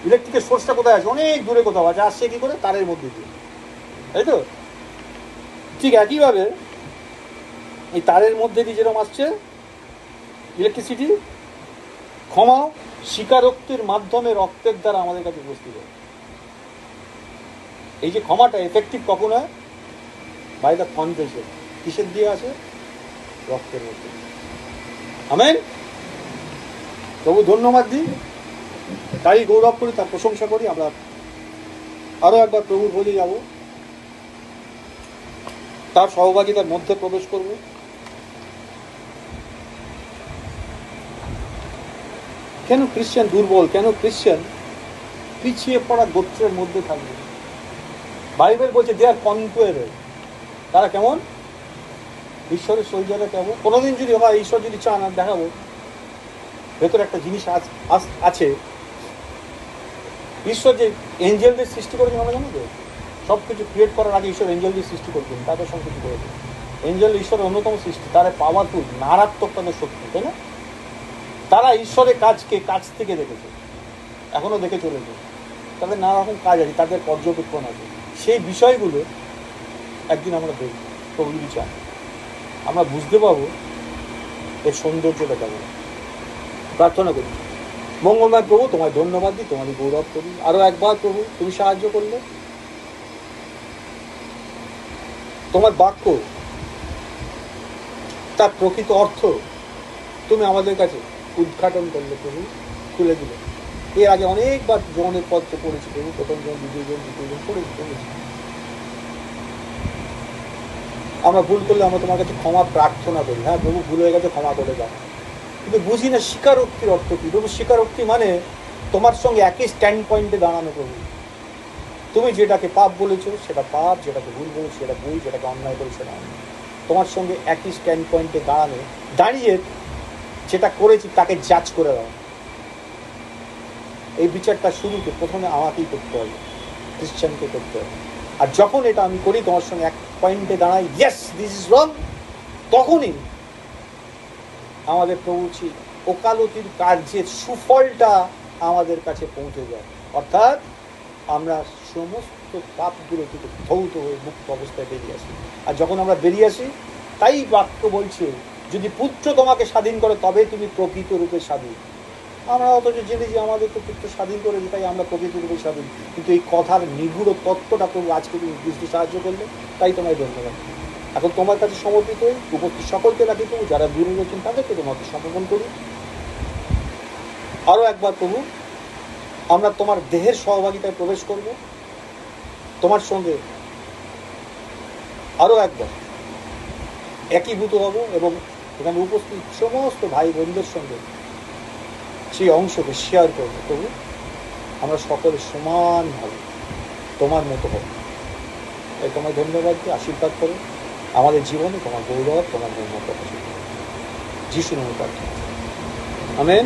ইলেকট্রিকের সোর্সটা কোথায় আছে, অনেক দূরে কোথাও আছে, আসছে কি করে? তারের মধ্যে দিয়ে, তাই তো? ঠিক একইভাবে এই তারের মধ্যে দিয়ে যেরকম আসছে ইলেকট্রিসিটি, ক্ষমা স্বীকারোক্তির মাধ্যমে রক্তের দ্বারা আমাদের কাছে উপস্থিত হয়। এই যে ক্ষমাটা এফেক্টিভ কখন হয়? By the confession. কিসের দিয়ে আসে? রক্তের মধ্যে। আমেন। প্রভু ধন্যবাদ দিই, তারই গৌরব করি, তার প্রশংসা করি। আমরা আরো একবার প্রভুর ভোজে যাব। তার সহভাগিতার মধ্যে প্রবেশ করব। কেন খ্রিস্টান দুর্বল, কেন খ্রিস্টান পিছিয়ে পড়া গোত্রের মধ্যে থাকবে? বাইবেল বলছে দে আর কনকুয়ারার। তারা কেমন? ঈশ্বরের সোলজাররা কেমন? কোনোদিন যদি হয়, ঈশ্বর যদি চান, আর দেখাবো ভেতরে একটা জিনিস আছে। ঈশ্বর যে এঞ্জেলদের সৃষ্টি করেছেন আমরা জানো তো, সব কিছু ক্রিয়েট করার আগে ঈশ্বর এঞ্জেলদের সৃষ্টি করতেন, তারপর সব কিছু করেছেন। এঞ্জেল ঈশ্বরের অন্যতম সৃষ্টি, তারা পাওয়ারফুল, মারাত্মক তাদের শক্তি, তাই না? তারা ঈশ্বরের কাজকে কাছ থেকে দেখেছে, এখনো দেখে চলেছে। তাদের নানা রকম কাজ আছে, তাদের পর্যবেক্ষণ আছে। সেই বিষয়গুলো একদিন আমরা দেখব, প্রভু যদি চান। আমরা বুঝতে পারবো এর সৌন্দর্যটা কেমন। প্রার্থনা করি। মঙ্গলময় প্রভু, তোমায় ধন্যবাদ দিই, তোমারই গৌরব করি। আরো একবার প্রভু তুমি সাহায্য করলে, তোমার বাক্য তার প্রকৃত অর্থ তুমি আমাদের কাছে উদ্ঘাটন করলে প্রভু, খুলে দিলে। এর আগে অনেকবার জনের পত্র পড়েছি প্রভু, প্রথম জন, দ্বিতীয় জন, তৃতীয় জন পড়েছি। আমরা ভুল করলে আমরা তোমার কাছে ক্ষমা প্রার্থনা করি। হ্যাঁ প্রভু, ভুল হয়ে গেছে, ক্ষমা করে দাও। কিন্তু বুঝি না স্বীকারোক্তির অর্থ কি প্রভু। স্বীকারোক্তি মানে তোমার সঙ্গে একই স্ট্যান্ড পয়েন্টে দাঁড়ানো প্রভু। তুমি যেটাকে পাপ বলেছো সেটা পাপ, যেটাকে ভুল বলেছো সেটা ভুল, যেটাকে অন্যায় বলেছো সেটা অন্যায়। তোমার সঙ্গে একই স্ট্যান্ড পয়েন্টে দাঁড়িয়ে যেটা করেছি তাকে জাজ করে দাও। এই বিচারটা শুরুতে প্রথমে আমাকেই করতে হবে, খ্রিস্টানকে করতে হবে। আর যখন এটা আমি করি, তোমার সঙ্গে এক পয়েন্টে দাঁড়াই, ইয়েস দিস ইজ রং, তখনই আমাদের প্রভুজি ওকালতির কার্যের সুফলটা আমাদের কাছে পৌঁছে যায়। অর্থাৎ আমরা সমস্ত পাপগুলো থেকে ধৌত হয়ে মুক্ত অবস্থায় বেরিয়ে আসি। আর যখন আমরা বেরিয়ে আসি, তাই বাক্য বলছে যদি পুত্র তোমাকে স্বাধীন করে তবে তুমি প্রকৃত রূপে স্বাধীন। আমরা অথচ জেনে যে আমাদের তো পুত্র স্বাধীন করে, তাই আমরা প্রকৃত রূপে স্বাধীন। কিন্তু এই কথার নিগুড় তত্ত্বটা প্রভু আজকে তুমি বুঝতে সাহায্য করলে, তাই তোমায় ধন্যবাদ। এখন তোমার কাছে সমর্পিত হই, উপস্থিত সকলকে রাখি প্রভু, যারা দূরে রয়েছেন তাদেরকে তোমাকে সমর্পণ করি। আরও একবার প্রভু, আমরা তোমার দেহের সহভাগিতায় প্রবেশ করব, তোমার সঙ্গে আরও একবার একীভূত হব এবং এখানে উপস্থিত সমস্ত ভাই বোনদের সঙ্গে সেই অংশকে শেয়ার করবো প্রভু। আমরা সকলে সমানভাবে তোমার মতো হব। তাই তোমায় ধন্যবাদ দিয়ে আশীর্বাদ করো আমাদের জীবনে, তোমার গৌরব, তোমার মহিমা প্রকাশ। যিশু নামে প্রার্থনা, আমেন।